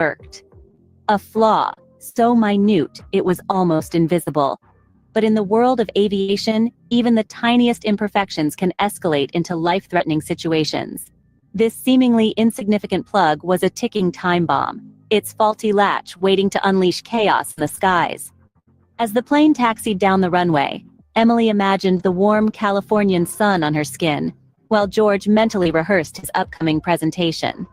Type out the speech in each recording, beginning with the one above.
lurked. A flaw, so minute it was almost invisible. But in the world of aviation, even the tiniest imperfections can escalate into life-threatening situations. This seemingly insignificant plug was a ticking time bomb, its faulty latch waiting to unleash chaos in the skies. As the plane taxied down the runway, Emily imagined the warm Californian sun on her skin, while George mentally rehearsed his upcoming presentation.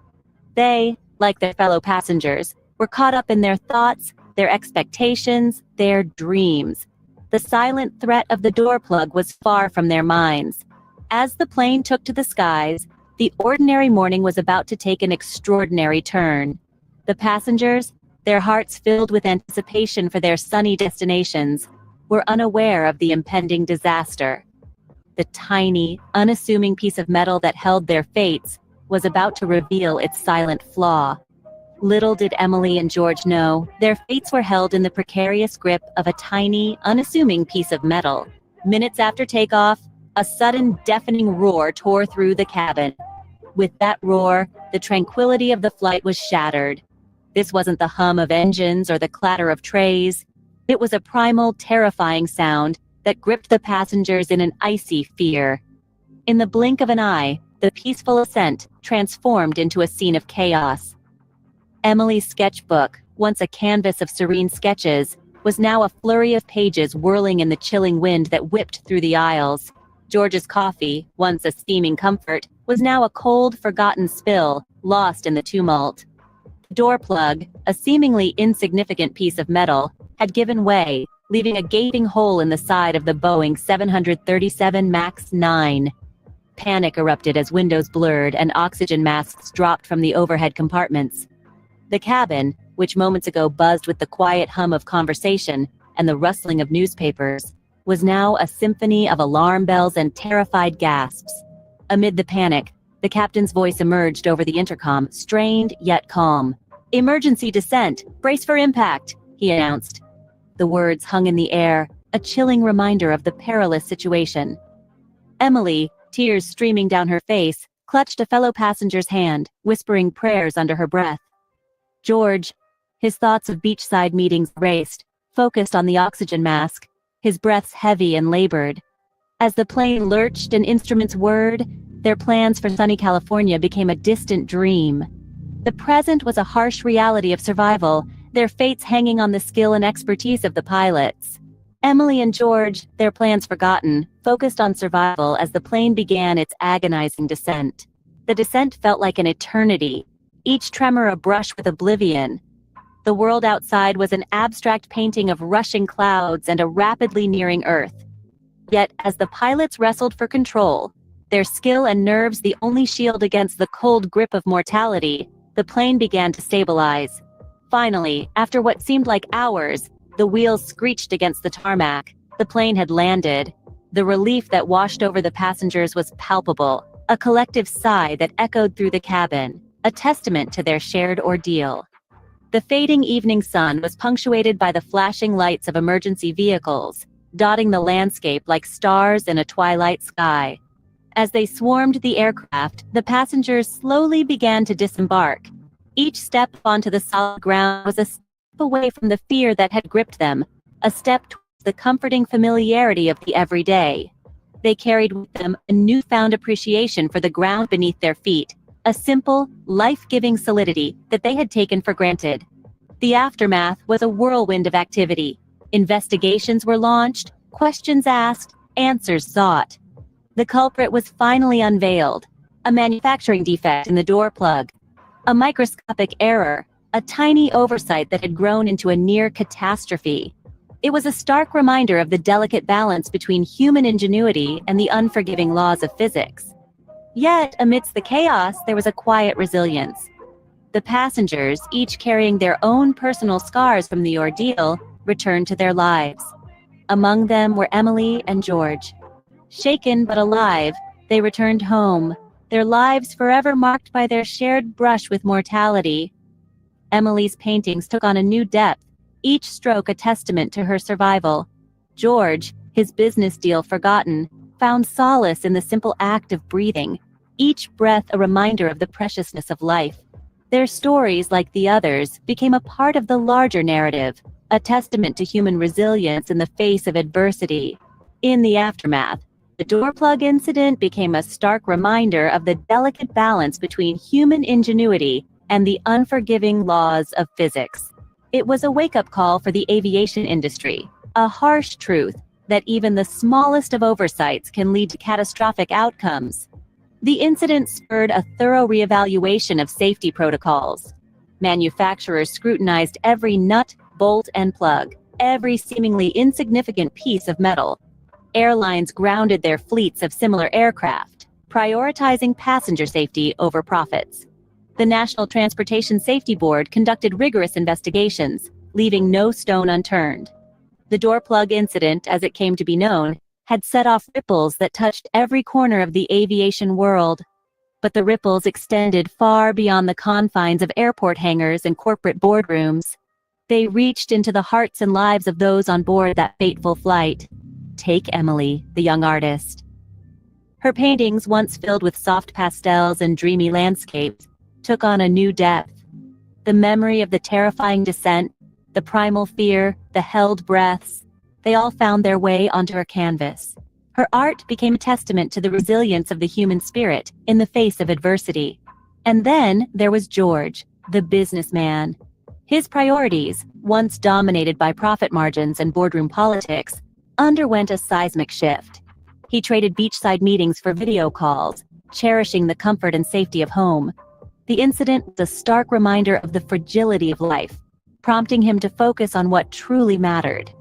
They, like their fellow passengers, were caught up in their thoughts, their expectations, their dreams. The silent threat of the door plug was far from their minds. As the plane took to the skies, the ordinary morning was about to take an extraordinary turn. The passengers, their hearts filled with anticipation for their sunny destinations, were unaware of the impending disaster. The tiny, unassuming piece of metal that held their fates was about to reveal its silent flaw. Little did Emily and George know, their fates were held in the precarious grip of a tiny, unassuming piece of metal. Minutes after takeoff, a sudden deafening roar tore through the cabin. With that roar, the tranquility of the flight was shattered. This wasn't the hum of engines or the clatter of trays. It was a primal, terrifying sound that gripped the passengers in an icy fear. In the blink of an eye, the peaceful ascent transformed into a scene of chaos. Emily's sketchbook, once a canvas of serene sketches, was now a flurry of pages whirling in the chilling wind that whipped through the aisles. George's coffee, once a steaming comfort, was now a cold, forgotten spill, lost in the tumult. The door plug, a seemingly insignificant piece of metal, had given way, leaving a gaping hole in the side of the Boeing 737 MAX 9. Panic erupted as windows blurred and oxygen masks dropped from the overhead compartments. The cabin, which moments ago buzzed with the quiet hum of conversation and the rustling of newspapers, was now a symphony of alarm bells and terrified gasps. Amid the panic, the captain's voice emerged over the intercom, strained yet calm. "Emergency descent! Brace for impact!" he announced. The words hung in the air, a chilling reminder of the perilous situation. Emily, tears streaming down her face, clutched a fellow passenger's hand, whispering prayers under her breath. George, his thoughts of beachside meetings raced, focused on the oxygen mask, his breaths heavy and labored. As the plane lurched and instruments whirred, their plans for sunny California became a distant dream. The present was a harsh reality of survival, their fates hanging on the skill and expertise of the pilots. Emily and George, their plans forgotten, focused on survival as the plane began its agonizing descent. The descent felt like an eternity, each tremor a brush with oblivion. The world outside was an abstract painting of rushing clouds and a rapidly nearing Earth. Yet, as the pilots wrestled for control, their skill and nerves the only shield against the cold grip of mortality, the plane began to stabilize. Finally, after what seemed like hours, the wheels screeched against the tarmac. The plane had landed. The relief that washed over the passengers was palpable, a collective sigh that echoed through the cabin, a testament to their shared ordeal. The fading evening sun was punctuated by the flashing lights of emergency vehicles, dotting the landscape like stars in a twilight sky. As they swarmed the aircraft, the passengers slowly began to disembark. Each step onto the solid ground was a step away from the fear that had gripped them, a step towards the comforting familiarity of the everyday. They carried with them a newfound appreciation for the ground beneath their feet, a simple, life-giving solidity that they had taken for granted. The aftermath was a whirlwind of activity. Investigations were launched, questions asked, answers sought. The culprit was finally unveiled, a manufacturing defect in the door plug, a microscopic error, a tiny oversight that had grown into a near catastrophe. It was a stark reminder of the delicate balance between human ingenuity and the unforgiving laws of physics. Yet, amidst the chaos, there was a quiet resilience. The passengers, each carrying their own personal scars from the ordeal, returned to their lives. Among them were Emily and George. Shaken but alive, they returned home, their lives forever marked by their shared brush with mortality. Emily's paintings took on a new depth, each stroke a testament to her survival. George, his business deal forgotten, found solace in the simple act of breathing, each breath a reminder of the preciousness of life. Their stories, like the others, became a part of the larger narrative, a testament to human resilience in the face of adversity. In the aftermath, the door plug incident became a stark reminder of the delicate balance between human ingenuity and the unforgiving laws of physics. It was a wake-up call for the aviation industry, a harsh truth that even the smallest of oversights can lead to catastrophic outcomes. The incident spurred a thorough reevaluation of safety protocols. Manufacturers scrutinized every nut, bolt, and plug, every seemingly insignificant piece of metal. Airlines grounded their fleets of similar aircraft, prioritizing passenger safety over profits. The National Transportation Safety Board conducted rigorous investigations, leaving no stone unturned. The door plug incident, as it came to be known, had set off ripples that touched every corner of the aviation world. But the ripples extended far beyond the confines of airport hangars and corporate boardrooms. They reached into the hearts and lives of those on board that fateful flight. Take Emily, the young artist. Her paintings, once filled with soft pastels and dreamy landscapes, took on a new depth. The memory of the terrifying descent, the primal fear, the held breaths, they all found their way onto her canvas. Her art became a testament to the resilience of the human spirit in the face of adversity. And then there was George, the businessman. His priorities, once dominated by profit margins and boardroom politics, underwent a seismic shift. He traded beachside meetings for video calls, cherishing the comfort and safety of home. The incident was a stark reminder of the fragility of life, prompting him to focus on what truly mattered.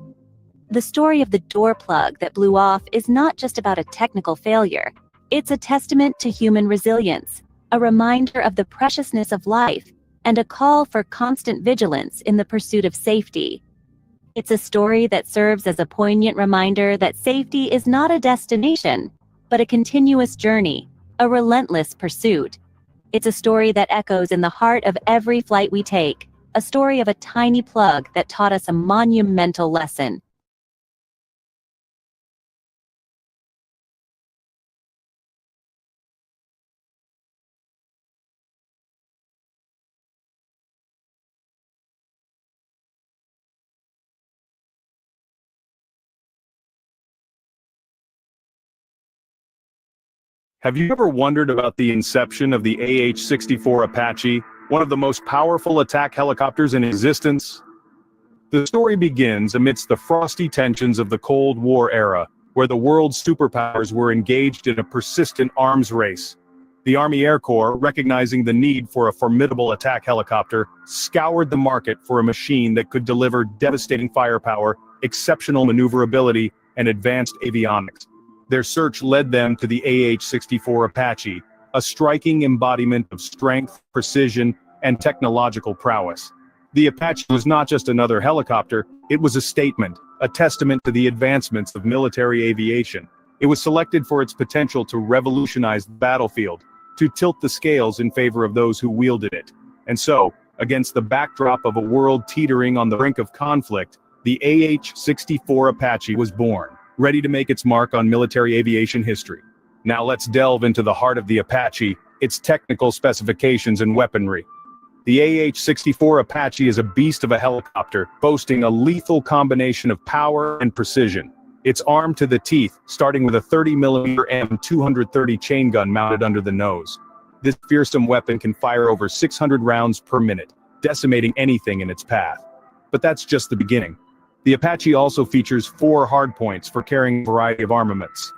The story of the door plug that blew off is not just about a technical failure. It's a testament to human resilience, a reminder of the preciousness of life, and a call for constant vigilance in the pursuit of safety. It's a story that serves as a poignant reminder that safety is not a destination, but a continuous journey, a relentless pursuit. It's a story that echoes in the heart of every flight we take, a story of a tiny plug that taught us a monumental lesson. Have you ever wondered about the inception of the AH-64 Apache, one of the most powerful attack helicopters in existence? The story begins amidst the frosty tensions of the Cold War era, where the world's superpowers were engaged in a persistent arms race. The Army Air Corps, recognizing the need for a formidable attack helicopter, scoured the market for a machine that could deliver devastating firepower, exceptional maneuverability, and advanced avionics. Their search led them to the AH-64 Apache, a striking embodiment of strength, precision, and technological prowess. The Apache was not just another helicopter, it was a statement, a testament to the advancements of military aviation. It was selected for its potential to revolutionize the battlefield, to tilt the scales in favor of those who wielded it. And so, against the backdrop of a world teetering on the brink of conflict, the AH-64 Apache was born, ready to make its mark on military aviation history. Now let's delve into the heart of the Apache, its technical specifications and weaponry. The AH-64 Apache is a beast of a helicopter, boasting a lethal combination of power and precision. It's armed to the teeth, starting with a 30mm M230 chain gun mounted under the nose. This fearsome weapon can fire over 600 rounds per minute, decimating anything in its path. But that's just the beginning. The Apache also features 4 hardpoints for carrying a variety of armaments.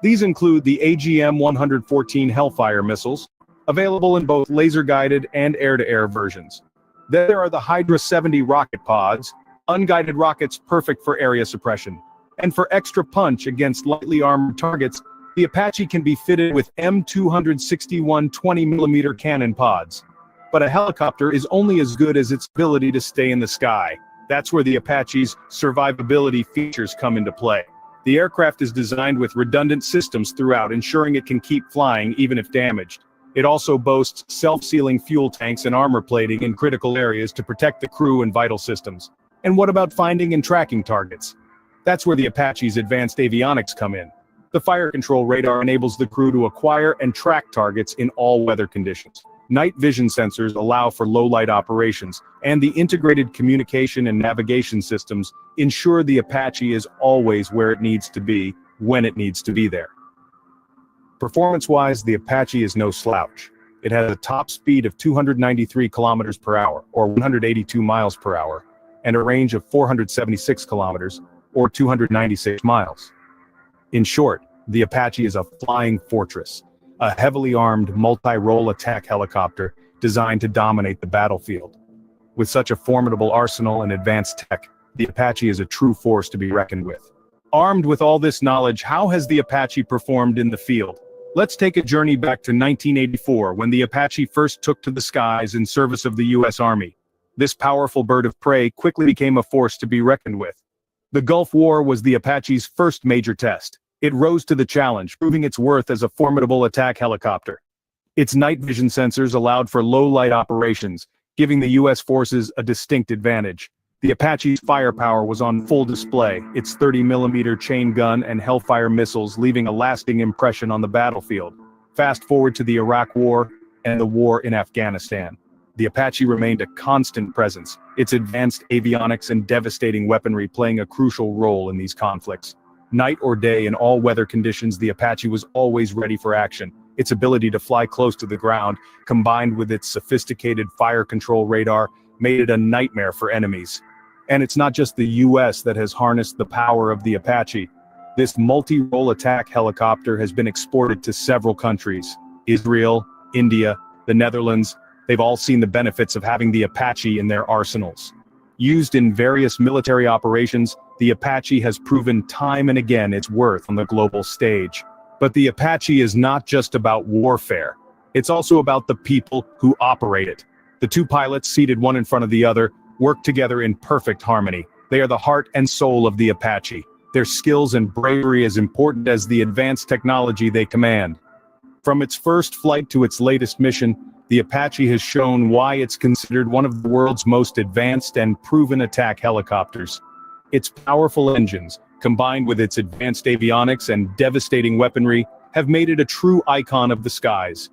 These include the AGM-114 Hellfire missiles, available in both laser-guided and air-to-air versions. Then there are the Hydra 70 rocket pods, unguided rockets perfect for area suppression. And for extra punch against lightly armored targets, the Apache can be fitted with M261 20mm cannon pods. But a helicopter is only as good as its ability to stay in the sky. That's where the Apache's survivability features come into play. The aircraft is designed with redundant systems throughout, ensuring it can keep flying even if damaged. It also boasts self-sealing fuel tanks and armor plating in critical areas to protect the crew and vital systems. And what about finding and tracking targets? That's where the Apache's advanced avionics come in. The fire control radar enables the crew to acquire and track targets in all weather conditions. Night vision sensors allow for low-light operations, and the integrated communication and navigation systems ensure the Apache is always where it needs to be, when it needs to be there. Performance-wise, the Apache is no slouch. It has a top speed of 293 kilometers per hour, or 182 miles per hour, and a range of 476 kilometers, or 296 miles. In short, the Apache is a flying fortress, a heavily armed multi-role attack helicopter designed to dominate the battlefield. With such a formidable arsenal and advanced tech, the Apache is a true force to be reckoned with. Armed with all this knowledge, how has the Apache performed in the field? Let's take a journey back to 1984, when the Apache first took to the skies in service of the U.S. Army. This powerful bird of prey quickly became a force to be reckoned with. The Gulf War was the Apache's first major test. It rose to the challenge, proving its worth as a formidable attack helicopter. Its night vision sensors allowed for low-light operations, giving the U.S. forces a distinct advantage. The Apache's firepower was on full display, its 30mm chain gun and Hellfire missiles leaving a lasting impression on the battlefield. Fast forward to the Iraq War and the war in Afghanistan. The Apache remained a constant presence, its advanced avionics and devastating weaponry playing a crucial role in these conflicts. Night or day, in all weather conditions, the Apache was always ready for action. Its ability to fly close to the ground, combined with its sophisticated fire control radar, made it a nightmare for enemies. And it's not just the US that has harnessed the power of the Apache. This multi-role attack helicopter has been exported to several countries. Israel, India, the Netherlands, they've all seen the benefits of having the Apache in their arsenals. Used in various military operations, the Apache has proven time and again its worth on the global stage. But the Apache is not just about warfare. It's also about the people who operate it. The two pilots, seated one in front of the other, work together in perfect harmony. They are the heart and soul of the Apache. Their skills and bravery as important as the advanced technology they command. From its first flight to its latest mission, the Apache has shown why it's considered one of the world's most advanced and proven attack helicopters. Its powerful engines, combined with its advanced avionics and devastating weaponry, have made it a true icon of the skies.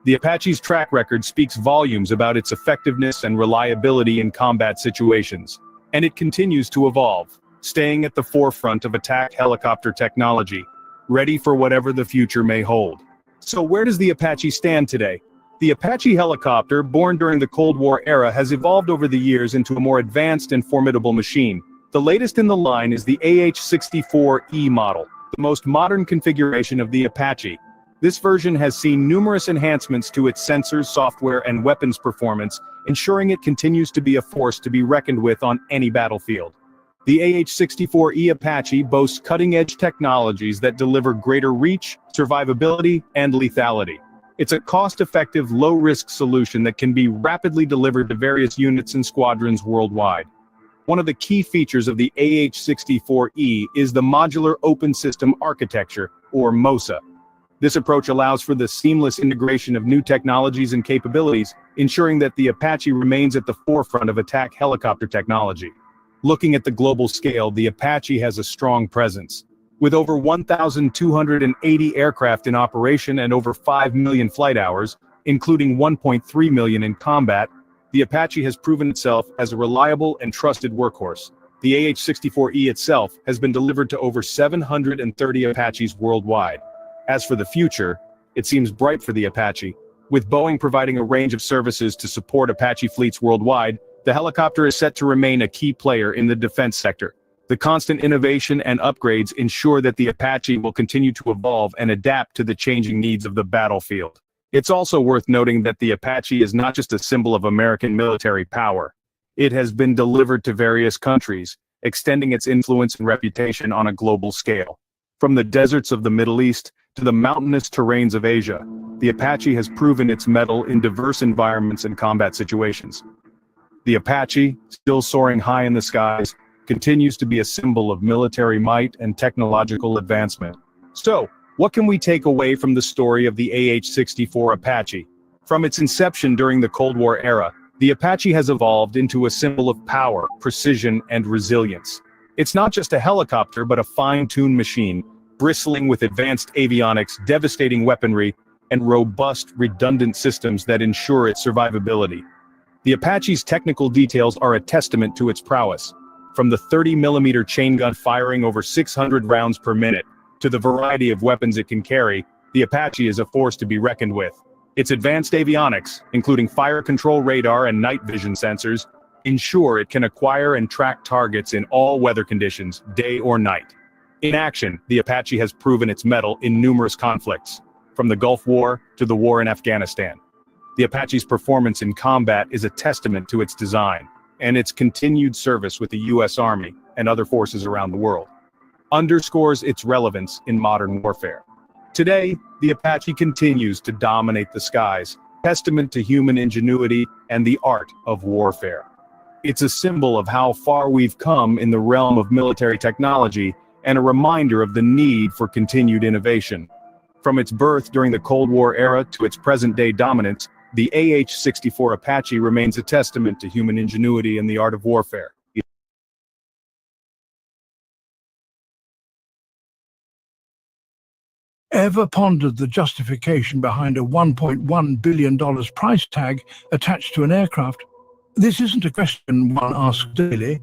The Apache's track record speaks volumes about its effectiveness and reliability in combat situations, and it continues to evolve, staying at the forefront of attack helicopter technology, ready for whatever the future may hold. So where does the Apache stand today? The Apache helicopter, born during the Cold War era, has evolved over the years into a more advanced and formidable machine. The latest in the line is the AH-64E model, the most modern configuration of the Apache. This version has seen numerous enhancements to its sensors, software, and weapons performance, ensuring it continues to be a force to be reckoned with on any battlefield. The AH-64E Apache boasts cutting-edge technologies that deliver greater reach, survivability, and lethality. It's a cost-effective, low-risk solution that can be rapidly delivered to various units and squadrons worldwide. One of the key features of the AH-64E is the Modular Open System Architecture, or MOSA. This approach allows for the seamless integration of new technologies and capabilities, ensuring that the Apache remains at the forefront of attack helicopter technology. Looking at the global scale, the Apache has a strong presence. With over 1,280 aircraft in operation and over 5 million flight hours, including 1.3 million in combat, the Apache has proven itself as a reliable and trusted workhorse. The AH-64E itself has been delivered to over 730 Apaches worldwide. As for the future, it seems bright for the Apache. With Boeing providing a range of services to support Apache fleets worldwide, the helicopter is set to remain a key player in the defense sector. The constant innovation and upgrades ensure that the Apache will continue to evolve and adapt to the changing needs of the battlefield. It's also worth noting that the Apache is not just a symbol of American military power. It has been delivered to various countries, extending its influence and reputation on a global scale. From the deserts of the Middle East to the mountainous terrains of Asia, the Apache has proven its mettle in diverse environments and combat situations. The Apache, still soaring high in the skies, continues to be a symbol of military might and technological advancement. So, what can we take away from the story of the AH-64 Apache? From its inception during the Cold War era, the Apache has evolved into a symbol of power, precision, and resilience. It's not just a helicopter but a fine-tuned machine, bristling with advanced avionics, devastating weaponry, and robust, redundant systems that ensure its survivability. The Apache's technical details are a testament to its prowess. From the 30mm chain gun firing over 600 rounds per minute, to the variety of weapons it can carry, the Apache is a force to be reckoned with. Its advanced avionics, including fire control radar and night vision sensors, ensure it can acquire and track targets in all weather conditions, day or night. In action, the Apache has proven its mettle in numerous conflicts, from the Gulf War to the war in Afghanistan. The Apache's performance in combat is a testament to its design, and its continued service with the U.S. Army and other forces around the world underscores its relevance in modern warfare. Today, the Apache continues to dominate the skies, testament to human ingenuity and the art of warfare. It's a symbol of how far we've come in the realm of military technology, and a reminder of the need for continued innovation. From its birth during the Cold War era to its present-day dominance, the AH-64 Apache remains a testament to human ingenuity and the art of warfare. Ever pondered the justification behind a $1.1 billion price tag attached to an aircraft? This isn't a question one asks daily,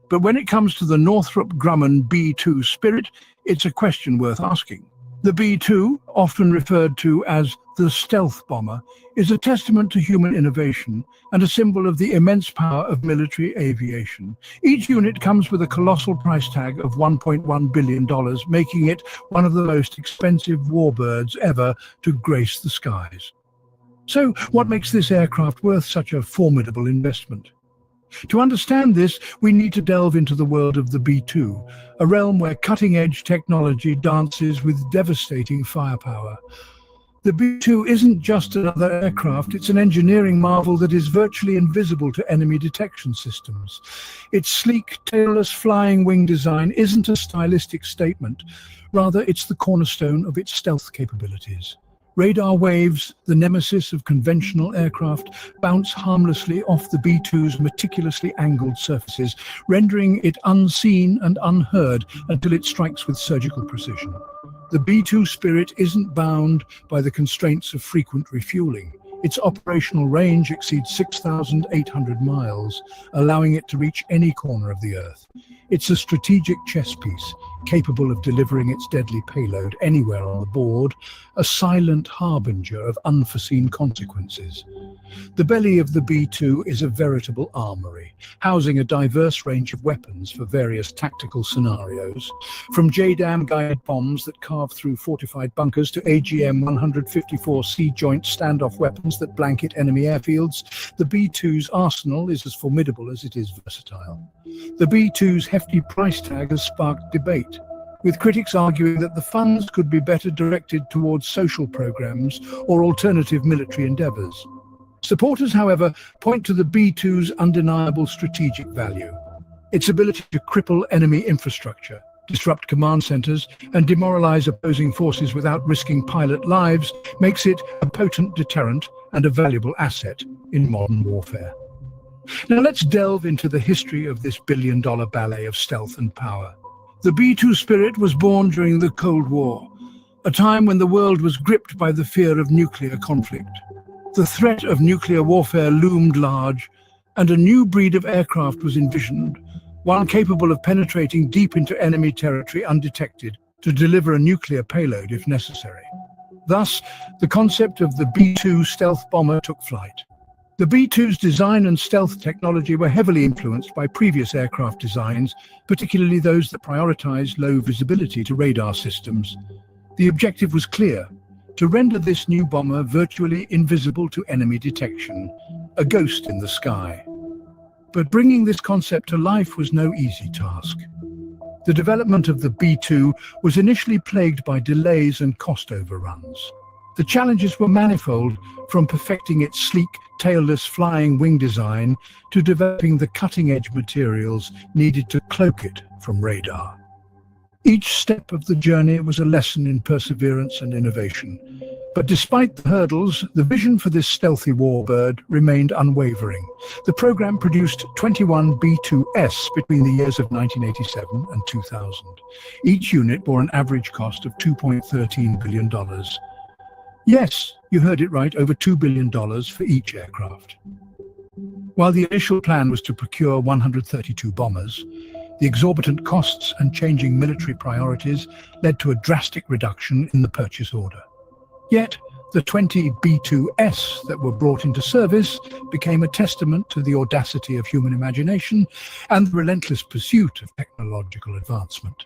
but when it comes to the Northrop Grumman B-2 Spirit, it's a question worth asking. The B-2, often referred to as the stealth bomber, is a testament to human innovation and a symbol of the immense power of military aviation. Each unit comes with a colossal price tag of $1.1 billion, making it one of the most expensive warbirds ever to grace the skies. So, what makes this aircraft worth such a formidable investment? To understand this, we need to delve into the world of the B-2, a realm where cutting-edge technology dances with devastating firepower. The B-2 isn't just another aircraft, it's an engineering marvel that is virtually invisible to enemy detection systems. Its sleek, tailless flying wing design isn't a stylistic statement, rather it's the cornerstone of its stealth capabilities. Radar waves, the nemesis of conventional aircraft, bounce harmlessly off the B-2's meticulously angled surfaces, rendering it unseen and unheard until it strikes with surgical precision. The B-2 Spirit isn't bound by the constraints of frequent refueling. Its operational range exceeds 6,800 miles, allowing it to reach any corner of the Earth. It's a strategic chess piece, capable of delivering its deadly payload anywhere on the board, a silent harbinger of unforeseen consequences. The belly of the B-2 is a veritable armory, housing a diverse range of weapons for various tactical scenarios. From JDAM-guided bombs that carve through fortified bunkers to AGM-154 C-joint standoff weapons that blanket enemy airfields, the B-2's arsenal is as formidable as it is versatile. The B-2's hefty price tag has sparked debate, with critics arguing that the funds could be better directed towards social programs or alternative military endeavors. Supporters, however, point to the B-2's undeniable strategic value. Its ability to cripple enemy infrastructure, disrupt command centers, and demoralize opposing forces without risking pilot lives makes it a potent deterrent and a valuable asset in modern warfare. Now let's delve into the history of this billion-dollar ballet of stealth and power. The B-2 Spirit was born during the Cold War, a time when the world was gripped by the fear of nuclear conflict. The threat of nuclear warfare loomed large, and a new breed of aircraft was envisioned, one capable of penetrating deep into enemy territory undetected to deliver a nuclear payload if necessary. Thus, the concept of the B-2 stealth bomber took flight. The B-2's design and stealth technology were heavily influenced by previous aircraft designs, particularly those that prioritized low visibility to radar systems. The objective was clear: to render this new bomber virtually invisible to enemy detection, a ghost in the sky. But bringing this concept to life was no easy task. The development of the B-2 was initially plagued by delays and cost overruns. The challenges were manifold, from perfecting its sleek, tailless flying wing design to developing the cutting-edge materials needed to cloak it from radar. Each step of the journey was a lesson in perseverance and innovation. But despite the hurdles, the vision for this stealthy warbird remained unwavering. The program produced 21 B-2S between the years of 1987 and 2000. Each unit bore an average cost of $2.13 billion. Yes, you heard it right, over $2 billion for each aircraft. While the initial plan was to procure 132 bombers, the exorbitant costs and changing military priorities led to a drastic reduction in the purchase order. Yet, the 20 B-2S that were brought into service became a testament to the audacity of human imagination and the relentless pursuit of technological advancement.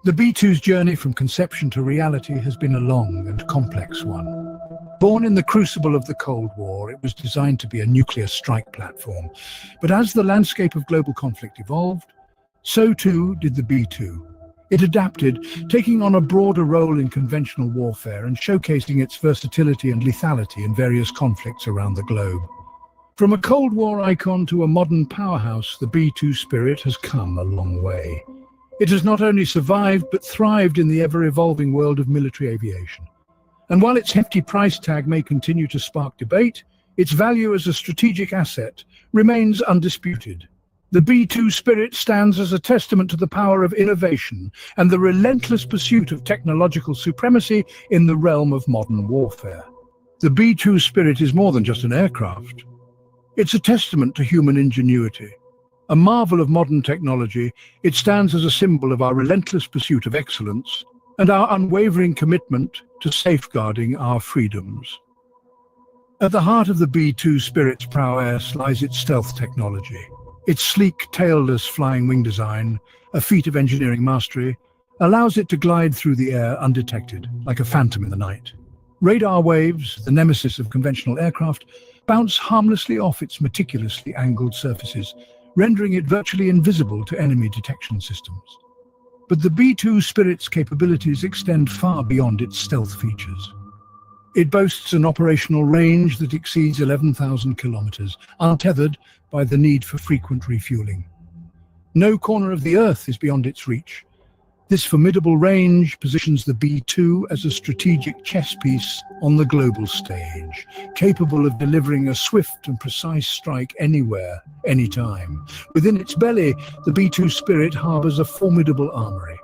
The B-2's journey from conception to reality has been a long and complex one. Born in the crucible of the Cold War, it was designed to be a nuclear strike platform. But as the landscape of global conflict evolved, so too did the B-2. It adapted, taking on a broader role in conventional warfare and showcasing its versatility and lethality in various conflicts around the globe. From a Cold War icon to a modern powerhouse, the B-2 Spirit has come a long way. It has not only survived but thrived in the ever-evolving world of military aviation. And while its hefty price tag may continue to spark debate, its value as a strategic asset remains undisputed. The B-2 Spirit stands as a testament to the power of innovation and the relentless pursuit of technological supremacy in the realm of modern warfare. The B-2 Spirit is more than just an aircraft. It's a testament to human ingenuity. A marvel of modern technology, it stands as a symbol of our relentless pursuit of excellence and our unwavering commitment to safeguarding our freedoms. At the heart of the B-2 Spirit's prowess lies its stealth technology. Its sleek, tailless flying wing design, a feat of engineering mastery, allows it to glide through the air undetected, like a phantom in the night. Radar waves, the nemesis of conventional aircraft, bounce harmlessly off its meticulously angled surfaces, rendering it virtually invisible to enemy detection systems. But the B-2 Spirit's capabilities extend far beyond its stealth features. It boasts an operational range that exceeds 11,000 kilometers, untethered by the need for frequent refueling. No corner of the Earth is beyond its reach. This formidable range positions the B-2 as a strategic chess piece on the global stage, capable of delivering a swift and precise strike anywhere, anytime. Within its belly, the B-2 Spirit harbors a formidable armory.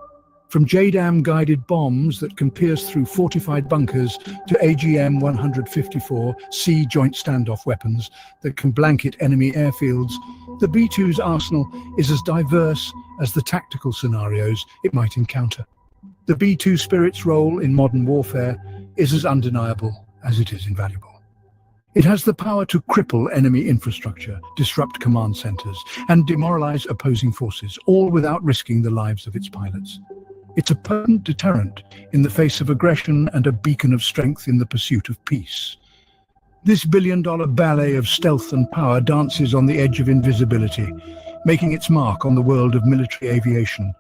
From JDAM-guided bombs that can pierce through fortified bunkers to AGM-154 Sea Joint Standoff weapons that can blanket enemy airfields, the B-2's arsenal is as diverse as the tactical scenarios it might encounter. The B-2 Spirit's role in modern warfare is as undeniable as it is invaluable. It has the power to cripple enemy infrastructure, disrupt command centers, and demoralize opposing forces, all without risking the lives of its pilots. It's a potent deterrent in the face of aggression and a beacon of strength in the pursuit of peace. This billion-dollar ballet of stealth and power dances on the edge of invisibility, making its mark on the world of military aviation.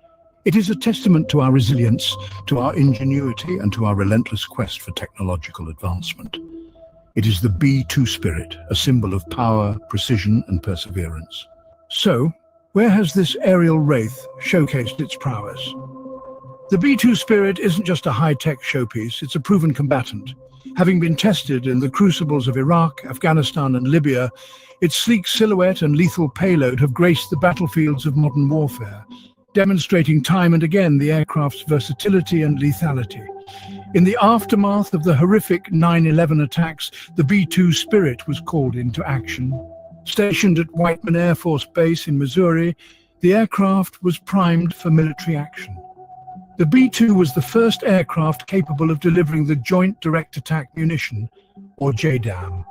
It is a testament to our resilience, to our ingenuity, and to our relentless quest for technological advancement. It is the B-2 Spirit, a symbol of power, precision, and perseverance. So, where has this aerial wraith showcased its prowess? The B-2 Spirit isn't just a high-tech showpiece, it's a proven combatant. Having been tested in the crucibles of Iraq, Afghanistan, and Libya, its sleek silhouette and lethal payload have graced the battlefields of modern warfare, demonstrating time and again the aircraft's versatility and lethality. In the aftermath of the horrific 9/11 attacks, the B-2 Spirit was called into action. Stationed at Whiteman Air Force Base in Missouri, the aircraft was primed for military action. The B-2 was the first aircraft capable of delivering the Joint Direct Attack Munition, or JDAM.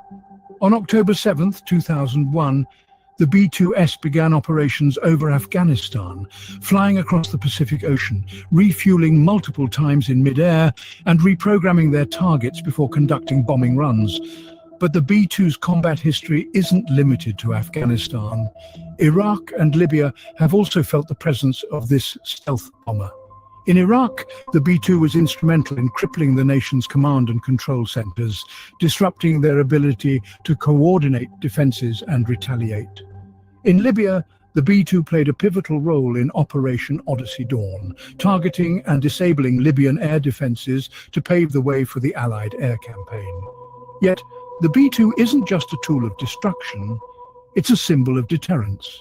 On October 7, 2001, the B-2S began operations over Afghanistan, flying across the Pacific Ocean, refueling multiple times in mid-air and reprogramming their targets before conducting bombing runs. But the B-2's combat history isn't limited to Afghanistan. Iraq and Libya have also felt the presence of this stealth bomber. In Iraq, the B-2 was instrumental in crippling the nation's command and control centers, disrupting their ability to coordinate defenses and retaliate. In Libya, the B-2 played a pivotal role in Operation Odyssey Dawn, targeting and disabling Libyan air defenses to pave the way for the Allied air campaign. Yet, the B-2 isn't just a tool of destruction, it's a symbol of deterrence.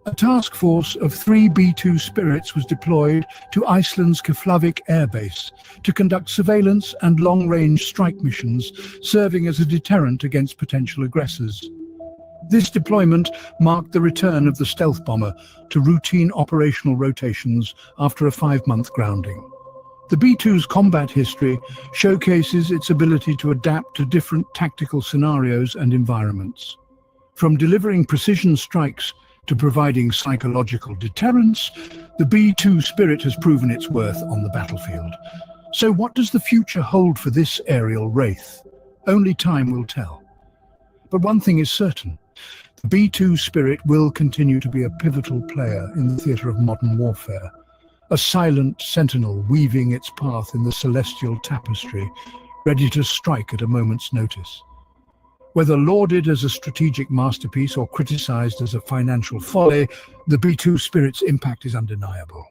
A task force of 3 B-2 Spirits was deployed to Iceland's Keflavik Air Base to conduct surveillance and long-range strike missions, serving as a deterrent against potential aggressors. This deployment marked the return of the stealth bomber to routine operational rotations after a 5-month grounding. The B-2's combat history showcases its ability to adapt to different tactical scenarios and environments. From delivering precision strikes to providing psychological deterrence, the B-2 Spirit has proven its worth on the battlefield. So what does the future hold for this aerial wraith? Only time will tell. But one thing is certain. The B-2 Spirit will continue to be a pivotal player in the theatre of modern warfare, a silent sentinel weaving its path in the celestial tapestry, ready to strike at a moment's notice. Whether lauded as a strategic masterpiece or criticized as a financial folly, the B-2 Spirit's impact is undeniable.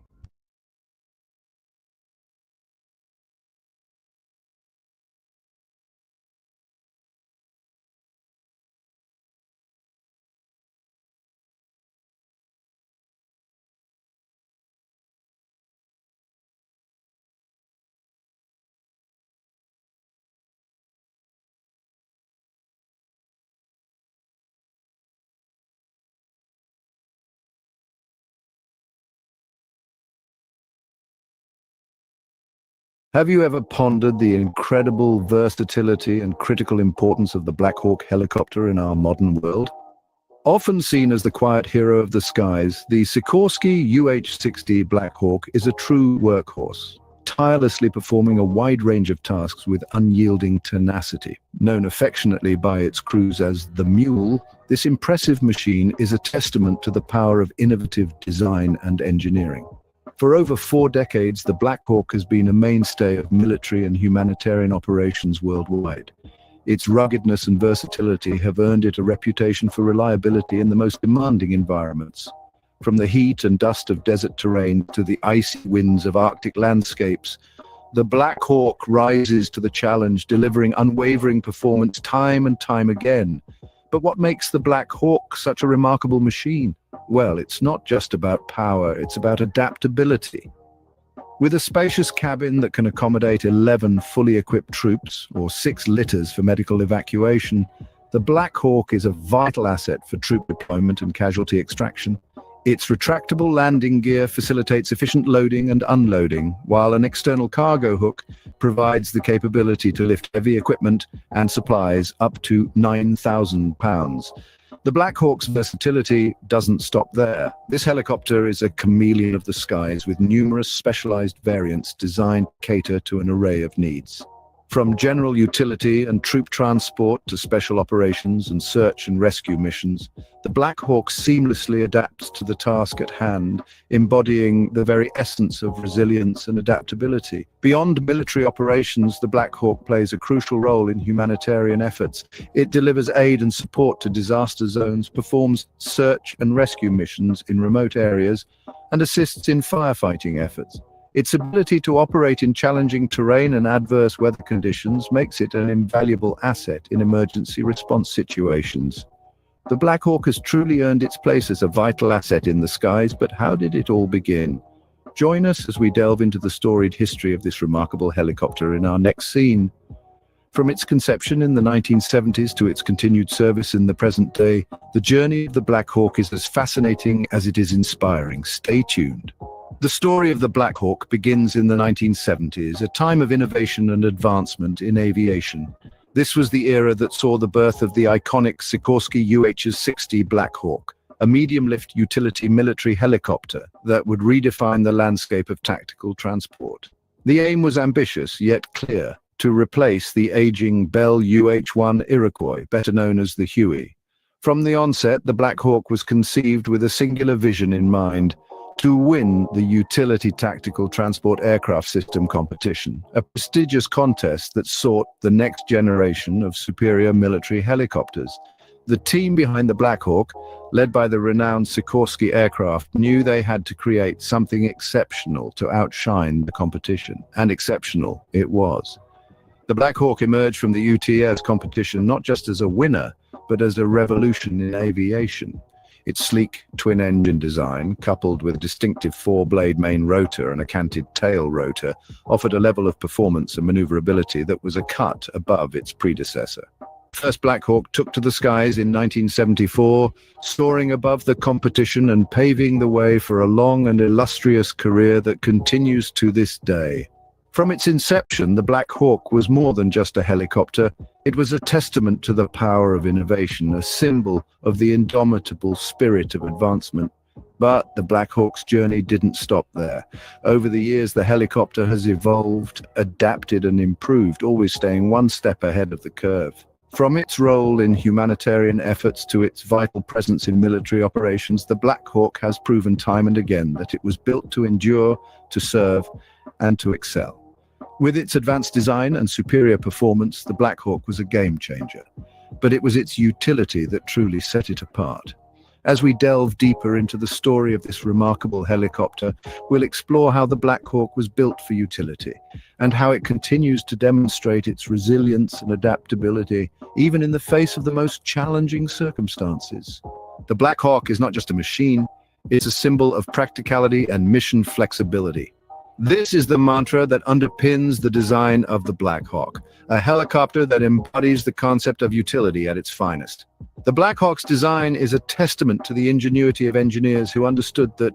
Have you ever pondered the incredible versatility and critical importance of the Black Hawk helicopter in our modern world? Often seen as the quiet hero of the skies, the Sikorsky UH-60 Black Hawk is a true workhorse, tirelessly performing a wide range of tasks with unyielding tenacity. Known affectionately by its crews as the Mule, this impressive machine is a testament to the power of innovative design and engineering. For over 4 decades, the Black Hawk has been a mainstay of military and humanitarian operations worldwide. Its ruggedness and versatility have earned it a reputation for reliability in the most demanding environments. From the heat and dust of desert terrain to the icy winds of Arctic landscapes, the Black Hawk rises to the challenge, delivering unwavering performance time and time again. But what makes the Black Hawk such a remarkable machine? Well, it's not just about power, it's about adaptability. With a spacious cabin that can accommodate 11 fully equipped troops, or 6 litters for medical evacuation, the Black Hawk is a vital asset for troop deployment and casualty extraction. Its retractable landing gear facilitates efficient loading and unloading, while an external cargo hook provides the capability to lift heavy equipment and supplies up to 9,000 pounds. The Black Hawk's versatility doesn't stop there. This helicopter is a chameleon of the skies with numerous specialized variants designed to cater to an array of needs. From general utility and troop transport to special operations and search and rescue missions, the Black Hawk seamlessly adapts to the task at hand, embodying the very essence of resilience and adaptability. Beyond military operations, the Black Hawk plays a crucial role in humanitarian efforts. It delivers aid and support to disaster zones, performs search and rescue missions in remote areas, and assists in firefighting efforts. Its ability to operate in challenging terrain and adverse weather conditions makes it an invaluable asset in emergency response situations. The Black Hawk has truly earned its place as a vital asset in the skies, but how did it all begin? Join us as we delve into the storied history of this remarkable helicopter in our next scene. From its conception in the 1970s to its continued service in the present day, the journey of the Black Hawk is as fascinating as it is inspiring. Stay tuned. The story of the Black Hawk begins in the 1970s, a time of innovation and advancement in aviation. This was the era that saw the birth of the iconic Sikorsky UH-60 Black Hawk, a medium-lift utility military helicopter that would redefine the landscape of tactical transport. The aim was ambitious, yet clear: to replace the aging Bell UH-1 Iroquois, better known as the Huey. From the onset, the Black Hawk was conceived with a singular vision in mind: to win the Utility Tactical Transport Aircraft System competition, a prestigious contest that sought the next generation of superior military helicopters. The team behind the Black Hawk, led by the renowned Sikorsky Aircraft, knew they had to create something exceptional to outshine the competition, and exceptional it was. The Black Hawk emerged from the UTS competition not just as a winner, but as a revolution in aviation. Its sleek twin-engine design, coupled with a distinctive four-blade main rotor and a canted tail rotor, offered a level of performance and maneuverability that was a cut above its predecessor. First Black Hawk took to the skies in 1974, soaring above the competition and paving the way for a long and illustrious career that continues to this day. From its inception, the Black Hawk was more than just a helicopter. It was a testament to the power of innovation, a symbol of the indomitable spirit of advancement. But the Black Hawk's journey didn't stop there. Over the years, the helicopter has evolved, adapted, and improved, always staying one step ahead of the curve. From its role in humanitarian efforts to its vital presence in military operations, the Black Hawk has proven time and again that it was built to endure, to serve, and to excel. With its advanced design and superior performance, the Black Hawk was a game changer. But it was its utility that truly set it apart. As we delve deeper into the story of this remarkable helicopter, we'll explore how the Black Hawk was built for utility, and how it continues to demonstrate its resilience and adaptability, even in the face of the most challenging circumstances. The Black Hawk is not just a machine, it's a symbol of practicality and mission flexibility. This is the mantra that underpins the design of the Black Hawk, a helicopter that embodies the concept of utility at its finest. The Black Hawk's design is a testament to the ingenuity of engineers who understood that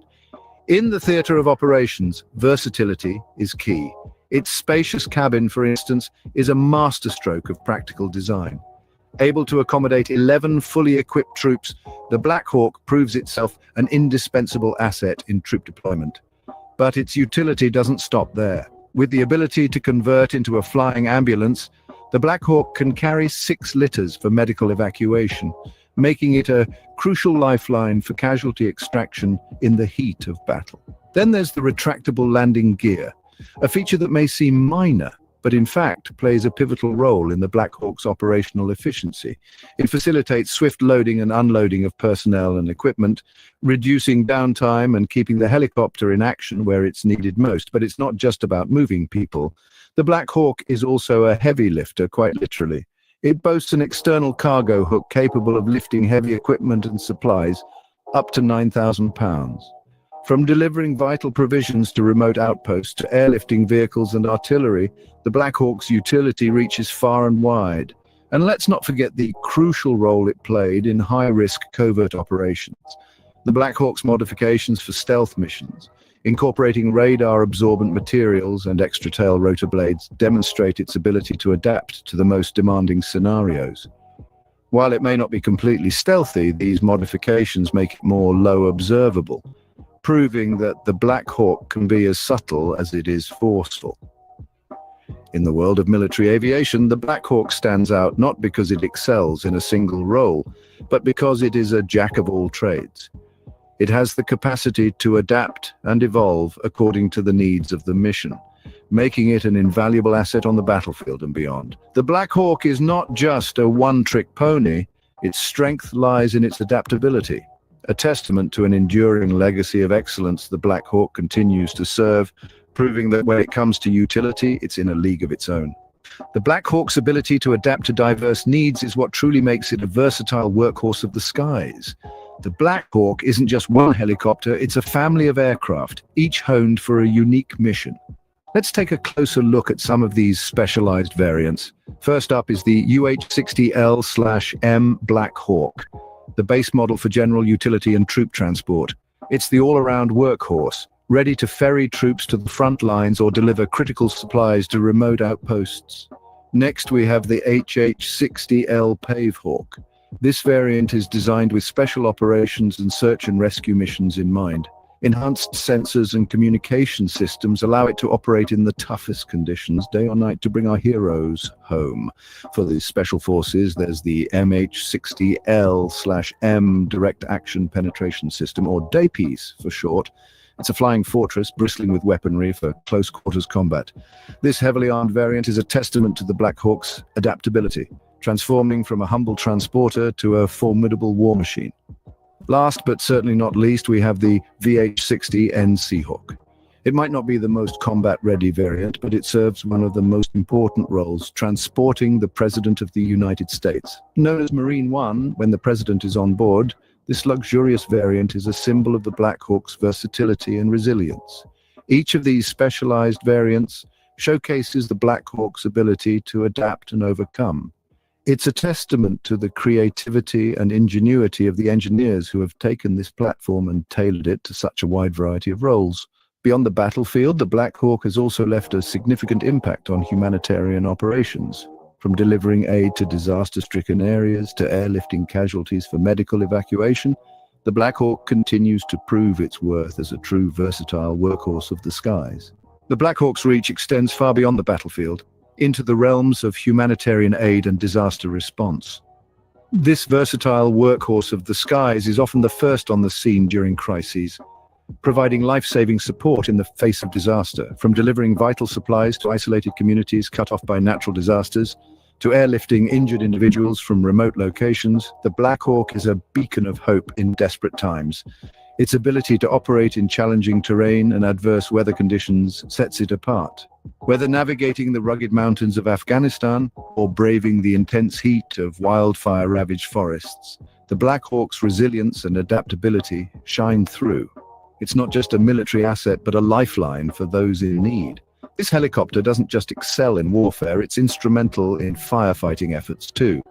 in the theater of operations, versatility is key. Its spacious cabin, for instance, is a masterstroke of practical design. Able to accommodate 11 fully equipped troops, the Black Hawk proves itself an indispensable asset in troop deployment. But its utility doesn't stop there. With the ability to convert into a flying ambulance, the Black Hawk can carry 6 litters for medical evacuation, making it a crucial lifeline for casualty extraction in the heat of battle. Then there's the retractable landing gear, a feature that may seem minor, but in fact plays a pivotal role in the Black Hawk's operational efficiency. It facilitates swift loading and unloading of personnel and equipment, reducing downtime and keeping the helicopter in action where it's needed most. But it's not just about moving people. The Black Hawk is also a heavy lifter, quite literally. It boasts an external cargo hook capable of lifting heavy equipment and supplies up to 9,000 pounds. From delivering vital provisions to remote outposts to airlifting vehicles and artillery, the Black Hawk's utility reaches far and wide. And let's not forget the crucial role it played in high-risk covert operations. The Black Hawk's modifications for stealth missions, incorporating radar-absorbent materials and extra-tail rotor blades, demonstrate its ability to adapt to the most demanding scenarios. While it may not be completely stealthy, these modifications make it more low observable, proving that the Black Hawk can be as subtle as it is forceful. In the world of military aviation, the Black Hawk stands out not because it excels in a single role, but because it is a jack of all trades. It has the capacity to adapt and evolve according to the needs of the mission, making it an invaluable asset on the battlefield and beyond. The Black Hawk is not just a one-trick pony. Its strength lies in its adaptability. A testament to an enduring legacy of excellence, the Black Hawk continues to serve, proving that when it comes to utility, it's in a league of its own. The Black Hawk's ability to adapt to diverse needs is what truly makes it a versatile workhorse of the skies. The Black Hawk isn't just one helicopter, it's a family of aircraft, each honed for a unique mission. Let's take a closer look at some of these specialized variants. First up is the UH-60L/M Black Hawk, the base model for general utility and troop transport. It's the all-around workhorse, ready to ferry troops to the front lines or deliver critical supplies to remote outposts. Next, we have the HH-60L Pave Hawk. This variant is designed with special operations and search and rescue missions in mind. Enhanced sensors and communication systems allow it to operate in the toughest conditions, day or night, to bring our heroes home. For the special forces, there's the MH-60L/M Direct Action Penetration System, or DAPIS for short. It's a flying fortress bristling with weaponry for close quarters combat. This heavily armed variant is a testament to the Black Hawk's adaptability, transforming from a humble transporter to a formidable war machine. Last but certainly not least, we have the VH-60N Seahawk. It might not be the most combat-ready variant, but it serves one of the most important roles, transporting the President of the United States. Known as Marine One, when the President is on board, This luxurious variant is a symbol of the Black Hawk's versatility and resilience. Each of these specialized variants showcases the Black Hawk's ability to adapt and overcome. It's a testament to the creativity and ingenuity of the engineers who have taken this platform and tailored it to such a wide variety of roles. Beyond the battlefield, the Black Hawk has also left a significant impact on humanitarian operations. From delivering aid to disaster-stricken areas to airlifting casualties for medical evacuation, the Black Hawk continues to prove its worth as a true versatile workhorse of the skies. The Black Hawk's reach extends far beyond the battlefield, into the realms of humanitarian aid and disaster response. This versatile workhorse of the skies is often the first on the scene during crises, providing life-saving support in the face of disaster, from delivering vital supplies to isolated communities cut off by natural disasters, to airlifting injured individuals from remote locations. The Black Hawk is a beacon of hope in desperate times. Its ability to operate in challenging terrain and adverse weather conditions sets it apart. Whether navigating the rugged mountains of Afghanistan or braving the intense heat of wildfire-ravaged forests, the Black Hawk's resilience and adaptability shine through. It's not just a military asset, but a lifeline for those in need. This helicopter doesn't just excel in warfare, it's instrumental in firefighting efforts too.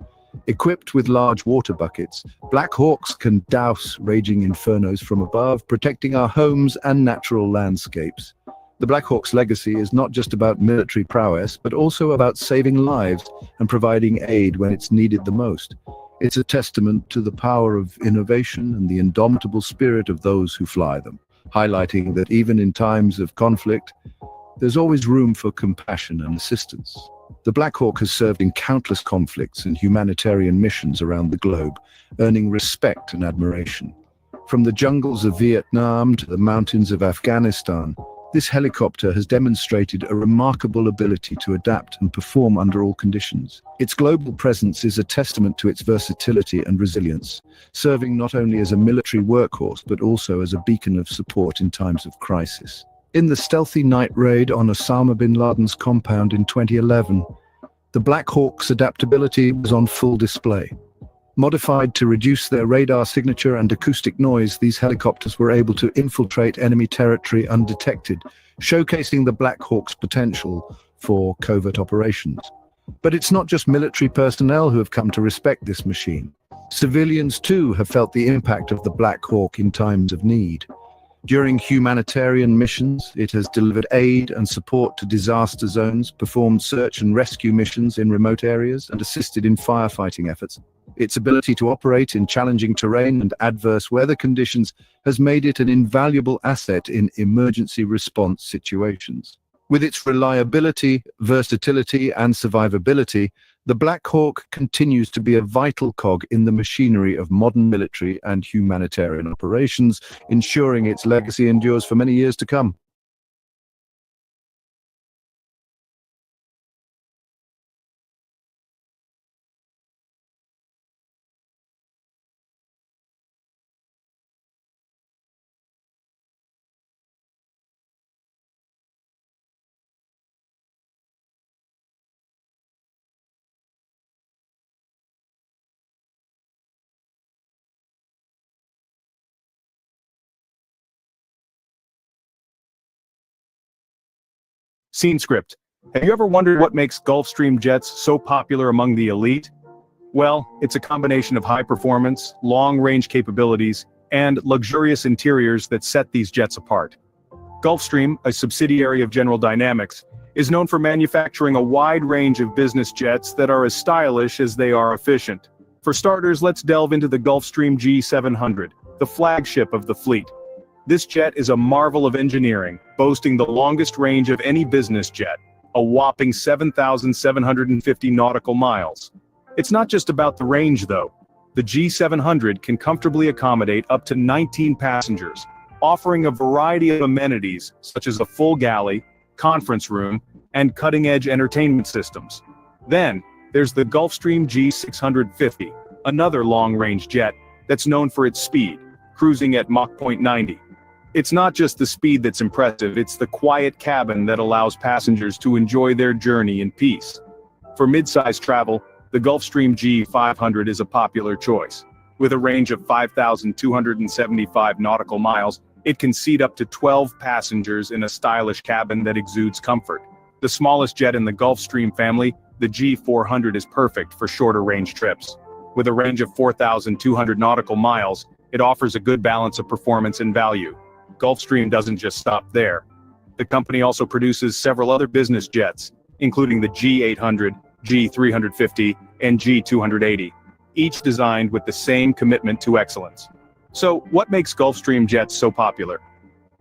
Equipped with large water buckets, Black Hawks can douse raging infernos from above, protecting our homes and natural landscapes. The Black Hawk's legacy is not just about military prowess, but also about saving lives and providing aid when it's needed the most. It's a testament to the power of innovation and the indomitable spirit of those who fly them, highlighting that even in times of conflict, there's always room for compassion and assistance. The Black Hawk has served in countless conflicts and humanitarian missions around the globe, earning respect and admiration. From the jungles of Vietnam to the mountains of Afghanistan, this helicopter has demonstrated a remarkable ability to adapt and perform under all conditions. Its global presence is a testament to its versatility and resilience, serving not only as a military workhorse but also as a beacon of support in times of crisis. In the stealthy night raid on Osama bin Laden's compound in 2011, the Black Hawk's adaptability was on full display. Modified to reduce their radar signature and acoustic noise, these helicopters were able to infiltrate enemy territory undetected, showcasing the Black Hawk's potential for covert operations. But it's not just military personnel who have come to respect this machine. Civilians too have felt the impact of the Black Hawk in times of need. During humanitarian missions, it has delivered aid and support to disaster zones, performed search and rescue missions in remote areas, and assisted in firefighting efforts. Its ability to operate in challenging terrain and adverse weather conditions has made it an invaluable asset in emergency response situations. With its reliability, versatility, and survivability, the Black Hawk continues to be a vital cog in the machinery of modern military and humanitarian operations, ensuring its legacy endures for many years to come. Scene script. Have you ever wondered what makes Gulfstream jets so popular among the elite? Well, it's a combination of high performance, long-range capabilities, and luxurious interiors that set these jets apart. Gulfstream, a subsidiary of General Dynamics, is known for manufacturing a wide range of business jets that are as stylish as they are efficient. For starters, let's delve into the Gulfstream G700, the flagship of the fleet. This jet is a marvel of engineering, boasting the longest range of any business jet, a whopping 7,750 nautical miles. It's not just about the range though. The G700 can comfortably accommodate up to 19 passengers, offering a variety of amenities such as a full galley, conference room, and cutting-edge entertainment systems. Then, there's the Gulfstream G650, another long-range jet that's known for its speed, cruising at Mach 0.90. It's not just the speed that's impressive, it's the quiet cabin that allows passengers to enjoy their journey in peace. For mid-size travel, the Gulfstream G500 is a popular choice. With a range of 5,275 nautical miles, it can seat up to 12 passengers in a stylish cabin that exudes comfort. The smallest jet in the Gulfstream family, the G400 is perfect for shorter range trips. With a range of 4,200 nautical miles, it offers a good balance of performance and value. Gulfstream doesn't just stop there. The company also produces several other business jets, including the G800, G350, and G280, each designed with the same commitment to excellence. So, what makes Gulfstream jets so popular?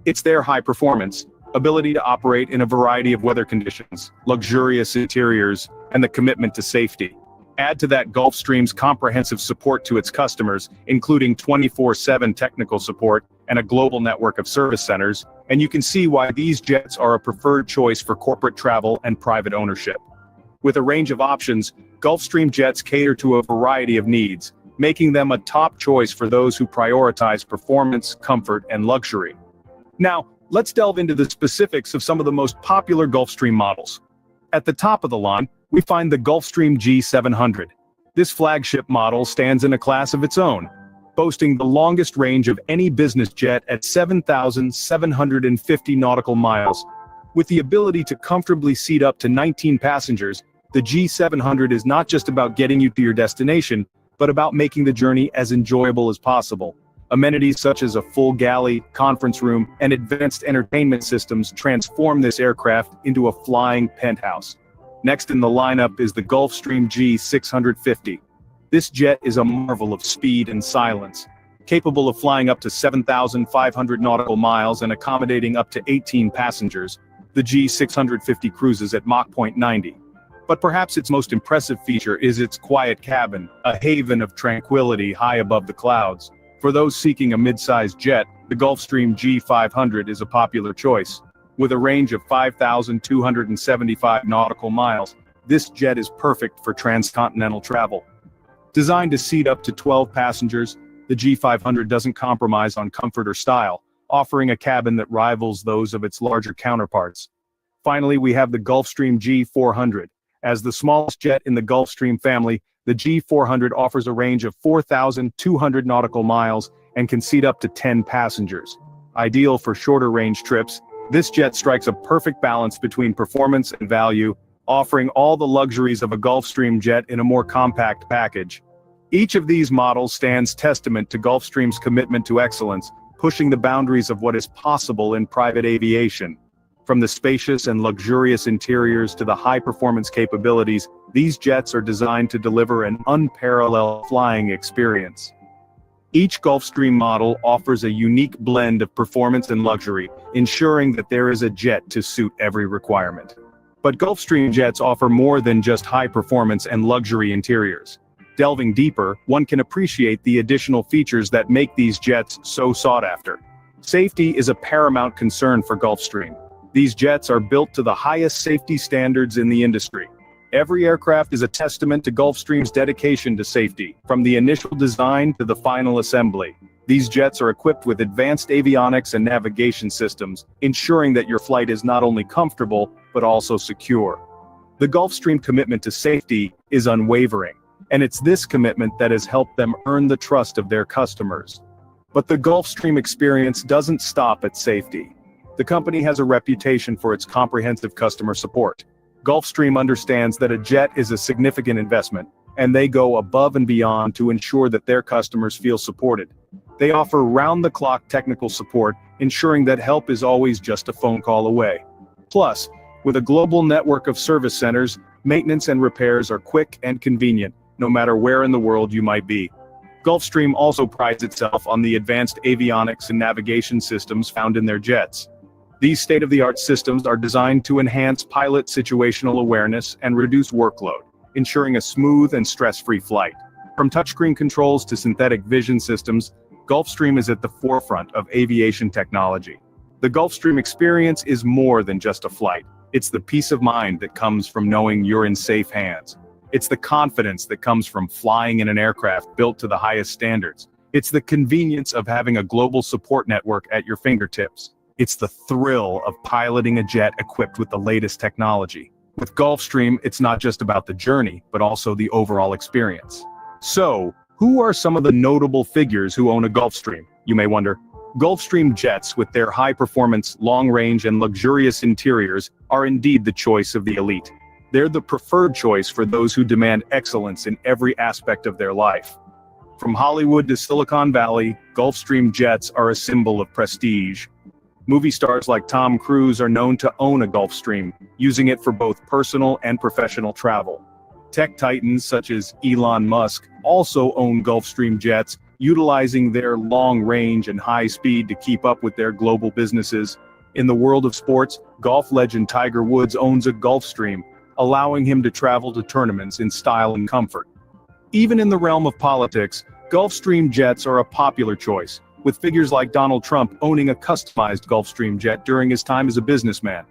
It's their high performance, ability to operate in a variety of weather conditions, luxurious interiors, and the commitment to safety. Add to that Gulfstream's comprehensive support to its customers, including 24/7 technical support and a global network of service centers, and you can see why these jets are a preferred choice for corporate travel and private ownership. With a range of options, Gulfstream jets cater to a variety of needs, making them a top choice for those who prioritize performance, comfort, and luxury. Now, let's delve into the specifics of some of the most popular Gulfstream models. At the top of the line, we find the Gulfstream G700. This flagship model stands in a class of its own, boasting the longest range of any business jet at 7,750 nautical miles. With the ability to comfortably seat up to 19 passengers, the G700 is not just about getting you to your destination, but about making the journey as enjoyable as possible. Amenities such as a full galley, conference room, and advanced entertainment systems transform this aircraft into a flying penthouse. Next in the lineup is the Gulfstream G650. This jet is a marvel of speed and silence. Capable of flying up to 7,500 nautical miles and accommodating up to 18 passengers, the G650 cruises at Mach 0.90. But perhaps its most impressive feature is its quiet cabin, a haven of tranquility high above the clouds. For those seeking a mid-sized jet, the Gulfstream G500 is a popular choice. With a range of 5,275 nautical miles, this jet is perfect for transcontinental travel. Designed to seat up to 12 passengers, the G500 doesn't compromise on comfort or style, offering a cabin that rivals those of its larger counterparts. Finally, we have the Gulfstream G400. As the smallest jet in the Gulfstream family, the G400 offers a range of 4,200 nautical miles and can seat up to 10 passengers. Ideal for shorter range trips, this jet strikes a perfect balance between performance and value, offering all the luxuries of a Gulfstream jet in a more compact package. Each of these models stands testament to Gulfstream's commitment to excellence, pushing the boundaries of what is possible in private aviation. From the spacious and luxurious interiors to the high-performance capabilities, these jets are designed to deliver an unparalleled flying experience. Each Gulfstream model offers a unique blend of performance and luxury, ensuring that there is a jet to suit every requirement. But Gulfstream jets offer more than just high performance and luxury interiors. Delving deeper, one can appreciate the additional features that make these jets so sought after. Safety is a paramount concern for Gulfstream. These jets are built to the highest safety standards in the industry. Every aircraft is a testament to Gulfstream's dedication to safety, from the initial design to the final assembly. These jets are equipped with advanced avionics and navigation systems, ensuring that your flight is not only comfortable, but also secure. The Gulfstream commitment to safety is unwavering, and it's this commitment that has helped them earn the trust of their customers. But the Gulfstream experience doesn't stop at safety. The company has a reputation for its comprehensive customer support. Gulfstream understands that a jet is a significant investment, and they go above and beyond to ensure that their customers feel supported. They offer round-the-clock technical support, ensuring that help is always just a phone call away. Plus, with a global network of service centers, maintenance and repairs are quick and convenient, no matter where in the world you might be. Gulfstream also prides itself on the advanced avionics and navigation systems found in their jets. These state-of-the-art systems are designed to enhance pilot situational awareness and reduce workload, ensuring a smooth and stress-free flight. From touchscreen controls to synthetic vision systems, Gulfstream is at the forefront of aviation technology. The Gulfstream experience is more than just a flight. It's the peace of mind that comes from knowing you're in safe hands. It's the confidence that comes from flying in an aircraft built to the highest standards. It's the convenience of having a global support network at your fingertips. It's the thrill of piloting a jet equipped with the latest technology. With Gulfstream, it's not just about the journey, but also the overall experience. So, Who are some of the notable figures who own a Gulfstream, you may wonder? Gulfstream jets, with their high-performance, long-range and luxurious interiors, are indeed the choice of the elite. They're the preferred choice for those who demand excellence in every aspect of their life. From Hollywood to Silicon Valley, Gulfstream jets are a symbol of prestige. Movie stars like Tom Cruise are known to own a Gulfstream, using it for both personal and professional travel. Tech titans such as Elon Musk also own Gulfstream jets, utilizing their long range and high speed to keep up with their global businesses. In the world of sports, golf legend Tiger Woods owns a Gulfstream, allowing him to travel to tournaments in style and comfort. Even in the realm of politics, Gulfstream jets are a popular choice, with figures like Donald Trump owning a customized Gulfstream jet during his time as a businessman.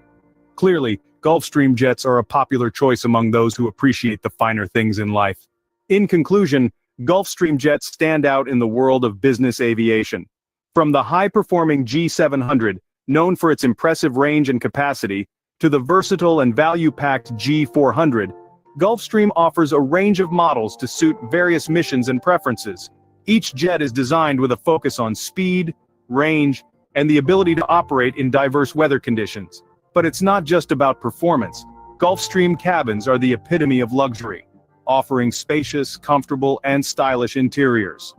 Clearly, Gulfstream jets are a popular choice among those who appreciate the finer things in life. In conclusion, Gulfstream jets stand out in the world of business aviation. From the high-performing G700, known for its impressive range and capacity, to the versatile and value-packed G400, Gulfstream offers a range of models to suit various missions and preferences. Each jet is designed with a focus on speed, range, and the ability to operate in diverse weather conditions. But it's not just about performance. Gulfstream cabins are the epitome of luxury, offering spacious, comfortable, and stylish interiors.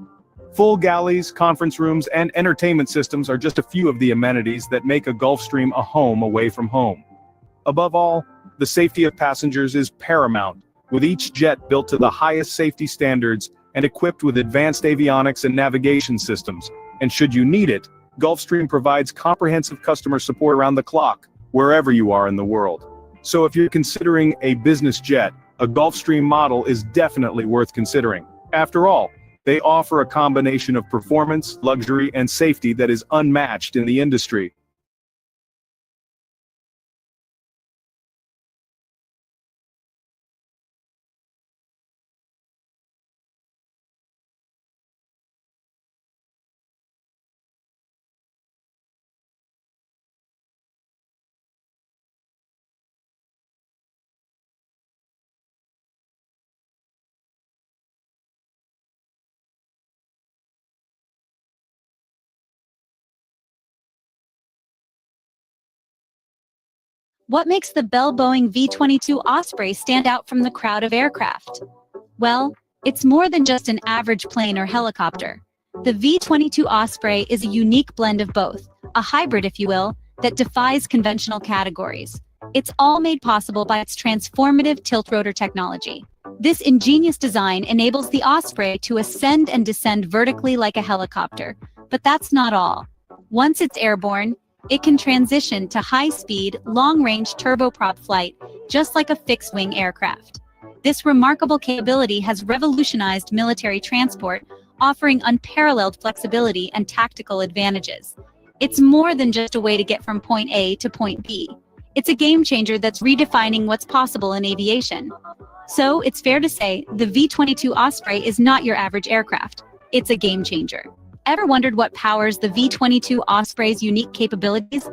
Full galleys, conference rooms, and entertainment systems are just a few of the amenities that make a Gulfstream a home away from home. Above all, the safety of passengers is paramount, with each jet built to the highest safety standards and equipped with advanced avionics and navigation systems. And should you need it, Gulfstream provides comprehensive customer support around the clock, wherever you are in the world. So if you're considering a business jet, a Gulfstream model is definitely worth considering. After all, they offer a combination of performance, luxury, and safety that is unmatched in the industry. What makes the Bell Boeing V-22 Osprey stand out from the crowd of aircraft? Well, it's more than just an average plane or helicopter. The V-22 Osprey is a unique blend of both, a hybrid if you will, that defies conventional categories. It's all made possible by its transformative tilt-rotor technology. This ingenious design enables the Osprey to ascend and descend vertically like a helicopter. But that's not all. Once it's airborne, it can transition to high-speed, long-range turboprop flight, just like a fixed-wing aircraft. This remarkable capability has revolutionized military transport, offering unparalleled flexibility and tactical advantages. It's more than just a way to get from point A to point B. It's a game-changer that's redefining what's possible in aviation. So, it's fair to say, the V-22 Osprey is not your average aircraft. It's a game-changer. Ever wondered what powers the V-22 Osprey's unique capabilities?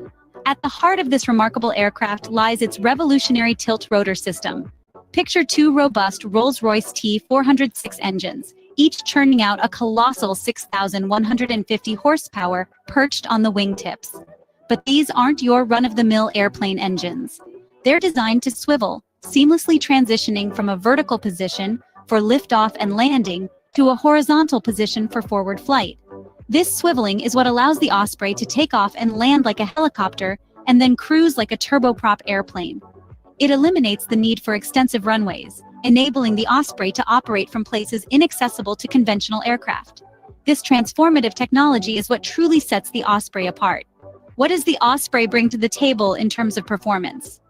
At the heart of this remarkable aircraft lies its revolutionary tilt-rotor system. Picture two robust Rolls-Royce T406 engines, each churning out a colossal 6,150 horsepower perched on the wingtips. But these aren't your run-of-the-mill airplane engines. They're designed to swivel, seamlessly transitioning from a vertical position for liftoff and landing to a horizontal position for forward flight. This swiveling is what allows the Osprey to take off and land like a helicopter and then cruise like a turboprop airplane. It eliminates the need for extensive runways, enabling the Osprey to operate from places inaccessible to conventional aircraft. This transformative technology is what truly sets the Osprey apart. What does the Osprey bring to the table in terms of performance?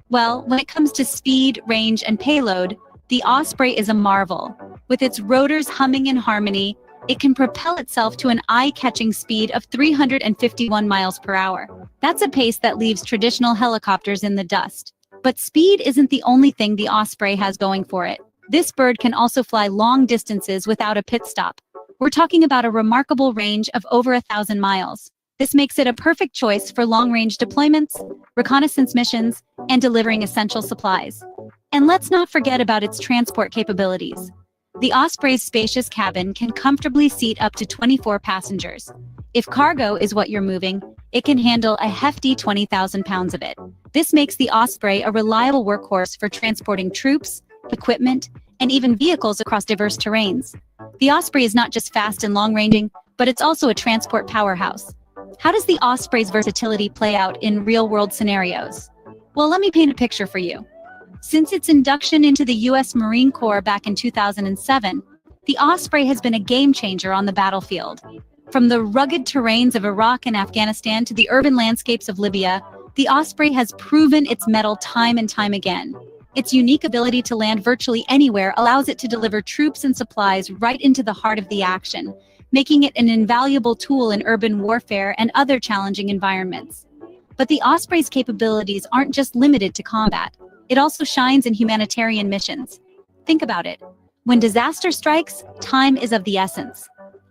Well, when it comes to speed, range, and payload, the Osprey is a marvel. With its rotors humming in harmony, it can propel itself to an eye-catching speed of 351 miles per hour. That's a pace that leaves traditional helicopters in the dust. But speed isn't the only thing the Osprey has going for it. This bird can also fly long distances without a pit stop. We're talking about a remarkable range of over 1,000 miles. This makes it a perfect choice for long-range deployments, reconnaissance missions, and delivering essential supplies. And let's not forget about its transport capabilities. The Osprey's spacious cabin can comfortably seat up to 24 passengers. If cargo is what you're moving, it can handle a hefty 20,000 pounds of it. This makes the Osprey a reliable workhorse for transporting troops, equipment, and even vehicles across diverse terrains. The Osprey is not just fast and long-ranging, but it's also a transport powerhouse. How does the Osprey's versatility play out in real-world scenarios? Well, let me paint a picture for you. Since its induction into the U.S. Marine Corps back in 2007, the Osprey has been a game-changer on the battlefield. From the rugged terrains of Iraq and Afghanistan to the urban landscapes of Libya, the Osprey has proven its mettle time and time again. Its unique ability to land virtually anywhere allows it to deliver troops and supplies right into the heart of the action, making it an invaluable tool in urban warfare and other challenging environments. But the Osprey's capabilities aren't just limited to combat. It also shines in humanitarian missions. Think about it. When disaster strikes, time is of the essence.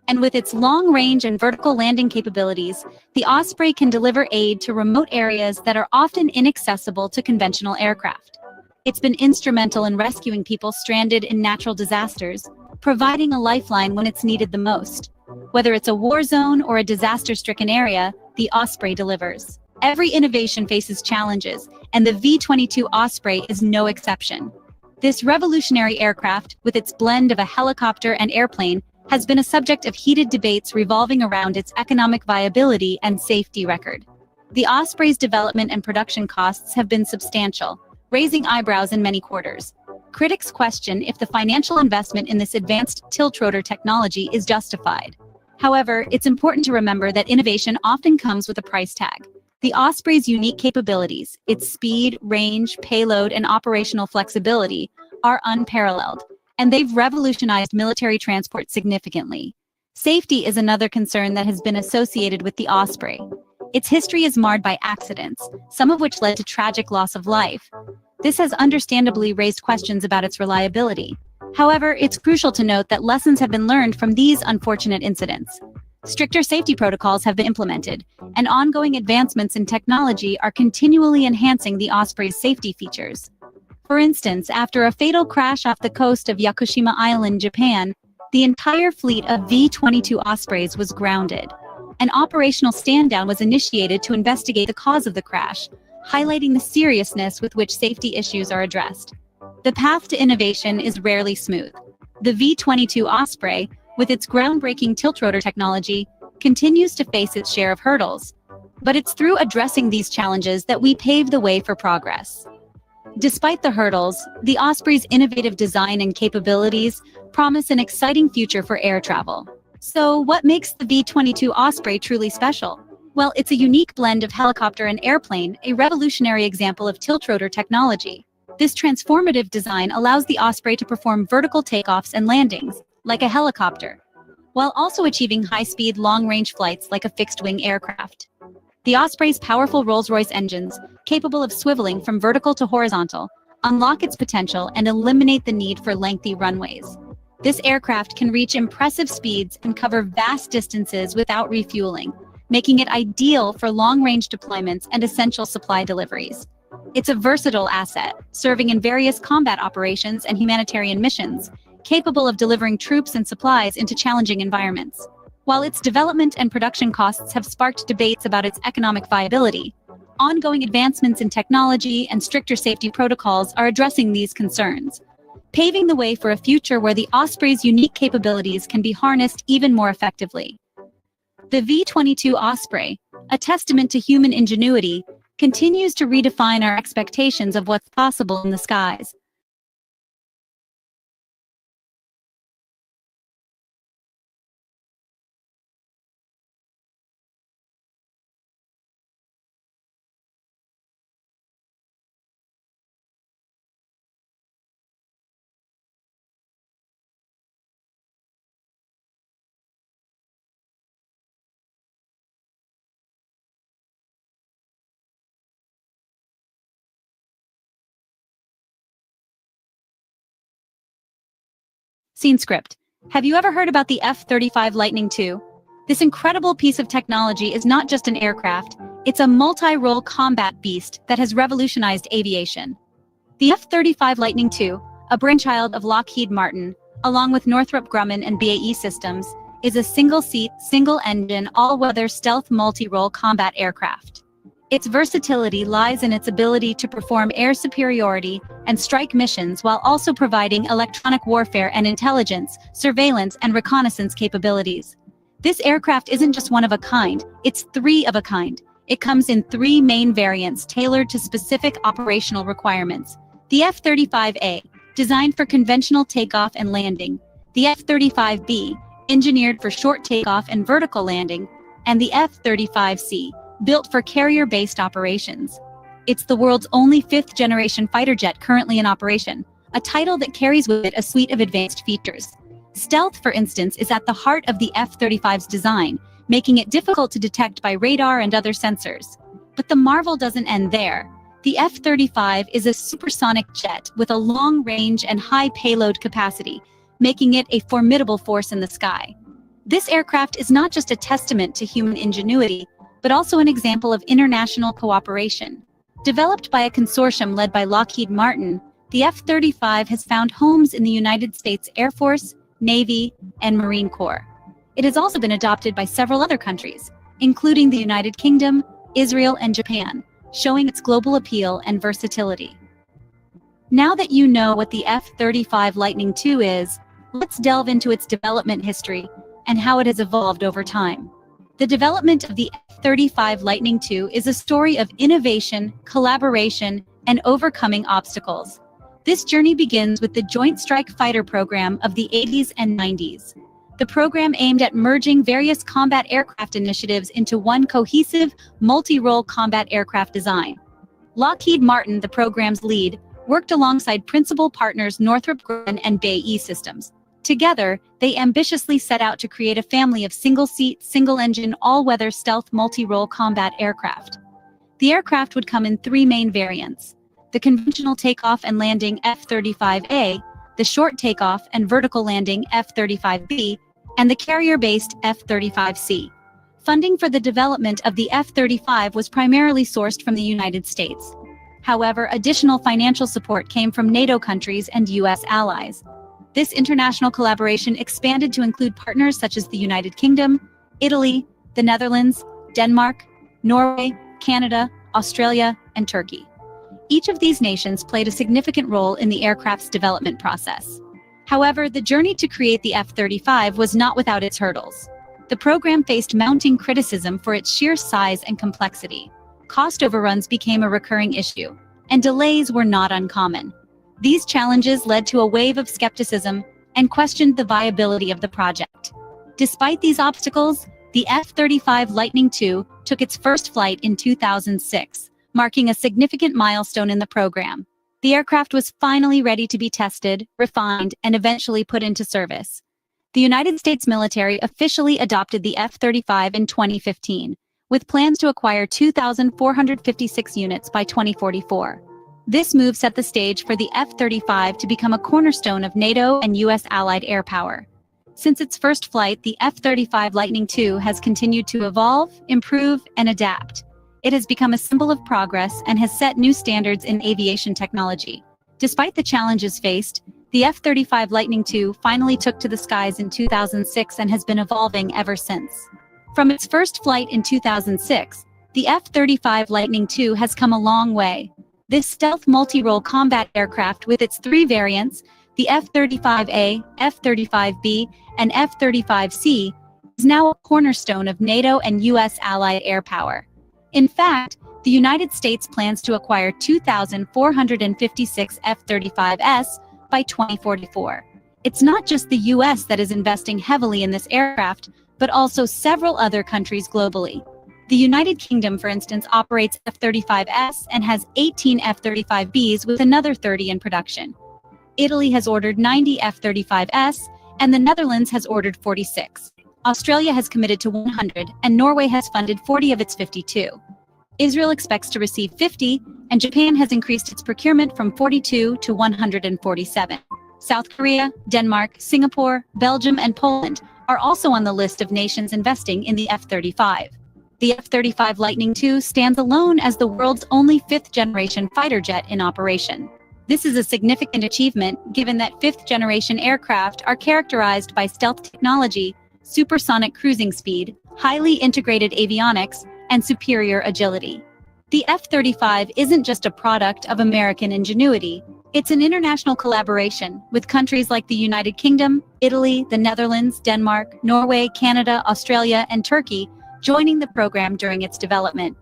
And with its long range and vertical landing capabilities, the Osprey can deliver aid to remote areas that are often inaccessible to conventional aircraft. It's been instrumental in rescuing people stranded in natural disasters, providing a lifeline when it's needed the most. Whether it's a war zone or a disaster-stricken area, the Osprey delivers. Every innovation faces challenges, and the V-22 Osprey is no exception. This revolutionary aircraft, with its blend of a helicopter and airplane, has been a subject of heated debates revolving around its economic viability and safety record. The Osprey's development and production costs have been substantial, raising eyebrows in many quarters. Critics question if the financial investment in this advanced tiltrotor technology is justified. However, it's important to remember that innovation often comes with a price tag. The Osprey's unique capabilities, its speed, range, payload, and operational flexibility, are unparalleled, and they've revolutionized military transport significantly. Safety is another concern that has been associated with the Osprey. Its history is marred by accidents, some of which led to tragic loss of life. This has understandably raised questions about its reliability. However, it's crucial to note that lessons have been learned from these unfortunate incidents. Stricter safety protocols have been implemented, and ongoing advancements in technology are continually enhancing the Osprey's safety features. For instance, after a fatal crash off the coast of Yakushima Island, Japan, the entire fleet of V-22 Ospreys was grounded. An operational stand-down was initiated to investigate the cause of the crash, highlighting the seriousness with which safety issues are addressed. The path to innovation is rarely smooth. The V-22 Osprey, with its groundbreaking tiltrotor technology, continues to face its share of hurdles. But it's through addressing these challenges that we pave the way for progress. Despite the hurdles, the Osprey's innovative design and capabilities promise an exciting future for air travel. So, what makes the V-22 Osprey truly special? Well, it's a unique blend of helicopter and airplane, a revolutionary example of tiltrotor technology. This transformative design allows the Osprey to perform vertical takeoffs and landings, like a helicopter, while also achieving high-speed, long-range flights like a fixed-wing aircraft. The Osprey's powerful Rolls-Royce engines, capable of swiveling from vertical to horizontal, unlock its potential and eliminate the need for lengthy runways. This aircraft can reach impressive speeds and cover vast distances without refueling, making it ideal for long-range deployments and essential supply deliveries. It's a versatile asset, serving in various combat operations and humanitarian missions, capable of delivering troops and supplies into challenging environments. While its development and production costs have sparked debates about its economic viability, ongoing advancements in technology and stricter safety protocols are addressing these concerns, paving the way for a future where the Osprey's unique capabilities can be harnessed even more effectively. The V-22 Osprey, a testament to human ingenuity, continues to redefine our expectations of what's possible in the skies. Scene script. Have you ever heard about the F-35 Lightning II? This incredible piece of technology is not just an aircraft, it's a multi-role combat beast that has revolutionized aviation. The F-35 Lightning II, a brainchild of Lockheed Martin, along with Northrop Grumman and BAE Systems, is a single-seat, single-engine, all-weather stealth multi-role combat aircraft. Its versatility lies in its ability to perform air superiority and strike missions while also providing electronic warfare and intelligence, surveillance, and reconnaissance capabilities. This aircraft isn't just one of a kind, it's three of a kind. It comes in three main variants tailored to specific operational requirements. The F-35A, designed for conventional takeoff and landing. The F-35B, engineered for short takeoff and vertical landing. And the F-35C, built for carrier-based operations. It's the world's only fifth-generation fighter jet currently in operation, a title that carries with it a suite of advanced features. Stealth, for instance, is at the heart of the F-35's design, making it difficult to detect by radar and other sensors. But the marvel doesn't end there. The F-35 is a supersonic jet with a long range and high payload capacity, making it a formidable force in the sky. This aircraft is not just a testament to human ingenuity, but also an example of international cooperation. Developed by a consortium led by Lockheed Martin, the F-35 has found homes in the United States Air Force, Navy, and Marine Corps. It has also been adopted by several other countries, including the United Kingdom, Israel, and Japan, showing its global appeal and versatility. Now that you know what the F-35 Lightning II is, let's delve into its development history and how it has evolved over time. The development of the F-35 Lightning II is a story of innovation, collaboration, and overcoming obstacles. This journey begins with the Joint Strike Fighter program of the 80s and 90s. The program aimed at merging various combat aircraft initiatives into one cohesive, multi-role combat aircraft design. Lockheed Martin, the program's lead, worked alongside principal partners Northrop Grumman and BAE Systems. Together, they ambitiously set out to create a family of single-seat, single-engine, all-weather stealth multi-role combat aircraft. The aircraft would come in three main variants: the conventional takeoff and landing F-35A, the short takeoff and vertical landing F-35B, and the carrier-based F-35C. Funding for the development of the F-35 was primarily sourced from the United States. However, additional financial support came from NATO countries and U.S. allies. This international collaboration expanded to include partners such as the United Kingdom, Italy, the Netherlands, Denmark, Norway, Canada, Australia, and Turkey. Each of these nations played a significant role in the aircraft's development process. However, the journey to create the F-35 was not without its hurdles. The program faced mounting criticism for its sheer size and complexity. Cost overruns became a recurring issue, and delays were not uncommon. These challenges led to a wave of skepticism and questioned the viability of the project. Despite these obstacles, the F-35 Lightning II took its first flight in 2006, marking a significant milestone in the program. The aircraft was finally ready to be tested, refined, and eventually put into service. The United States military officially adopted the F-35 in 2015, with plans to acquire 2,456 units by 2044. This move set the stage for the F-35 to become a cornerstone of NATO and U.S. allied air power. Since its first flight, the F-35 Lightning II has continued to evolve, improve, and adapt. It has become a symbol of progress and has set new standards in aviation technology. Despite the challenges faced, the F-35 Lightning II finally took to the skies in 2006 and has been evolving ever since. From its first flight in 2006, the F-35 Lightning II has come a long way. This stealth multi-role combat aircraft with its three variants, the F-35A, F-35B, and F-35C, is now a cornerstone of NATO and U.S. allied air power. In fact, the United States plans to acquire 2,456 F-35s by 2044. It's not just the U.S. that is investing heavily in this aircraft, but also several other countries globally. The United Kingdom, for instance, operates F-35s and has 18 F-35Bs with another 30 in production. Italy has ordered 90 F-35s, and the Netherlands has ordered 46. Australia has committed to 100, and Norway has funded 40 of its 52. Israel expects to receive 50, and Japan has increased its procurement from 42 to 147. South Korea, Denmark, Singapore, Belgium, and Poland are also on the list of nations investing in the F-35. The F-35 Lightning II stands alone as the world's only fifth-generation fighter jet in operation. This is a significant achievement given that fifth-generation aircraft are characterized by stealth technology, supersonic cruising speed, highly integrated avionics, and superior agility. The F-35 isn't just a product of American ingenuity, it's an international collaboration with countries like the United Kingdom, Italy, the Netherlands, Denmark, Norway, Canada, Australia, and Turkey joining the program during its development.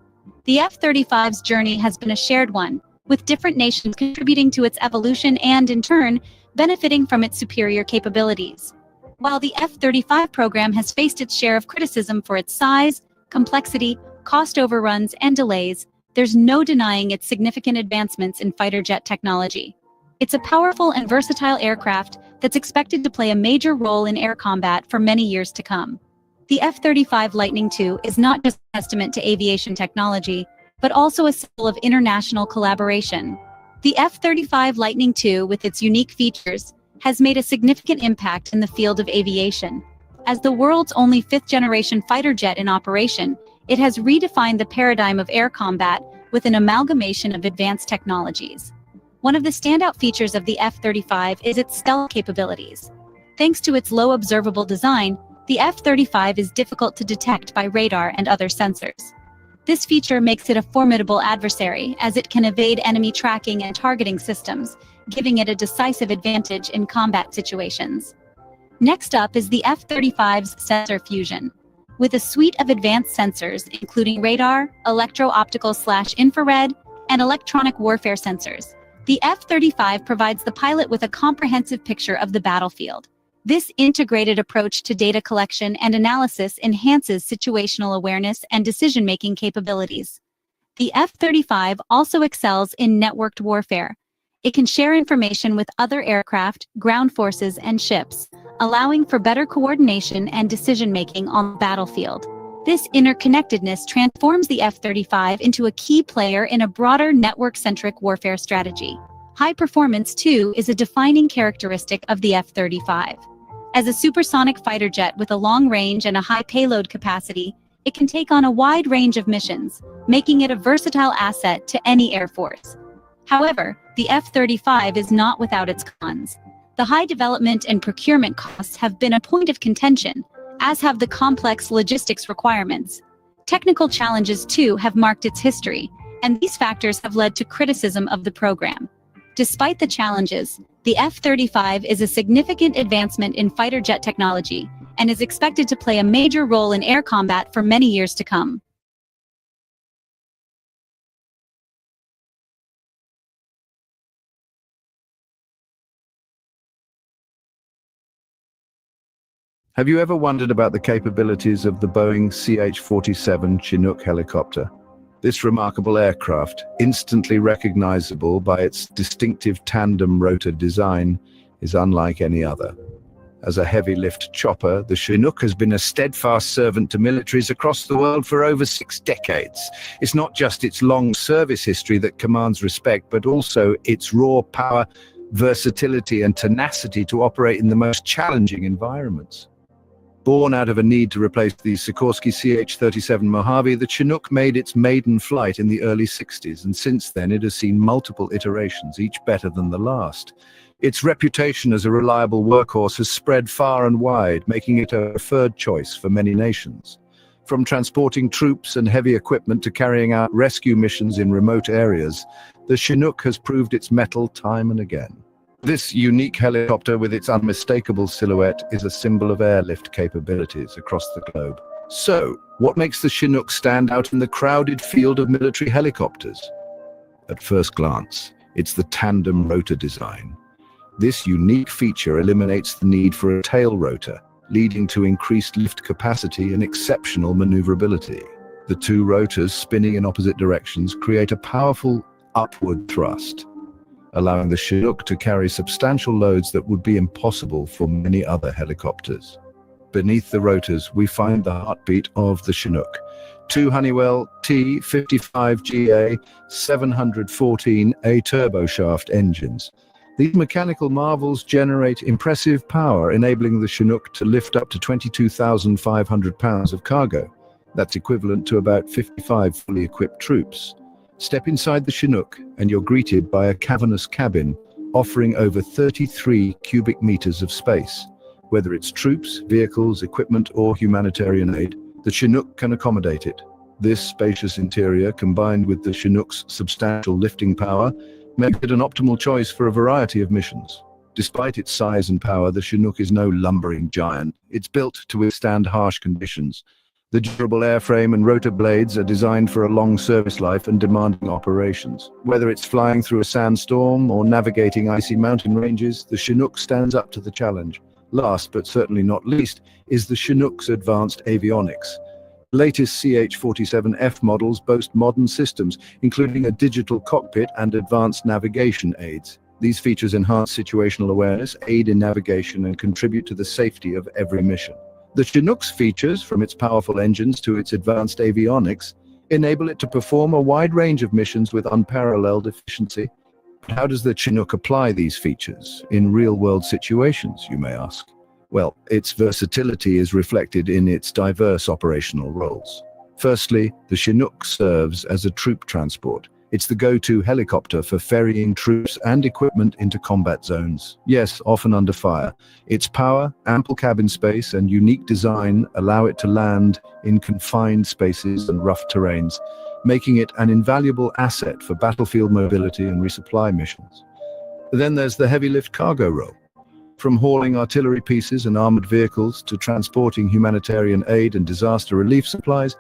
The F-35's journey has been a shared one, with different nations contributing to its evolution and, in turn, benefiting from its superior capabilities. While the F-35 program has faced its share of criticism for its size, complexity, cost overruns, and delays, there's no denying its significant advancements in fighter jet technology. It's a powerful and versatile aircraft that's expected to play a major role in air combat for many years to come. The F-35 Lightning II is not just a testament to aviation technology, but also a symbol of international collaboration. The F-35 Lightning II, with its unique features, has made a significant impact in the field of aviation. As the world's only fifth-generation fighter jet in operation, it has redefined the paradigm of air combat with an amalgamation of advanced technologies. One of the standout features of the F-35 is its stealth capabilities. Thanks to its low observable design, the F-35 is difficult to detect by radar and other sensors. This feature makes it a formidable adversary, as it can evade enemy tracking and targeting systems, giving it a decisive advantage in combat situations. Next up is the F-35's sensor fusion. With a suite of advanced sensors, including radar, electro-optical/infrared, and electronic warfare sensors, the F-35 provides the pilot with a comprehensive picture of the battlefield. This integrated approach to data collection and analysis enhances situational awareness and decision-making capabilities. The F-35 also excels in networked warfare. It can share information with other aircraft, ground forces, and ships, allowing for better coordination and decision-making on the battlefield. This interconnectedness transforms the F-35 into a key player in a broader network-centric warfare strategy. High performance, too, is a defining characteristic of the F-35. As a supersonic fighter jet with a long range and a high payload capacity, it can take on a wide range of missions, making it a versatile asset to any air force. However, the F-35 is not without its cons. The high development and procurement costs have been a point of contention, as have the complex logistics requirements. Technical challenges, too, have marked its history, and these factors have led to criticism of the program. Despite the challenges, the F-35 is a significant advancement in fighter jet technology and is expected to play a major role in air combat for many years to come. Have you ever wondered about the capabilities of the Boeing CH-47 Chinook helicopter? This remarkable aircraft, instantly recognizable by its distinctive tandem rotor design, is unlike any other. As a heavy-lift chopper, the Chinook has been a steadfast servant to militaries across the world for over 6 decades. It's not just its long service history that commands respect, but also its raw power, versatility, and tenacity to operate in the most challenging environments. Born out of a need to replace the Sikorsky CH-37 Mojave, the Chinook made its maiden flight in the early 60s, and since then it has seen multiple iterations, each better than the last. Its reputation as a reliable workhorse has spread far and wide, making it a preferred choice for many nations. From transporting troops and heavy equipment to carrying out rescue missions in remote areas, the Chinook has proved its mettle time and again. This unique helicopter with its unmistakable silhouette is a symbol of airlift capabilities across the globe. So, what makes the Chinook stand out in the crowded field of military helicopters? At first glance, it's the tandem rotor design. This unique feature eliminates the need for a tail rotor, leading to increased lift capacity and exceptional maneuverability. The two rotors spinning in opposite directions create a powerful upward thrust, allowing the Chinook to carry substantial loads that would be impossible for many other helicopters. Beneath the rotors, we find the heartbeat of the Chinook. Two Honeywell T55GA 714A turboshaft engines. These mechanical marvels generate impressive power, enabling the Chinook to lift up to 22,500 pounds of cargo. That's equivalent to about 55 fully equipped troops. Step inside the Chinook and you're greeted by a cavernous cabin offering over 33 cubic meters of space. Whether it's troops, vehicles, equipment, or humanitarian aid, the Chinook can accommodate it. This spacious interior, combined with the Chinook's substantial lifting power, makes it an optimal choice for a variety of missions. Despite its size and power, the Chinook is no lumbering giant. It's built to withstand harsh conditions. The durable airframe and rotor blades are designed for a long service life and demanding operations. Whether it's flying through a sandstorm or navigating icy mountain ranges, the Chinook stands up to the challenge. Last, but certainly not least, is the Chinook's advanced avionics. Latest CH-47F models boast modern systems, including a digital cockpit and advanced navigation aids. These features enhance situational awareness, aid in navigation, and contribute to the safety of every mission. The Chinook's features, from its powerful engines to its advanced avionics, enable it to perform a wide range of missions with unparalleled efficiency. But how does the Chinook apply these features in real-world situations, you may ask? Well, its versatility is reflected in its diverse operational roles. Firstly, the Chinook serves as a troop transport. It's the go-to helicopter for ferrying troops and equipment into combat zones. Yes, often under fire. Its power, ample cabin space, and unique design allow it to land in confined spaces and rough terrains, making it an invaluable asset for battlefield mobility and resupply missions. Then there's the heavy lift cargo role. From hauling artillery pieces and armored vehicles to transporting humanitarian aid and disaster relief supplies,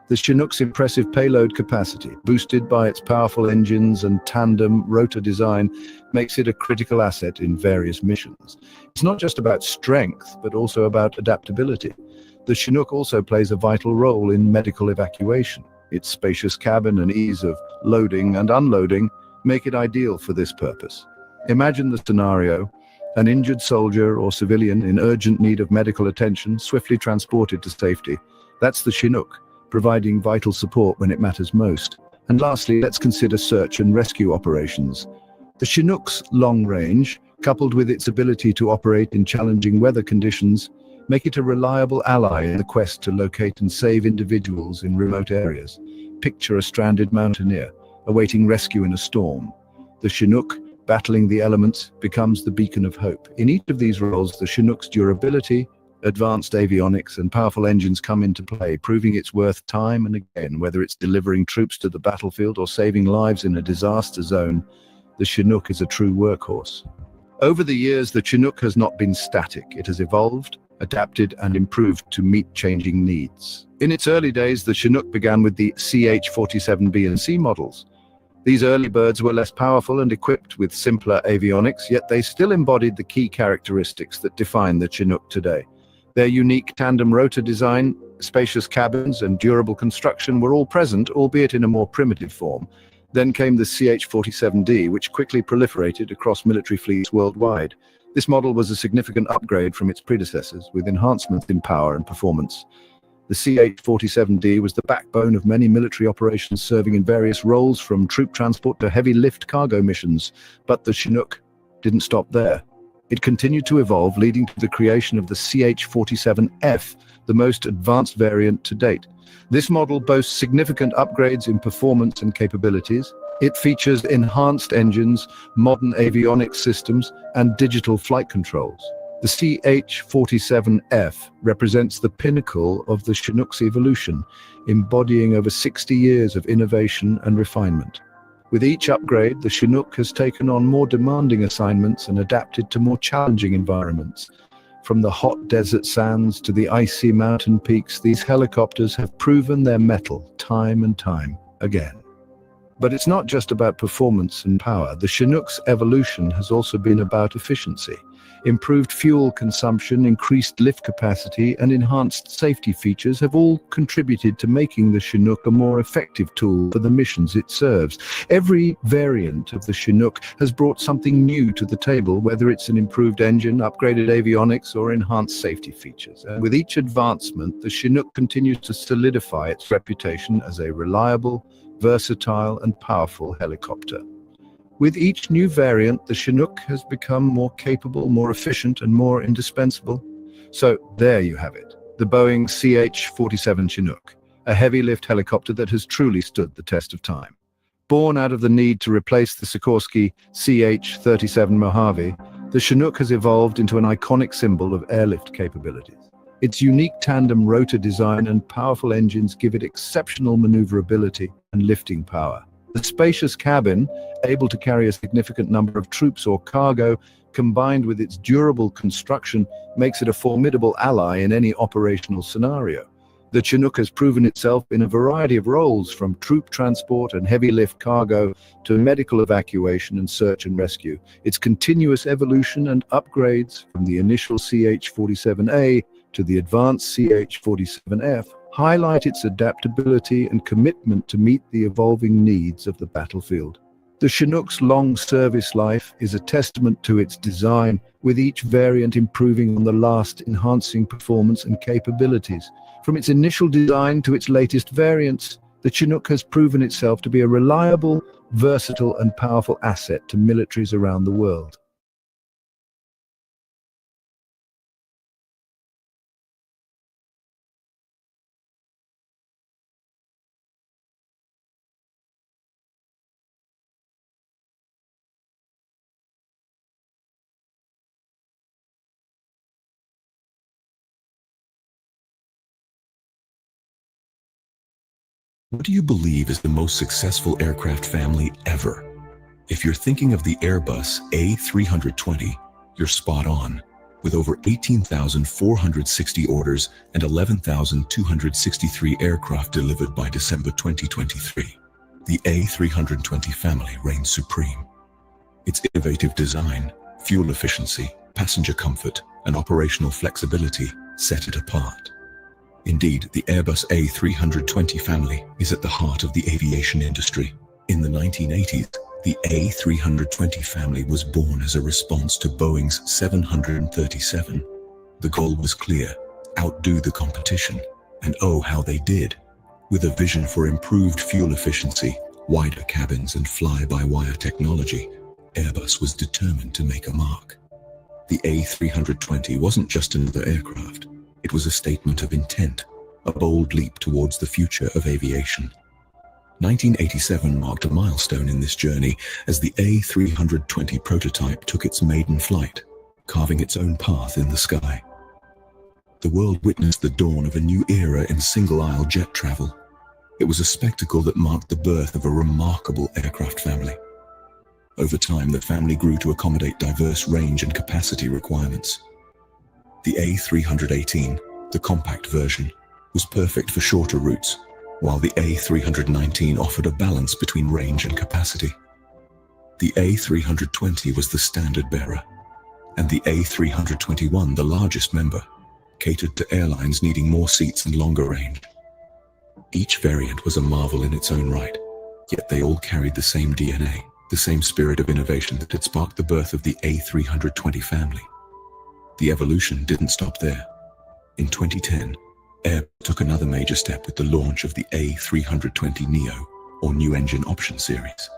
the Chinook's impressive payload capacity, boosted by its powerful engines and tandem rotor design, makes it a critical asset in various missions. It's not just about strength, but also about adaptability. The Chinook also plays a vital role in medical evacuation. Its spacious cabin and ease of loading and unloading make it ideal for this purpose. Imagine the scenario: an injured soldier or civilian in urgent need of medical attention, swiftly transported to safety. That's the Chinook, providing vital support when it matters most. And lastly, let's consider search and rescue operations. The Chinook's long range, coupled with its ability to operate in challenging weather conditions, make it a reliable ally in the quest to locate and save individuals in remote areas. Picture a stranded mountaineer, awaiting rescue in a storm. The Chinook, battling the elements, becomes the beacon of hope. In each of these roles, the Chinook's durability, advanced avionics, and powerful engines come into play, proving its worth time and again. Whether it's delivering troops to the battlefield or saving lives in a disaster zone, the Chinook is a true workhorse. Over the years, the Chinook has not been static. It has evolved, adapted, and improved to meet changing needs. In its early days, the Chinook began with the CH-47B and C models. These early birds were less powerful and equipped with simpler avionics, yet they still embodied the key characteristics that define the Chinook today. Their unique tandem rotor design, spacious cabins, and durable construction were all present, albeit in a more primitive form. Then came the CH-47D, which quickly proliferated across military fleets worldwide. This model was a significant upgrade from its predecessors, with enhancements in power and performance. The CH-47D was the backbone of many military operations, serving in various roles from troop transport to heavy lift cargo missions. But the Chinook didn't stop there. It continued to evolve, leading to the creation of the CH-47F, the most advanced variant to date. This model boasts significant upgrades in performance and capabilities. It features enhanced engines, modern avionics systems, and digital flight controls. The CH-47F represents the pinnacle of the Chinook's evolution, embodying over 60 years of innovation and refinement. With each upgrade, the Chinook has taken on more demanding assignments and adapted to more challenging environments. From the hot desert sands to the icy mountain peaks, these helicopters have proven their mettle time and time again. But it's not just about performance and power. The Chinook's evolution has also been about efficiency. Improved fuel consumption, increased lift capacity, and enhanced safety features have all contributed to making the Chinook a more effective tool for the missions it serves. Every variant of the Chinook has brought something new to the table, whether it's an improved engine, upgraded avionics, or enhanced safety features. And with each advancement, the Chinook continues to solidify its reputation as a reliable, versatile, and powerful helicopter. With each new variant, the Chinook has become more capable, more efficient, and more indispensable. So there you have it, the Boeing CH-47 Chinook, a heavy lift helicopter that has truly stood the test of time. Born out of the need to replace the Sikorsky CH-37 Mojave, the Chinook has evolved into an iconic symbol of airlift capabilities. Its unique tandem rotor design and powerful engines give it exceptional maneuverability and lifting power. The spacious cabin, able to carry a significant number of troops or cargo, combined with its durable construction, makes it a formidable ally in any operational scenario. The Chinook has proven itself in a variety of roles, from troop transport and heavy lift cargo to medical evacuation and search and rescue. Its continuous evolution and upgrades, from the initial CH-47A to the advanced CH-47F, highlight its adaptability and commitment to meet the evolving needs of the battlefield. The Chinook's long service life is a testament to its design, with each variant improving on the last, enhancing performance and capabilities. From its initial design to its latest variants, the Chinook has proven itself to be a reliable, versatile, and powerful asset to militaries around the world. What do you believe is the most successful aircraft family ever? If you're thinking of the Airbus A320, you're spot on. With over 18,460 orders and 11,263 aircraft delivered by December 2023, the A320 family reigns supreme. Its innovative design, fuel efficiency, passenger comfort, and operational flexibility set it apart. Indeed, the Airbus A320 family is at the heart of the aviation industry. In the 1980s, the A320 family was born as a response to Boeing's 737. The goal was clear: outdo the competition. And oh, how they did! With a vision for improved fuel efficiency, wider cabins, and fly-by-wire technology, Airbus was determined to make a mark. The A320 wasn't just another aircraft. It was a statement of intent, a bold leap towards the future of aviation. 1987 marked a milestone in this journey as the A320 prototype took its maiden flight, carving its own path in the sky. The world witnessed the dawn of a new era in single-aisle jet travel. It was a spectacle that marked the birth of a remarkable aircraft family. Over time, the family grew to accommodate diverse range and capacity requirements. The A318, the compact version, was perfect for shorter routes, while the A319 offered a balance between range and capacity. The A320 was the standard bearer, and the A321, the largest member, catered to airlines needing more seats and longer range. Each variant was a marvel in its own right, yet they all carried the same DNA, the same spirit of innovation that had sparked the birth of the A320 family. The evolution didn't stop there. In 2010, Airbus took another major step with the launch of the A320neo, or New Engine Option Series.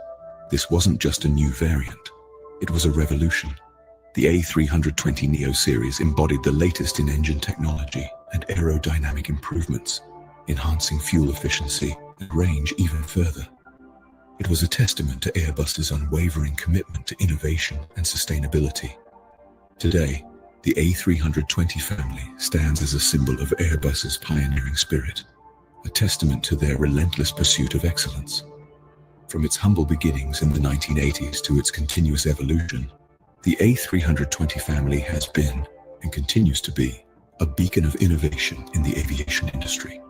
This wasn't just a new variant, it was a revolution. The A320neo series embodied the latest in engine technology and aerodynamic improvements, enhancing fuel efficiency and range even further. It was a testament to Airbus's unwavering commitment to innovation and sustainability. Today, the A320 family stands as a symbol of Airbus's pioneering spirit, a testament to their relentless pursuit of excellence. From its humble beginnings in the 1980s to its continuous evolution, the A320 family has been, and continues to be, a beacon of innovation in the aviation industry.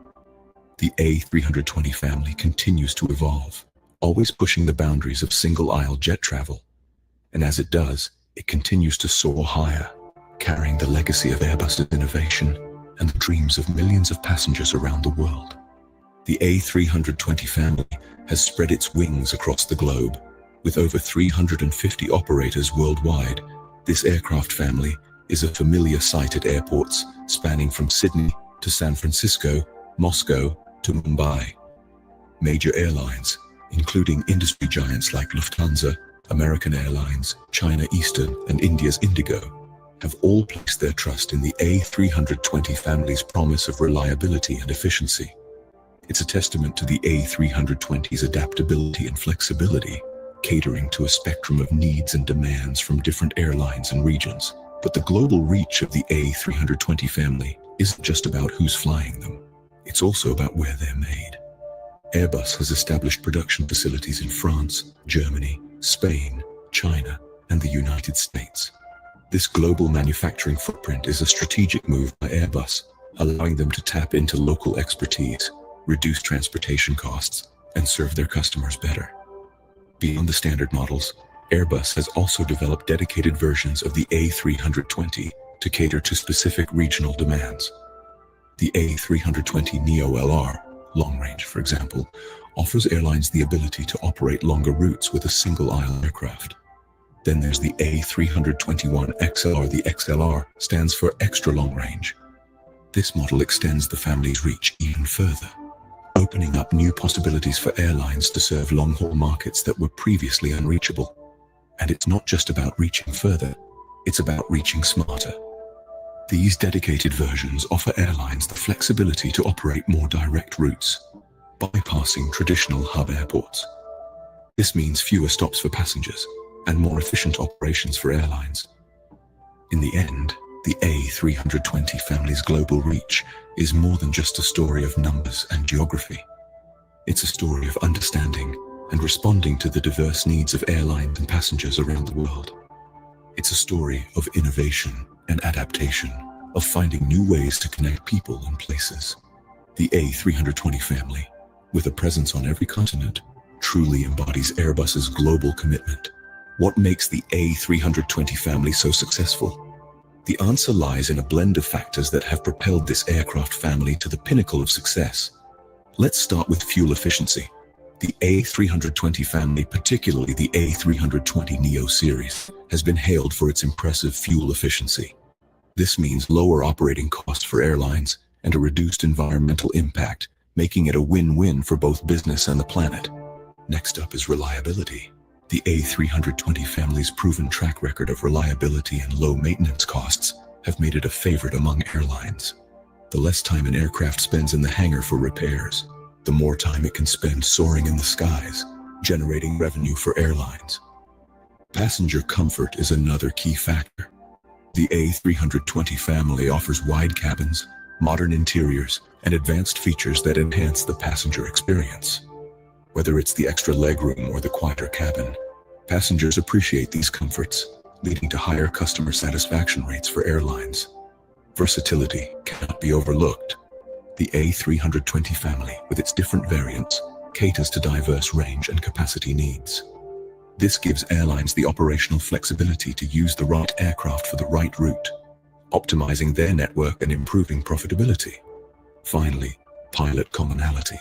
The A320 family continues to evolve, always pushing the boundaries of single-aisle jet travel. And as it does, it continues to soar higher, carrying the legacy of Airbus's innovation and the dreams of millions of passengers around the world. The A320 family has spread its wings across the globe. With over 350 operators worldwide, this aircraft family is a familiar sight at airports spanning from Sydney to San Francisco, Moscow to Mumbai. Major airlines, including industry giants like Lufthansa, American Airlines, China Eastern, and India's Indigo, have all placed their trust in the A320 family's promise of reliability and efficiency. It's a testament to the A320's adaptability and flexibility, catering to a spectrum of needs and demands from different airlines and regions. But the global reach of the A320 family isn't just about who's flying them. It's also about where they're made. Airbus has established production facilities in France, Germany, Spain, China, and the United States. This global manufacturing footprint is a strategic move by Airbus, allowing them to tap into local expertise, reduce transportation costs, and serve their customers better. Beyond the standard models, Airbus has also developed dedicated versions of the A320 to cater to specific regional demands. The A320neo-LR, long range for example, offers airlines the ability to operate longer routes with a single-aisle aircraft. Then there's the A321XLR. The XLR stands for extra long range. This model extends the family's reach even further, opening up new possibilities for airlines to serve long-haul markets that were previously unreachable. And it's not just about reaching further, it's about reaching smarter. These dedicated versions offer airlines the flexibility to operate more direct routes, bypassing traditional hub airports. This means fewer stops for passengers and more efficient operations for airlines. In the end, the A320 family's global reach is more than just a story of numbers and geography. It's a story of understanding and responding to the diverse needs of airlines and passengers around the world. It's a story of innovation and adaptation, of finding new ways to connect people and places. The A320 family, with a presence on every continent, truly embodies Airbus's global commitment. What makes the A320 family so successful? The answer lies in a blend of factors that have propelled this aircraft family to the pinnacle of success. Let's start with fuel efficiency. The A320 family, particularly the A320neo series, has been hailed for its impressive fuel efficiency. This means lower operating costs for airlines and a reduced environmental impact, making it a win-win for both business and the planet. Next up is reliability. The A320 family's proven track record of reliability and low maintenance costs have made it a favorite among airlines. The less time an aircraft spends in the hangar for repairs, the more time it can spend soaring in the skies, generating revenue for airlines. Passenger comfort is another key factor. The A320 family offers wide cabins, modern interiors, and advanced features that enhance the passenger experience. Whether it's the extra legroom or the quieter cabin, passengers appreciate these comforts, leading to higher customer satisfaction rates for airlines. Versatility cannot be overlooked. The A320 family, with its different variants, caters to diverse range and capacity needs. This gives airlines the operational flexibility to use the right aircraft for the right route, optimizing their network and improving profitability. Finally, pilot commonality.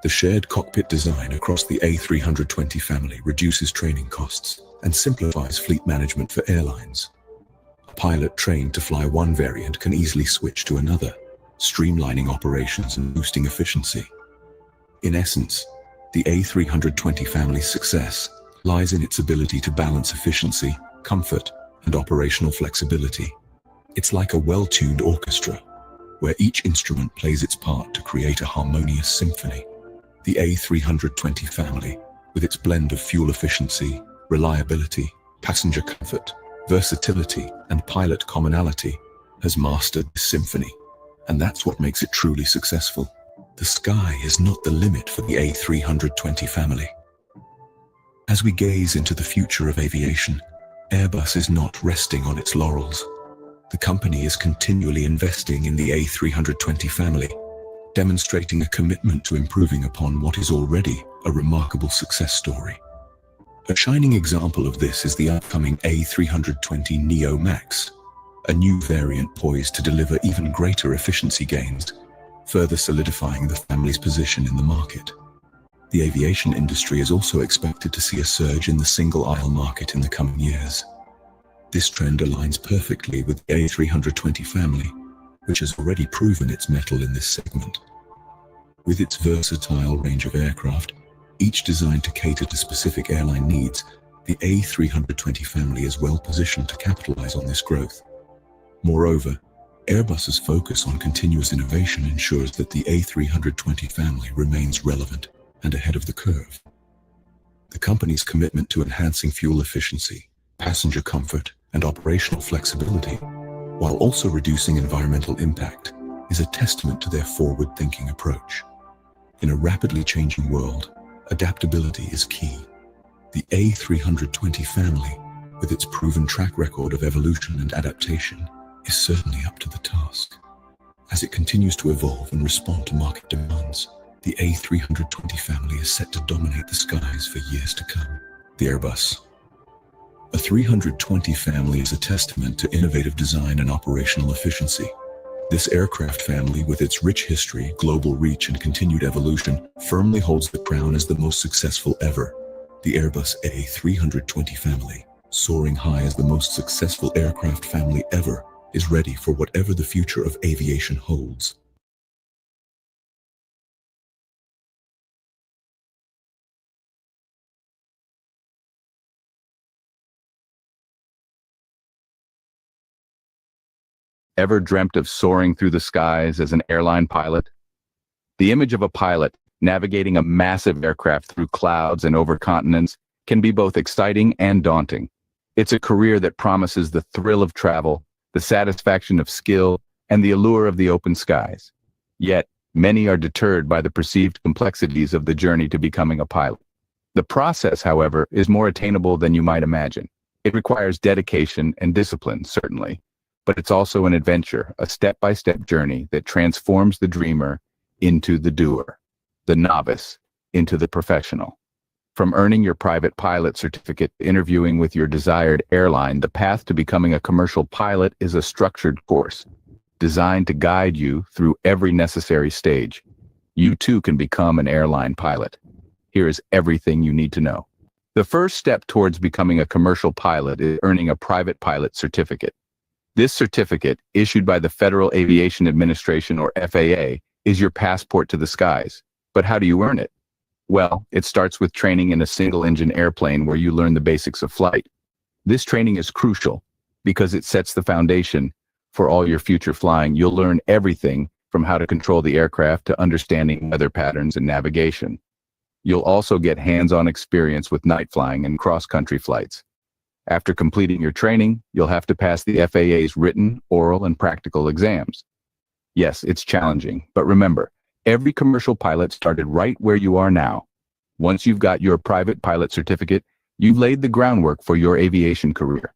The shared cockpit design across the A320 family reduces training costs and simplifies fleet management for airlines. A pilot trained to fly one variant can easily switch to another, streamlining operations and boosting efficiency. In essence, the A320 family's success lies in its ability to balance efficiency, comfort, and operational flexibility. It's like a well-tuned orchestra, where each instrument plays its part to create a harmonious symphony. The A320 family, with its blend of fuel efficiency, reliability, passenger comfort, versatility, and pilot commonality, has mastered this symphony, and that's what makes it truly successful. The sky is not the limit for the A320 family. As we gaze into the future of aviation, Airbus is not resting on its laurels. The company is continually investing in the A320 family, demonstrating a commitment to improving upon what is already a remarkable success story. A shining example of this is the upcoming A320neo MAX, a new variant poised to deliver even greater efficiency gains, further solidifying the family's position in the market. The aviation industry is also expected to see a surge in the single-aisle market in the coming years. This trend aligns perfectly with the A320 family, which has already proven its mettle in this segment. With its versatile range of aircraft, each designed to cater to specific airline needs, the A320 family is well positioned to capitalize on this growth. Moreover, Airbus's focus on continuous innovation ensures that the A320 family remains relevant and ahead of the curve. The company's commitment to enhancing fuel efficiency, passenger comfort, and operational flexibility, while also reducing environmental impact, is a testament to their forward-thinking approach. In a rapidly changing world, adaptability is key. The A320 family, with its proven track record of evolution and adaptation, is certainly up to the task. As it continues to evolve and respond to market demands, the A320 family is set to dominate the skies for years to come. The Airbus A320 family is a testament to innovative design and operational efficiency. This aircraft family, with its rich history, global reach, and continued evolution, firmly holds the crown as the most successful ever. The Airbus A320 family, soaring high as the most successful aircraft family ever, is ready for whatever the future of aviation holds. Ever dreamt of soaring through the skies as an airline pilot? The image of a pilot navigating a massive aircraft through clouds and over continents can be both exciting and daunting. It's a career that promises the thrill of travel, the satisfaction of skill, and the allure of the open skies. Yet, many are deterred by the perceived complexities of the journey to becoming a pilot. The process, however, is more attainable than you might imagine. It requires dedication and discipline, certainly, but it's also an adventure, a step-by-step journey that transforms the dreamer into the doer, the novice into the professional. From earning your private pilot certificate to interviewing with your desired airline, the path to becoming a commercial pilot is a structured course designed to guide you through every necessary stage. You too can become an airline pilot. Here is everything you need to know. The first step towards becoming a commercial pilot is earning a private pilot certificate. This certificate, issued by the Federal Aviation Administration or FAA, is your passport to the skies. But how do you earn it? Well, it starts with training in a single-engine airplane where you learn the basics of flight. This training is crucial because it sets the foundation for all your future flying. You'll learn everything from how to control the aircraft to understanding weather patterns and navigation. You'll also get hands-on experience with night flying and cross-country flights. After completing your training, you'll have to pass the FAA's written, oral, and practical exams. Yes, it's challenging, but remember, every commercial pilot started right where you are now. Once you've got your private pilot certificate, you've laid the groundwork for your aviation career.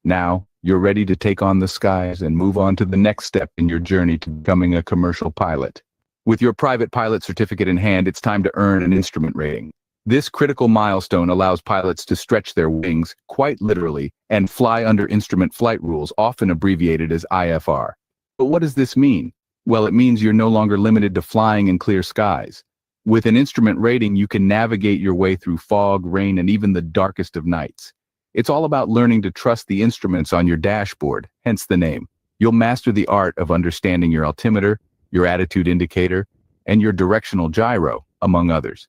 Now, you're ready to take on the skies and move on to the next step in your journey to becoming a commercial pilot. With your private pilot certificate in hand, it's time to earn an instrument rating. This critical milestone allows pilots to stretch their wings, quite literally, and fly under instrument flight rules, often abbreviated as IFR. But what does this mean? Well, it means you're no longer limited to flying in clear skies. With an instrument rating, you can navigate your way through fog, rain, and even the darkest of nights. It's all about learning to trust the instruments on your dashboard, hence the name. You'll master the art of understanding your altimeter, your attitude indicator, and your directional gyro, among others.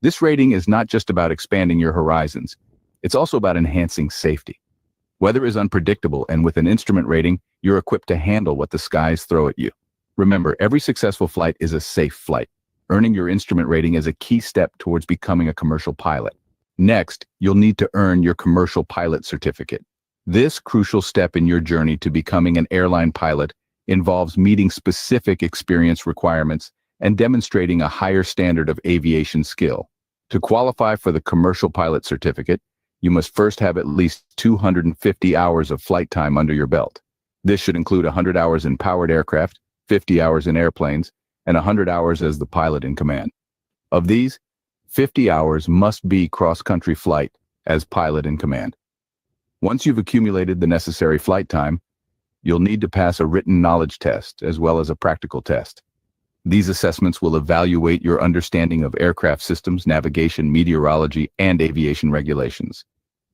This rating is not just about expanding your horizons. It's also about enhancing safety. Weather is unpredictable, and with an instrument rating, you're equipped to handle what the skies throw at you. Remember, every successful flight is a safe flight. Earning your instrument rating is a key step towards becoming a commercial pilot. Next, you'll need to earn your commercial pilot certificate. This crucial step in your journey to becoming an airline pilot involves meeting specific experience requirements and demonstrating a higher standard of aviation skill. To qualify for the commercial pilot certificate, you must first have at least 250 hours of flight time under your belt. This should include 100 hours in powered aircraft, 50 hours in airplanes, and 100 hours as the pilot in command. Of these, 50 hours must be cross-country flight as pilot in command. Once you've accumulated the necessary flight time, you'll need to pass a written knowledge test as well as a practical test. These assessments will evaluate your understanding of aircraft systems, navigation, meteorology, and aviation regulations.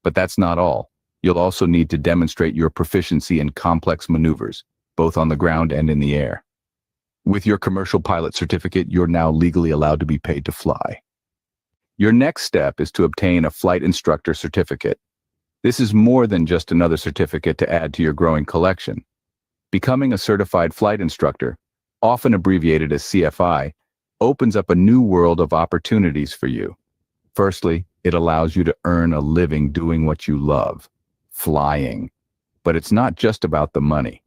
But that's not all. You'll also need to demonstrate your proficiency in complex maneuvers, both on the ground and in the air. With your commercial pilot certificate, you're now legally allowed to be paid to fly. Your next step is to obtain a flight instructor certificate. This is more than just another certificate to add to your growing collection. Becoming a certified flight instructor, often abbreviated as CFI, opens up a new world of opportunities for you. Firstly, it allows you to earn a living doing what you love, flying. But it's not just about the money.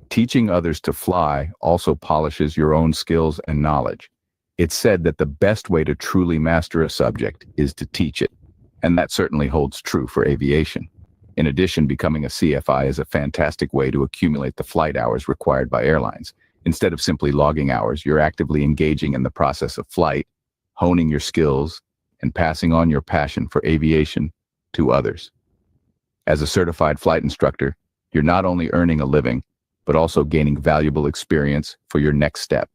Teaching others to fly also polishes your own skills and knowledge. It's said that the best way to truly master a subject is to teach it, and that certainly holds true for aviation. In addition, becoming a CFI is a fantastic way to accumulate the flight hours required by airlines. Instead of simply logging hours, you're actively engaging in the process of flight, honing your skills, and passing on your passion for aviation to others. As a certified flight instructor, you're not only earning a living, but also gaining valuable experience for your next step.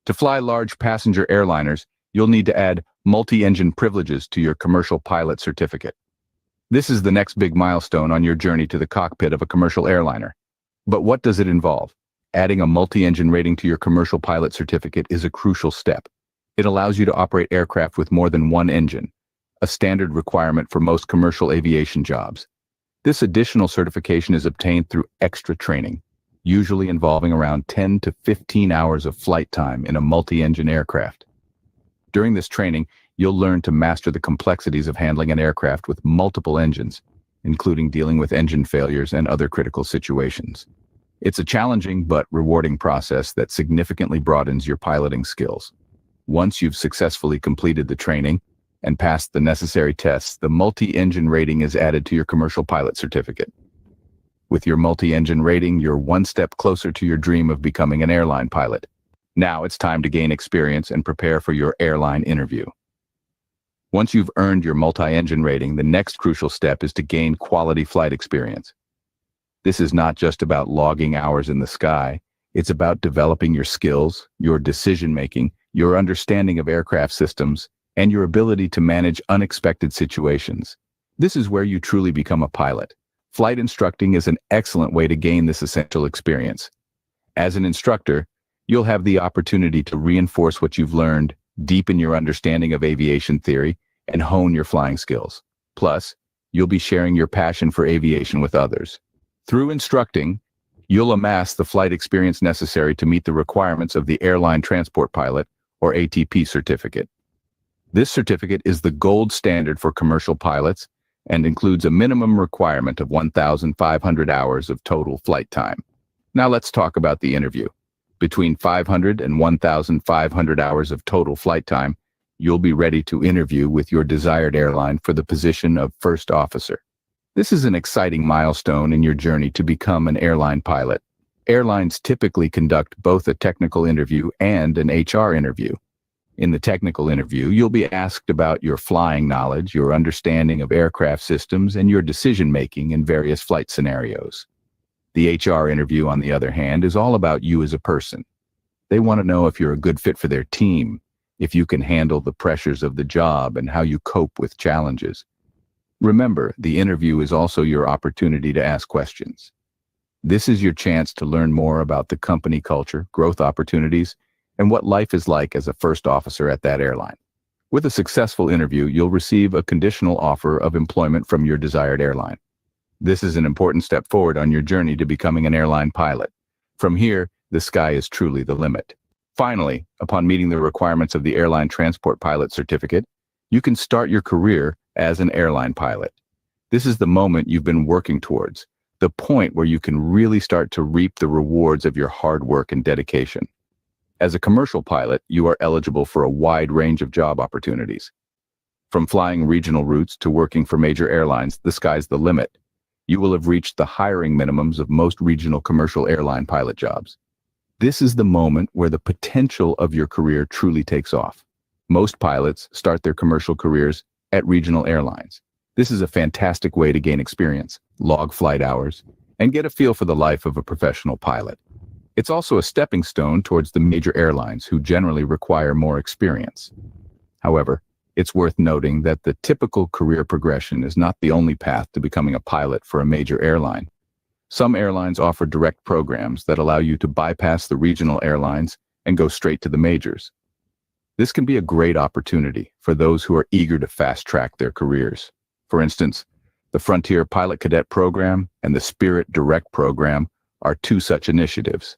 To fly large passenger airliners, you'll need to add multi-engine privileges to your commercial pilot certificate. This is the next big milestone on your journey to the cockpit of a commercial airliner. But what does it involve? Adding a multi-engine rating to your commercial pilot certificate is a crucial step. It allows you to operate aircraft with more than one engine, a standard requirement for most commercial aviation jobs. This additional certification is obtained through extra training, usually involving around 10 to 15 hours of flight time in a multi-engine aircraft. During this training, you'll learn to master the complexities of handling an aircraft with multiple engines, including dealing with engine failures and other critical situations. It's a challenging but rewarding process that significantly broadens your piloting skills. Once you've successfully completed the training and passed the necessary tests, the multi-engine rating is added to your commercial pilot certificate. With your multi-engine rating, you're one step closer to your dream of becoming an airline pilot. Now it's time to gain experience and prepare for your airline interview. Once you've earned your multi-engine rating, the next crucial step is to gain quality flight experience. This is not just about logging hours in the sky. It's about developing your skills, your decision-making, your understanding of aircraft systems, and your ability to manage unexpected situations. This is where you truly become a pilot. Flight instructing is an excellent way to gain this essential experience. As an instructor, you'll have the opportunity to reinforce what you've learned, deepen your understanding of aviation theory, and hone your flying skills. Plus, you'll be sharing your passion for aviation with others. Through instructing, you'll amass the flight experience necessary to meet the requirements of the Airline Transport Pilot, or ATP certificate. This certificate is the gold standard for commercial pilots and includes a minimum requirement of 1,500 hours of total flight time. Now let's talk about the interview. Between 500 and 1,500 hours of total flight time, you'll be ready to interview with your desired airline for the position of first officer. This is an exciting milestone in your journey to become an airline pilot. Airlines typically conduct both a technical interview and an HR interview. In the technical interview, you'll be asked about your flying knowledge, your understanding of aircraft systems, and your decision-making in various flight scenarios. The HR interview, on the other hand, is all about you as a person. They want to know if you're a good fit for their team, if you can handle the pressures of the job, and how you cope with challenges. Remember, the interview is also your opportunity to ask questions. This is your chance to learn more about the company culture, growth opportunities, and what life is like as a first officer at that airline. With a successful interview, you'll receive a conditional offer of employment from your desired airline. This is an important step forward on your journey to becoming an airline pilot. From here, the sky is truly the limit. Finally, upon meeting the requirements of the Airline Transport Pilot certificate, you can start your career as an airline pilot. This is the moment you've been working towards, the point where you can really start to reap the rewards of your hard work and dedication. As a commercial pilot, you are eligible for a wide range of job opportunities. From flying regional routes to working for major airlines, the sky's the limit. You will have reached the hiring minimums of most regional commercial airline pilot jobs. This is the moment where the potential of your career truly takes off. Most pilots start their commercial careers at regional airlines. This is a fantastic way to gain experience, log flight hours, and get a feel for the life of a professional pilot. It's also a stepping stone towards the major airlines, who generally require more experience. However, it's worth noting that the typical career progression is not the only path to becoming a pilot for a major airline. Some airlines offer direct programs that allow you to bypass the regional airlines and go straight to the majors. This can be a great opportunity for those who are eager to fast-track their careers. For instance, the Frontier Pilot Cadet Program and the Spirit Direct Program are two such initiatives.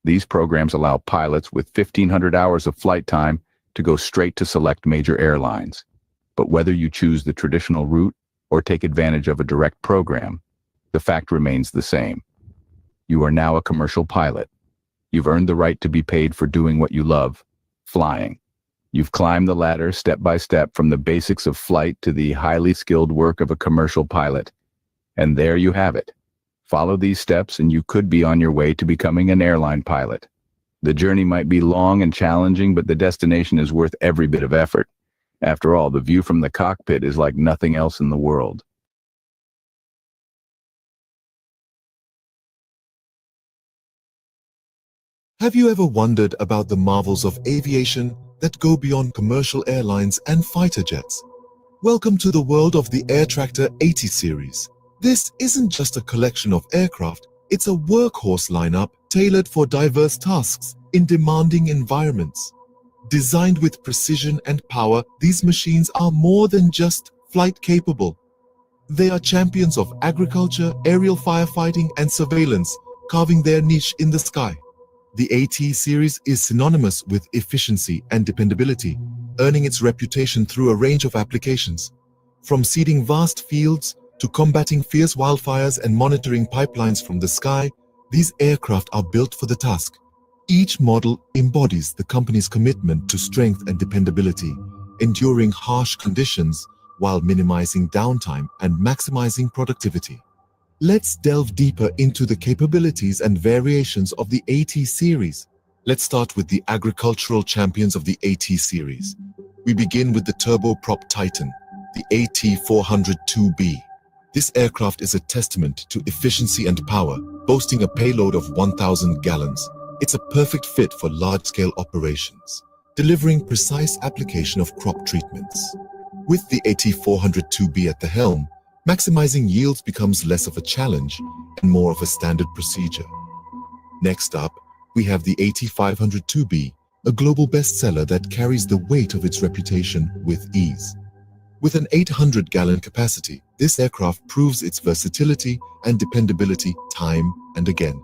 These programs allow pilots with 1,500 hours of flight time to go straight to select major airlines. But whether you choose the traditional route or take advantage of a direct program, the fact remains the same. You are now a commercial pilot. You've earned the right to be paid for doing what you love, flying. You've climbed the ladder step by step from the basics of flight to the highly skilled work of a commercial pilot. And there you have it. Follow these steps and you could be on your way to becoming an airline pilot. The journey might be long and challenging, but the destination is worth every bit of effort. After all, the view from the cockpit is like nothing else in the world. Have you ever wondered about the marvels of aviation that go beyond commercial airlines and fighter jets? Welcome to the world of the Air Tractor 80 series. This isn't just a collection of aircraft, it's a workhorse lineup tailored for diverse tasks in demanding environments. Designed with precision and power, these machines are more than just flight capable. They are champions of agriculture, aerial firefighting, and surveillance, carving their niche in the sky. The AT series is synonymous with efficiency and dependability, earning its reputation through a range of applications. From seeding vast fields to combating fierce wildfires and monitoring pipelines from the sky, these aircraft are built for the task. Each model embodies the company's commitment to strength and dependability, enduring harsh conditions while minimizing downtime and maximizing productivity. Let's delve deeper into the capabilities and variations of the AT series. Let's start with the agricultural champions of the AT series. We begin with the turboprop titan, the AT402B. This aircraft is a testament to efficiency and power, boasting a payload of 1,000 gallons. It's a perfect fit for large-scale operations, delivering precise application of crop treatments. With the AT402B at the helm, maximizing yields becomes less of a challenge and more of a standard procedure. Next up, we have the AT502B, a global bestseller that carries the weight of its reputation with ease. With an 800-gallon capacity, this aircraft proves its versatility and dependability time and again.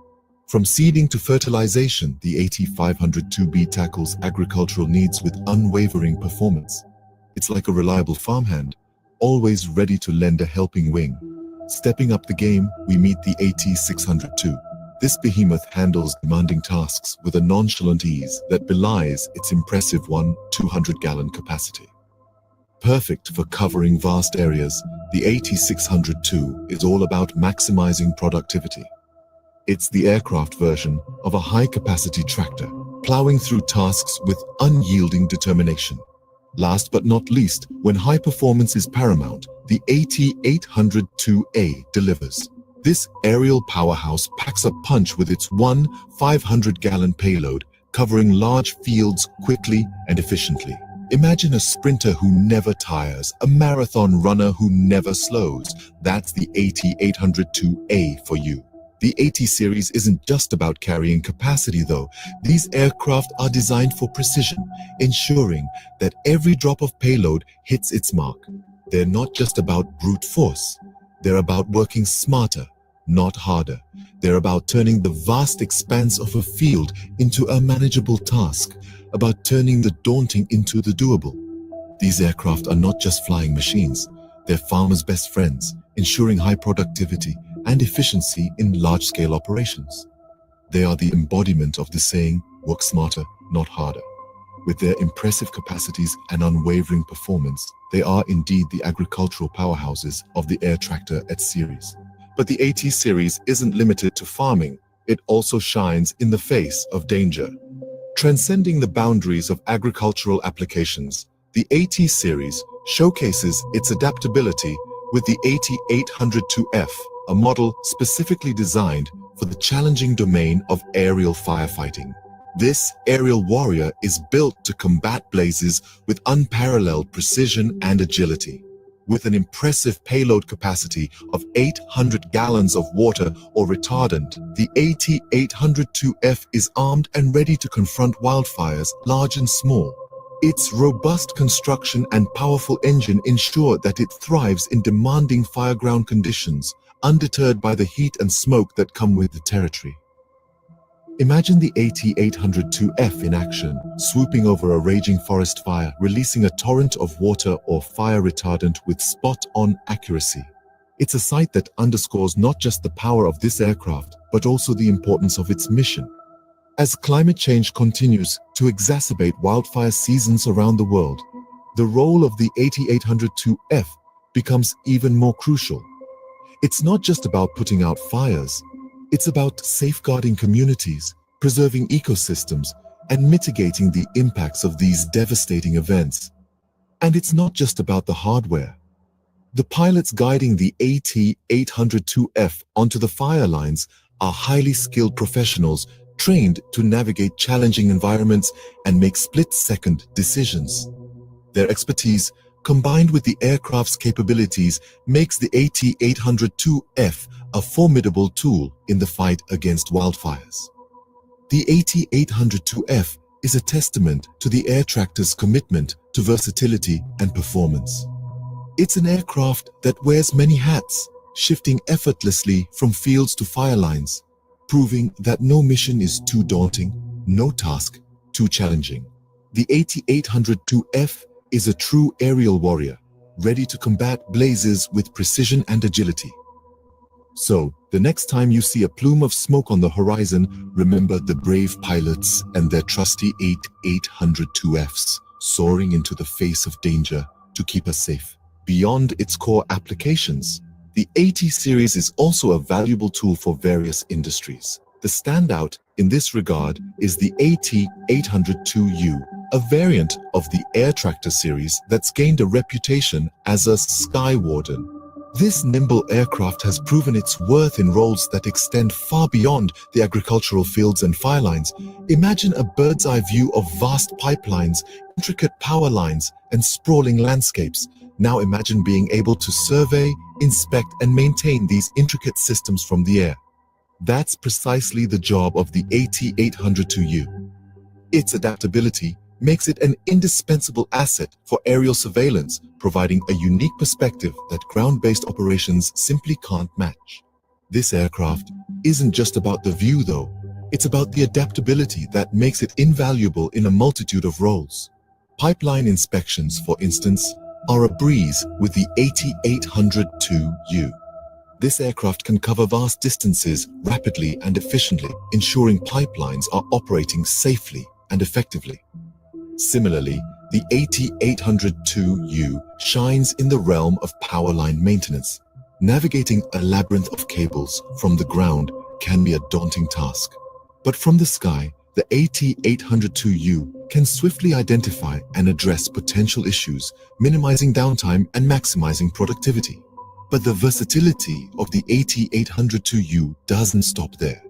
From seeding to fertilization, the AT502B tackles agricultural needs with unwavering performance. It's like a reliable farmhand, always ready to lend a helping wing. Stepping up the game, we meet the AT602. This behemoth handles demanding tasks with a nonchalant ease that belies its impressive 200-gallon capacity. Perfect for covering vast areas, the AT602 is all about maximizing productivity. It's the aircraft version of a high-capacity tractor, plowing through tasks with unyielding determination. Last but not least, when high performance is paramount, the AT802A delivers. This aerial powerhouse packs a punch with its 500-gallon payload, covering large fields quickly and efficiently. Imagine a sprinter who never tires, a marathon runner who never slows. That's the AT802A for you. The AT series isn't just about carrying capacity though. These aircraft are designed for precision, ensuring that every drop of payload hits its mark. They're not just about brute force. They're about working smarter, not harder. They're about turning the vast expanse of a field into a manageable task, about turning the daunting into the doable. These aircraft are not just flying machines. They're farmers' best friends, ensuring high productivity and efficiency in large-scale operations. They are the embodiment of the saying, work smarter, not harder. With their impressive capacities and unwavering performance, they are indeed the agricultural powerhouses of the Air Tractor AT series. But the AT series isn't limited to farming. It also shines in the face of danger. Transcending the boundaries of agricultural applications, the AT series showcases its adaptability with the AT802F, a model specifically designed for the challenging domain of aerial firefighting. This aerial warrior is built to combat blazes with unparalleled precision and agility. With an impressive payload capacity of 800 gallons of water or retardant, the AT802F is armed and ready to confront wildfires, large and small. Its robust construction and powerful engine ensure that it thrives in demanding fireground conditions, undeterred by the heat and smoke that come with the territory. Imagine the AT-802F in action, swooping over a raging forest fire, releasing a torrent of water or fire retardant with spot-on accuracy. It's a sight that underscores not just the power of this aircraft, but also the importance of its mission. As climate change continues to exacerbate wildfire seasons around the world, the role of the AT-802F becomes even more crucial. It's not just about putting out fires, it's about safeguarding communities, preserving ecosystems, and mitigating the impacts of these devastating events. And it's not just about the hardware. The pilots guiding the AT-802F onto the fire lines are highly skilled professionals trained to navigate challenging environments and make split-second decisions. Their expertise, combined with the aircraft's capabilities, makes the AT-802F a formidable tool in the fight against wildfires. The AT-802F is a testament to the air tractor's commitment to versatility and performance. It's an aircraft that wears many hats, shifting effortlessly from fields to fire lines, proving that no mission is too daunting, no task too challenging. The AT-802F is a true aerial warrior, ready to combat blazes with precision and agility. So, the next time you see a plume of smoke on the horizon, remember the brave pilots and their trusty AT-802Fs soaring into the face of danger to keep us safe. Beyond its core applications, the AT series is also a valuable tool for various industries. The standout in this regard is the AT-802U, a variant of the air tractor series that's gained a reputation as a sky warden. This nimble aircraft has proven its worth in roles that extend far beyond the agricultural fields and fire lines. Imagine a bird's eye view of vast pipelines, intricate power lines, and sprawling landscapes. Now imagine being able to survey, inspect, and maintain these intricate systems from the air. That's precisely the job of the AT-802U. Its adaptability makes it an indispensable asset for aerial surveillance, providing a unique perspective that ground-based operations simply can't match. This aircraft isn't just about the view, though. It's about the adaptability that makes it invaluable in a multitude of roles. Pipeline inspections, for instance, are a breeze with the AT-802U. This aircraft can cover vast distances rapidly and efficiently, ensuring pipelines are operating safely and effectively. Similarly, the AT-802U shines in the realm of power line maintenance. Navigating a labyrinth of cables from the ground can be a daunting task. But from the sky, the AT-802U can swiftly identify and address potential issues, minimizing downtime and maximizing productivity. But the versatility of the AT-802U doesn't stop there.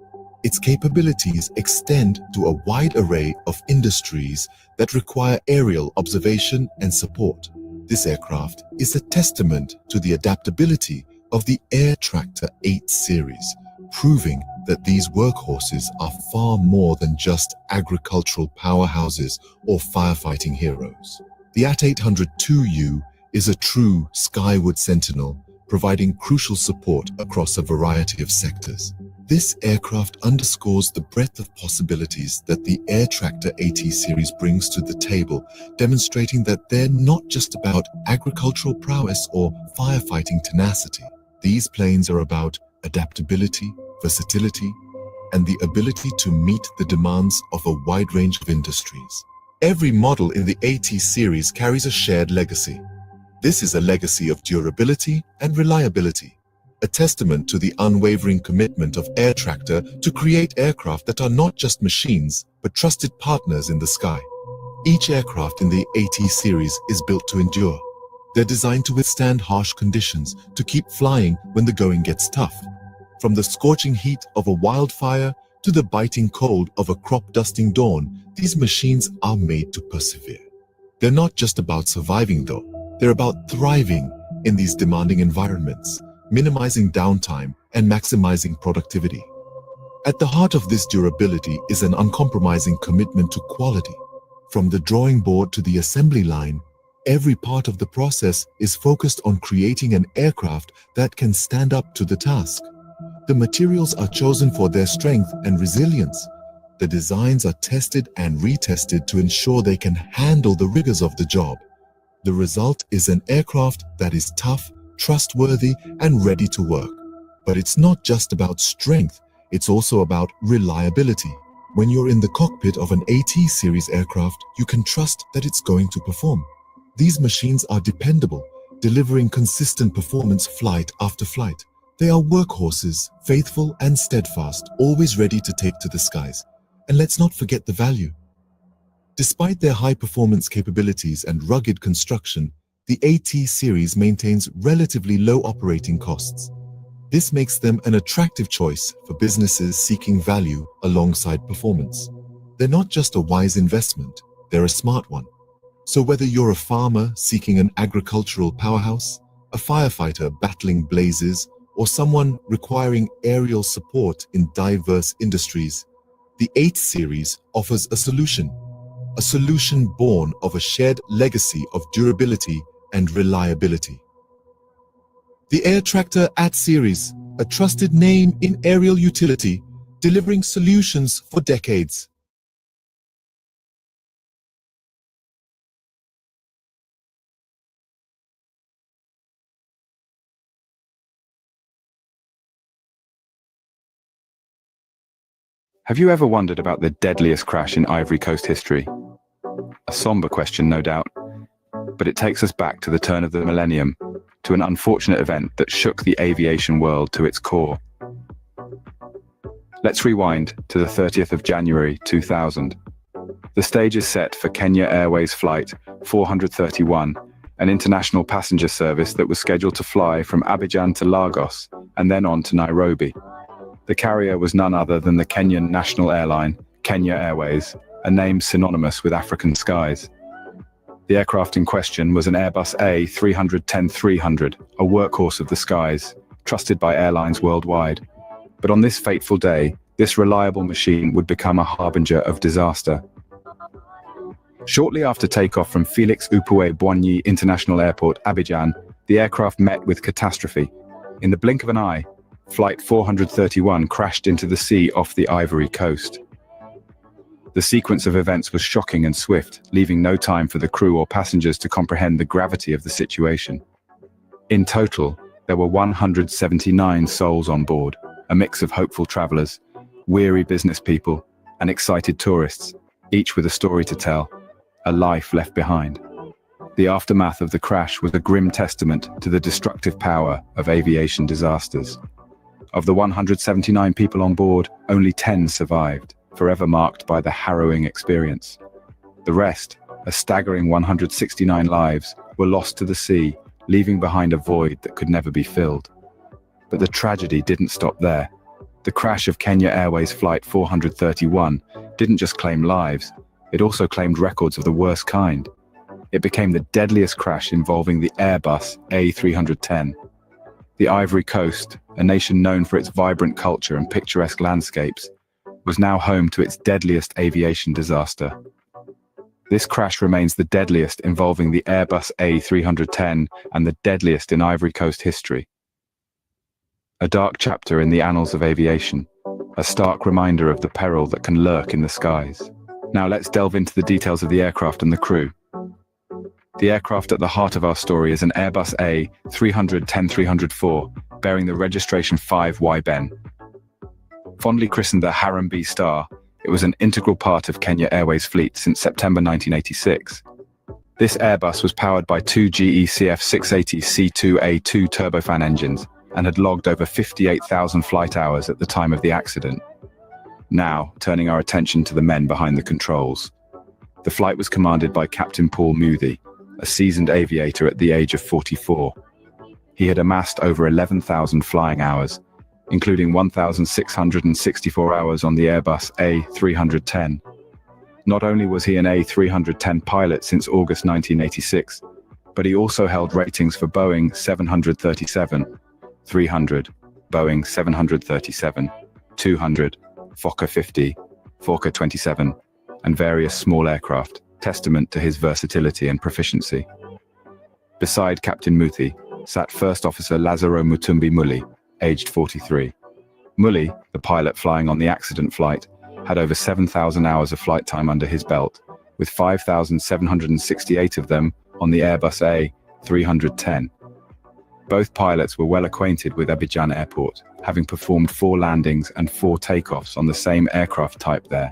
Its capabilities extend to a wide array of industries that require aerial observation and support. This aircraft is a testament to the adaptability of the Air Tractor 8 series, proving that these workhorses are far more than just agricultural powerhouses or firefighting heroes. The AT-802U is a true skyward sentinel, providing crucial support across a variety of sectors. This aircraft underscores the breadth of possibilities that the Air Tractor AT series brings to the table, demonstrating that they're not just about agricultural prowess or firefighting tenacity. These planes are about adaptability, versatility, and the ability to meet the demands of a wide range of industries. Every model in the AT series carries a shared legacy. This is a legacy of durability and reliability, a testament to the unwavering commitment of Air Tractor to create aircraft that are not just machines, but trusted partners in the sky. Each aircraft in the AT series is built to endure. They're designed to withstand harsh conditions, to keep flying when the going gets tough. From the scorching heat of a wildfire to the biting cold of a crop-dusting dawn, these machines are made to persevere. They're not just about surviving, though. They're about thriving in these demanding environments, minimizing downtime and maximizing productivity. At the heart of this durability is an uncompromising commitment to quality. From the drawing board to the assembly line, every part of the process is focused on creating an aircraft that can stand up to the task. The materials are chosen for their strength and resilience, The designs are tested and retested to ensure they can handle the rigors of the job. The result is an aircraft that is tough, trustworthy, and ready to work. But it's not just about strength, it's also about reliability. When you're in the cockpit of an AT series aircraft, you can trust that it's going to perform. These machines are dependable, delivering consistent performance flight after flight. They are workhorses, faithful and steadfast, always ready to take to the skies. And let's not forget the value. Despite their high-performance capabilities and rugged construction, the AT series maintains relatively low operating costs. This makes them an attractive choice for businesses seeking value alongside performance. They're not just a wise investment, they're a smart one. So whether you're a farmer seeking an agricultural powerhouse, a firefighter battling blazes, or someone requiring aerial support in diverse industries, the 8 series offers a solution born of a shared legacy of durability and reliability. The Air Tractor AT series, a trusted name in aerial utility, delivering solutions for decades. Have you ever wondered about the deadliest crash in Ivory Coast history? A somber question, no doubt, but it takes us back to the turn of the millennium, to an unfortunate event that shook the aviation world to its core. Let's rewind to the 30th of January 2000. The stage is set for Kenya Airways Flight 431, an international passenger service that was scheduled to fly from Abidjan to Lagos and then on to Nairobi. The carrier was none other than the Kenyan national airline, Kenya Airways, a name synonymous with African skies. The aircraft in question was an Airbus A310-300, a workhorse of the skies, trusted by airlines worldwide. But on this fateful day, this reliable machine would become a harbinger of disaster. Shortly after takeoff from Felix Opuwe-Boigny International Airport, Abidjan, the aircraft met with catastrophe. In the blink of an eye, Flight 431 crashed into the sea off the Ivory Coast. The sequence of events was shocking and swift, leaving no time for the crew or passengers to comprehend the gravity of the situation. In total, there were 179 souls on board, a mix of hopeful travelers, weary business people, and excited tourists, each with a story to tell, a life left behind. The aftermath of the crash was a grim testament to the destructive power of aviation disasters. Of the 179 people on board, only 10 survived, forever marked by the harrowing experience. The rest, a staggering 169 lives, were lost to the sea, leaving behind a void that could never be filled. But the tragedy didn't stop there. The crash of Kenya Airways Flight 431 didn't just claim lives, it also claimed records of the worst kind. It became the deadliest crash involving the Airbus A310. The Ivory Coast, a nation known for its vibrant culture and picturesque landscapes, was now home to its deadliest aviation disaster. This crash remains the deadliest involving the Airbus A310 and the deadliest in Ivory Coast history. A dark chapter in the annals of aviation, a stark reminder of the peril that can lurk in the skies. Now let's delve into the details of the aircraft and the crew. The aircraft at the heart of our story is an Airbus A310-304, bearing the registration 5YBEN. Fondly christened the Harambee Star, it was an integral part of Kenya Airways fleet since September 1986. This Airbus was powered by two GE CF680 C2A2 turbofan engines and had logged over 58,000 flight hours at the time of the accident. Now, turning our attention to the men behind the controls. The flight was commanded by Captain Paul Muthi, a seasoned aviator at the age of 44. He had amassed over 11,000 flying hours, including 1,664 hours on the Airbus A310. Not only was he an A310 pilot since August 1986, but he also held ratings for Boeing 737, 300, Boeing 737, 200, Fokker 50, Fokker 27, and various small aircraft, testament to his versatility and proficiency. Beside Captain Muthi sat First Officer Lazaro Mutumbi Muli, aged 43. Muli, the pilot flying on the accident flight, had over 7,000 hours of flight time under his belt, with 5,768 of them on the Airbus A310. Both pilots were well acquainted with Abidjan Airport, having performed 4 landings and 4 takeoffs on the same aircraft type there.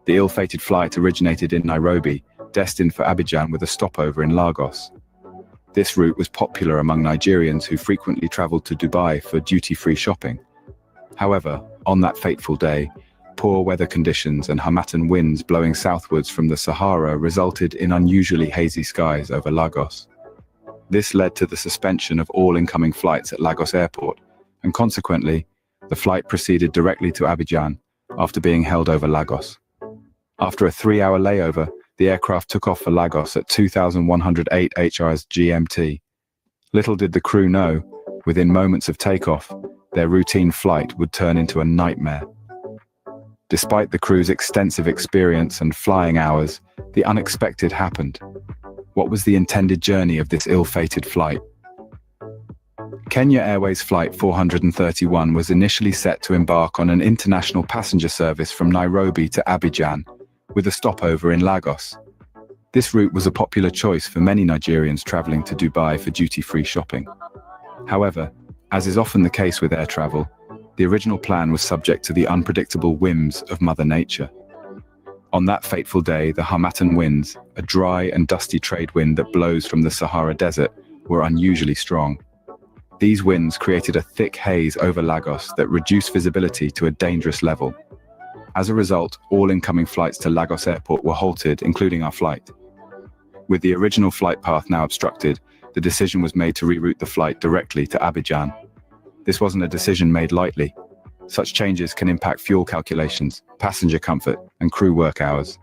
The ill-fated flight originated in Nairobi, destined for Abidjan with a stopover in Lagos. This route was popular among Nigerians who frequently traveled to Dubai for duty-free shopping. However, on that fateful day, poor weather conditions and harmattan winds blowing southwards from the Sahara resulted in unusually hazy skies over Lagos. This led to the suspension of all incoming flights at Lagos Airport, and consequently, the flight proceeded directly to Abidjan after being held over Lagos. After a 3-hour layover, the aircraft took off for Lagos at 2108 HRS GMT. Little did the crew know, within moments of takeoff, their routine flight would turn into a nightmare. Despite the crew's extensive experience and flying hours, the unexpected happened. What was the intended journey of this ill-fated flight? Kenya Airways Flight 431 was initially set to embark on an international passenger service from Nairobi to Abidjan, with a stopover in Lagos. This route was a popular choice for many Nigerians traveling to Dubai for duty-free shopping. However, as is often the case with air travel, the original plan was subject to the unpredictable whims of Mother Nature. On that fateful day, the harmattan winds, a dry and dusty trade wind that blows from the Sahara Desert, were unusually strong. These winds created a thick haze over Lagos that reduced visibility to a dangerous level. As a result, all incoming flights to Lagos Airport were halted, including our flight. With the original flight path now obstructed, the decision was made to reroute the flight directly to Abidjan. This wasn't a decision made lightly. Such changes can impact fuel calculations, passenger comfort, and crew work hours.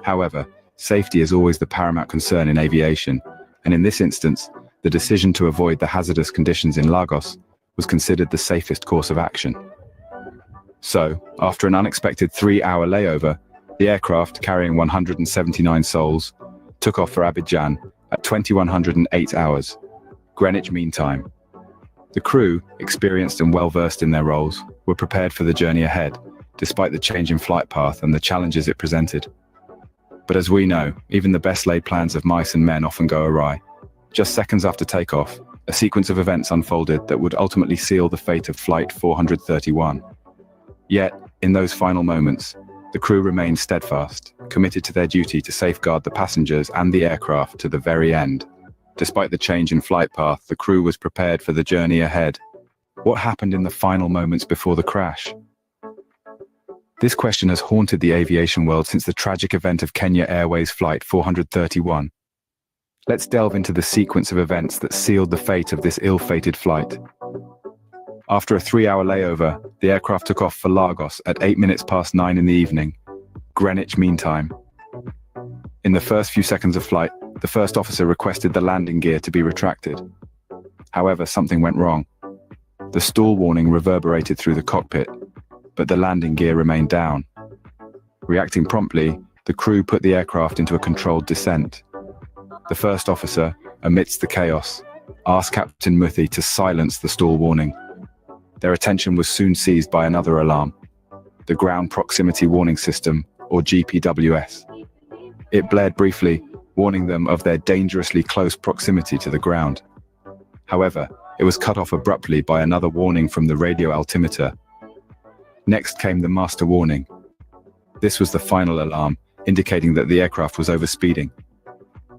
However, safety is always the paramount concern in aviation, and in this instance, the decision to avoid the hazardous conditions in Lagos was considered the safest course of action. So, after an unexpected 3-hour layover, the aircraft, carrying 179 souls, took off for Abidjan at 2108 hours, Greenwich Mean Time. The crew, experienced and well-versed in their roles, were prepared for the journey ahead, despite the change in flight path and the challenges it presented. But as we know, even the best-laid plans of mice and men often go awry. Just seconds after takeoff, a sequence of events unfolded that would ultimately seal the fate of Flight 431. Yet, in those final moments, the crew remained steadfast, committed to their duty to safeguard the passengers and the aircraft to the very end. Despite the change in flight path, the crew was prepared for the journey ahead. What happened in the final moments before the crash? This question has haunted the aviation world since the tragic event of Kenya Airways Flight 431. Let's delve into the sequence of events that sealed the fate of this ill-fated flight. After a 3-hour layover, the aircraft took off for Lagos at 9:08 in the evening, Greenwich Mean Time. In the first few seconds of flight, the first officer requested the landing gear to be retracted. However, something went wrong. The stall warning reverberated through the cockpit, but the landing gear remained down. Reacting promptly, the crew put the aircraft into a controlled descent. The first officer, amidst the chaos, asked Captain Muthi to silence the stall warning. Their attention was soon seized by another alarm, the Ground Proximity Warning System, or GPWS. It blared briefly, warning them of their dangerously close proximity to the ground. However, it was cut off abruptly by another warning from the radio altimeter. Next came the master warning. This was the final alarm, indicating that the aircraft was overspeeding.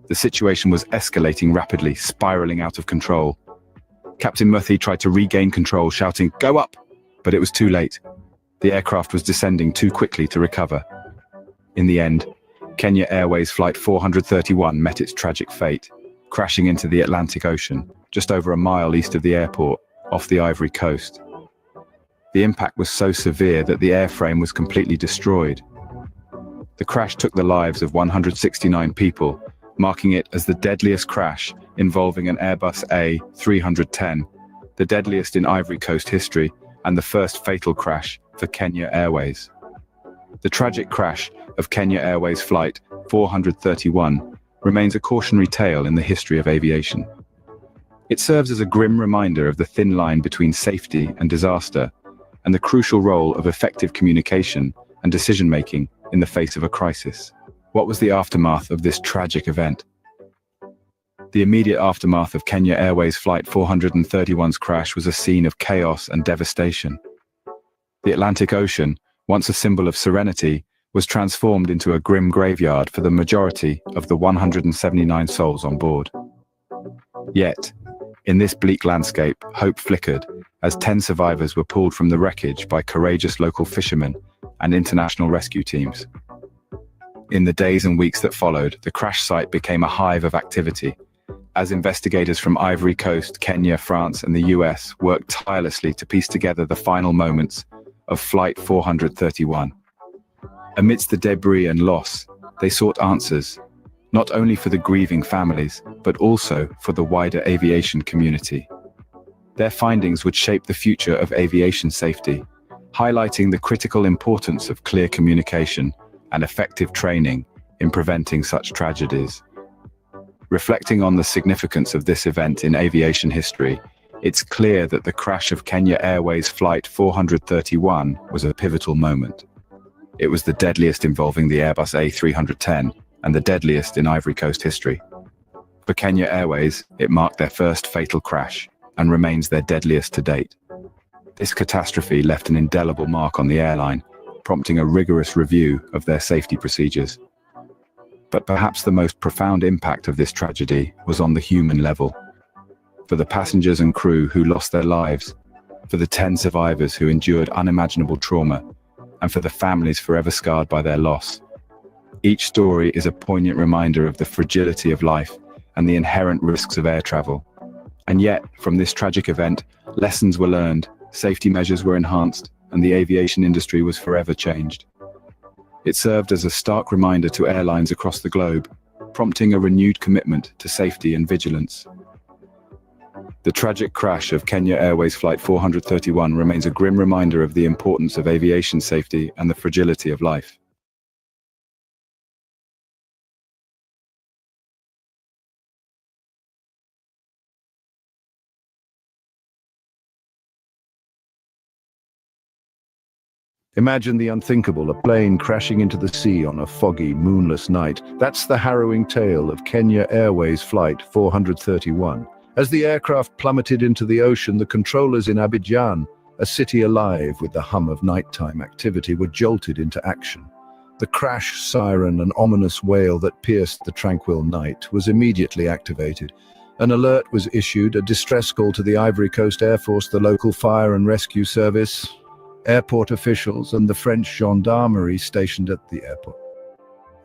The situation was escalating rapidly, spiraling out of control. Captain Muthi tried to regain control, shouting, "Go up!" But it was too late. The aircraft was descending too quickly to recover. In the end, Kenya Airways Flight 431 met its tragic fate, crashing into the Atlantic Ocean, just over a mile east of the airport, off the Ivory Coast. The impact was so severe that the airframe was completely destroyed. The crash took the lives of 169 people, marking it as the deadliest crash involving an Airbus A310, the deadliest in Ivory Coast history, and the first fatal crash for Kenya Airways. The tragic crash of Kenya Airways Flight 431 remains a cautionary tale in the history of aviation. It serves as a grim reminder of the thin line between safety and disaster, and the crucial role of effective communication and decision-making in the face of a crisis. What was the aftermath of this tragic event? The immediate aftermath of Kenya Airways Flight 431's crash was a scene of chaos and devastation. The Atlantic Ocean, once a symbol of serenity, was transformed into a grim graveyard for the majority of the 179 souls on board. Yet, in this bleak landscape, hope flickered as 10 survivors were pulled from the wreckage by courageous local fishermen and international rescue teams. In the days and weeks that followed, the crash site became a hive of activity, as investigators from Ivory Coast, Kenya, France, and the US worked tirelessly to piece together the final moments of Flight 431. Amidst the debris and loss, they sought answers, not only for the grieving families, but also for the wider aviation community. Their findings would shape the future of aviation safety, highlighting the critical importance of clear communication and effective training in preventing such tragedies. Reflecting on the significance of this event in aviation history, it's clear that the crash of Kenya Airways Flight 431 was a pivotal moment. It was the deadliest involving the Airbus A310 and the deadliest in Ivory Coast history. For Kenya Airways, it marked their first fatal crash and remains their deadliest to date. This catastrophe left an indelible mark on the airline, prompting a rigorous review of their safety procedures. But perhaps the most profound impact of this tragedy was on the human level. For the passengers and crew who lost their lives, for the 10 survivors who endured unimaginable trauma, and for the families forever scarred by their loss. Each story is a poignant reminder of the fragility of life and the inherent risks of air travel. And yet, from this tragic event, lessons were learned, safety measures were enhanced, and the aviation industry was forever changed. It served as a stark reminder to airlines across the globe, prompting a renewed commitment to safety and vigilance. The tragic crash of Kenya Airways Flight 431 remains a grim reminder of the importance of aviation safety and the fragility of life. Imagine the unthinkable, a plane crashing into the sea on a foggy, moonless night. That's the harrowing tale of Kenya Airways Flight 431. As the aircraft plummeted into the ocean, the controllers in Abidjan, a city alive with the hum of nighttime activity, were jolted into action. The crash siren, an ominous wail that pierced the tranquil night, was immediately activated. An alert was issued, a distress call to the Ivory Coast Air Force, the local fire and rescue service, airport officials, and the French gendarmerie stationed at the airport.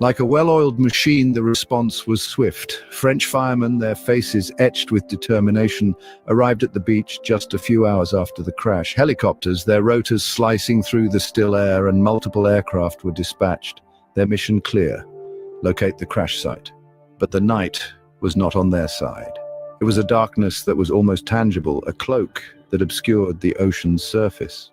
Like a well-oiled machine, the response was swift. French firemen, their faces etched with determination, arrived at the beach just a few hours after the crash. Helicopters, their rotors slicing through the still air, and multiple aircraft were dispatched. Their mission clear: locate the crash site. But the night was not on their side. It was a darkness that was almost tangible, a cloak that obscured the ocean's surface.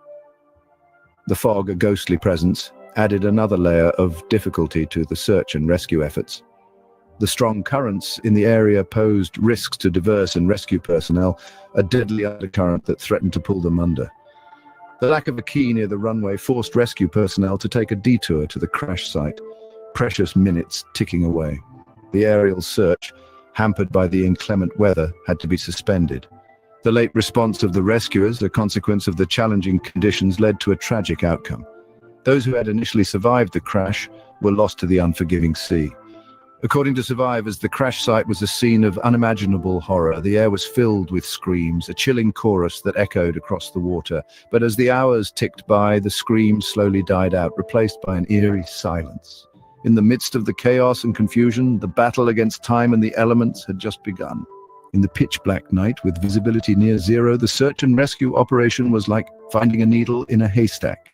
The fog, a ghostly presence, added another layer of difficulty to the search and rescue efforts. The strong currents in the area posed risks to diverse and rescue personnel, a deadly undercurrent that threatened to pull them under. The lack of a key near the runway forced rescue personnel to take a detour to the crash site, precious minutes ticking away. The aerial search, hampered by the inclement weather, had to be suspended. The late response of the rescuers, a consequence of the challenging conditions, led to a tragic outcome. Those who had initially survived the crash were lost to the unforgiving sea. According to survivors, the crash site was a scene of unimaginable horror. The air was filled with screams, a chilling chorus that echoed across the water. But as the hours ticked by, the screams slowly died out, replaced by an eerie silence. In the midst of the chaos and confusion, the battle against time and the elements had just begun. In the pitch-black night, with visibility near zero, the search and rescue operation was like finding a needle in a haystack.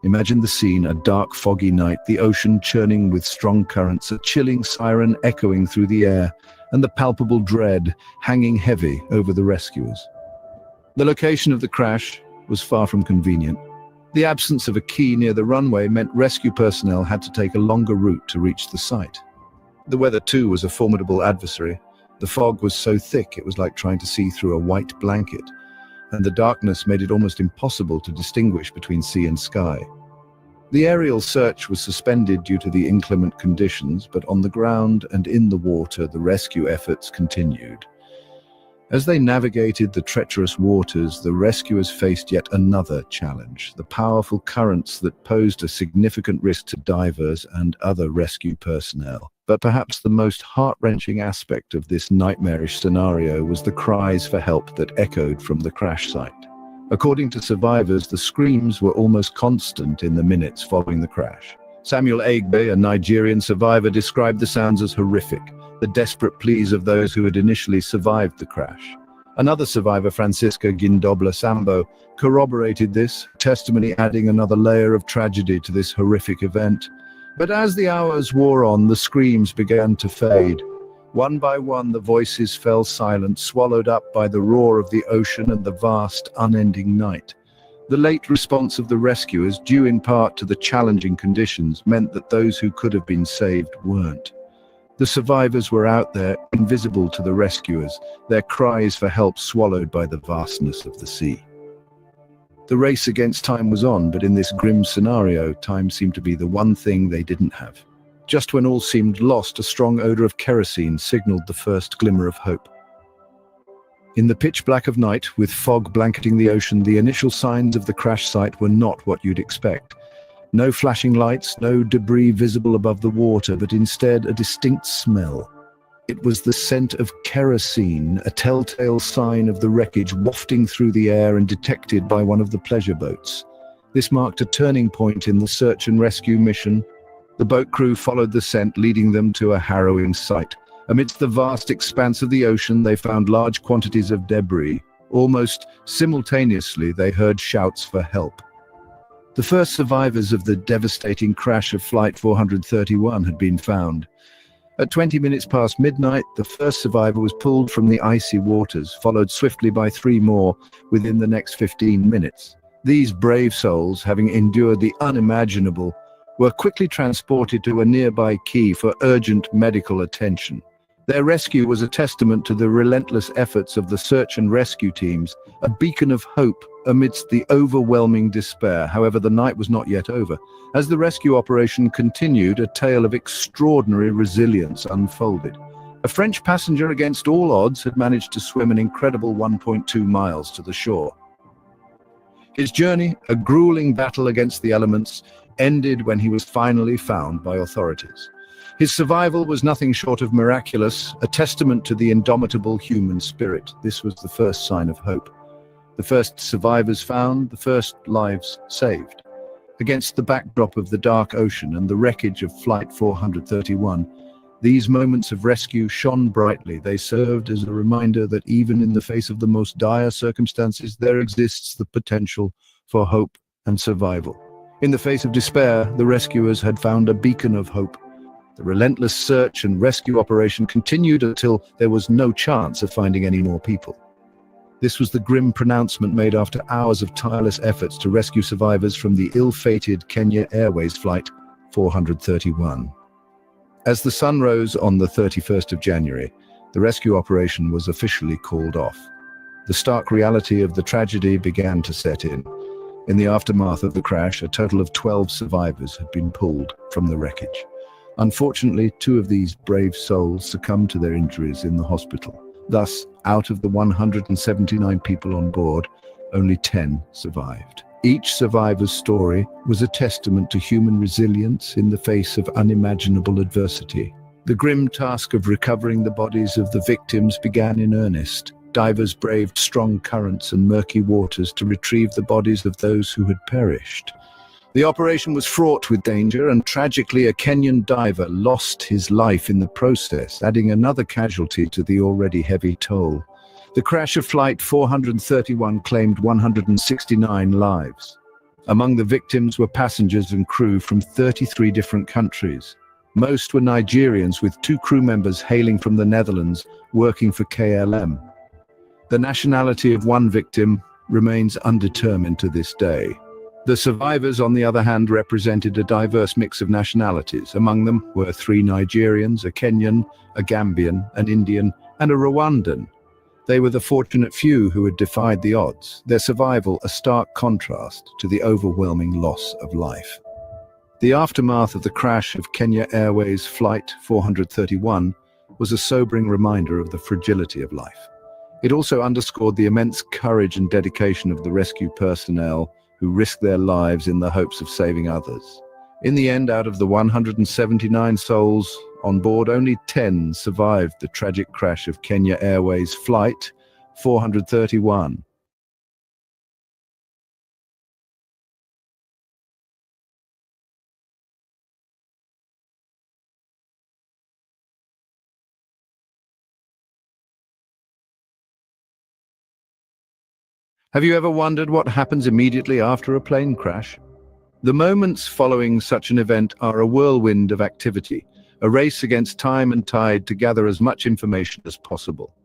Imagine the scene: a dark, foggy night, the ocean churning with strong currents, a chilling siren echoing through the air, and the palpable dread hanging heavy over the rescuers. The location of the crash was far from convenient. The absence of a key near the runway meant rescue personnel had to take a longer route to reach the site. The weather, too, was a formidable adversary. The fog was so thick it was like trying to see through a white blanket, and the darkness made it almost impossible to distinguish between sea and sky. The aerial search was suspended due to the inclement conditions, but on the ground and in the water, the rescue efforts continued. As they navigated the treacherous waters, the rescuers faced yet another challenge: the powerful currents that posed a significant risk to divers and other rescue personnel. But perhaps the most heart-wrenching aspect of this nightmarish scenario was the cries for help that echoed from the crash site. According to survivors, the screams were almost constant in the minutes following the crash. Samuel Agbe, a Nigerian survivor, described the sounds as horrific, the desperate pleas of those who had initially survived the crash. Another survivor, Francisca Gindobla Sambo, corroborated this, testimony adding another layer of tragedy to this horrific event. But as the hours wore on, the screams began to fade. One by one, the voices fell silent, swallowed up by the roar of the ocean and the vast, unending night. The late response of the rescuers, due in part to the challenging conditions, meant that those who could have been saved weren't. The survivors were out there, invisible to the rescuers, their cries for help swallowed by the vastness of the sea. The race against time was on, but in this grim scenario, time seemed to be the one thing they didn't have. Just when all seemed lost, a strong odor of kerosene signaled the first glimmer of hope. In the pitch black of night, with fog blanketing the ocean, the initial signs of the crash site were not what you'd expect. No flashing lights, no debris visible above the water, but instead a distinct smell. It was the scent of kerosene, a telltale sign of the wreckage wafting through the air and detected by one of the pleasure boats. This marked a turning point in the search and rescue mission. The boat crew followed the scent, leading them to a harrowing sight. Amidst the vast expanse of the ocean, they found large quantities of debris. Almost simultaneously, they heard shouts for help. The first survivors of the devastating crash of Flight 431 had been found. At 20 minutes past midnight, the first survivor was pulled from the icy waters, followed swiftly by 3 more within the next 15 minutes. These brave souls, having endured the unimaginable, were quickly transported to a nearby quay for urgent medical attention. Their rescue was a testament to the relentless efforts of the search and rescue teams, a beacon of hope amidst the overwhelming despair. However, the night was not yet over. As the rescue operation continued, a tale of extraordinary resilience unfolded. A French passenger, against all odds, had managed to swim an incredible 1.2 miles to the shore. His journey, a grueling battle against the elements, ended when he was finally found by authorities. His survival was nothing short of miraculous, a testament to the indomitable human spirit. This was the first sign of hope. The first survivors found, the first lives saved. Against the backdrop of the dark ocean and the wreckage of Flight 431, these moments of rescue shone brightly. They served as a reminder that even in the face of the most dire circumstances, there exists the potential for hope and survival. In the face of despair, the rescuers had found a beacon of hope. The relentless search and rescue operation continued until there was no chance of finding any more people. This was the grim pronouncement made after hours of tireless efforts to rescue survivors from the ill-fated Kenya Airways Flight 431. As the sun rose on the 31st of January, the rescue operation was officially called off. The stark reality of the tragedy began to set in. In the aftermath of the crash, a total of 12 survivors had been pulled from the wreckage. Unfortunately, 2 of these brave souls succumbed to their injuries in the hospital. Thus, out of the 179 people on board, only 10 survived. Each survivor's story was a testament to human resilience in the face of unimaginable adversity. The grim task of recovering the bodies of the victims began in earnest. Divers braved strong currents and murky waters to retrieve the bodies of those who had perished. The operation was fraught with danger, and tragically a Kenyan diver lost his life in the process, adding another casualty to the already heavy toll. The crash of Flight 431 claimed 169 lives. Among the victims were passengers and crew from 33 different countries. Most were Nigerians, with 2 crew members hailing from the Netherlands, working for KLM. The nationality of one victim remains undetermined to this day. The survivors, on the other hand, represented a diverse mix of nationalities. Among them were 3 Nigerians, a Kenyan, a Gambian, an Indian, and a Rwandan. They were the fortunate few who had defied the odds, their survival a stark contrast to the overwhelming loss of life. The aftermath of the crash of Kenya Airways Flight 431 was a sobering reminder of the fragility of life. It also underscored the immense courage and dedication of the rescue personnel who risked their lives in the hopes of saving others. In the end, out of the 179 souls on board, only 10 survived the tragic crash of Kenya Airways Flight 431. Have you ever wondered what happens immediately after a plane crash? The moments following such an event are a whirlwind of activity, a race against time and tide to gather as much information as possible.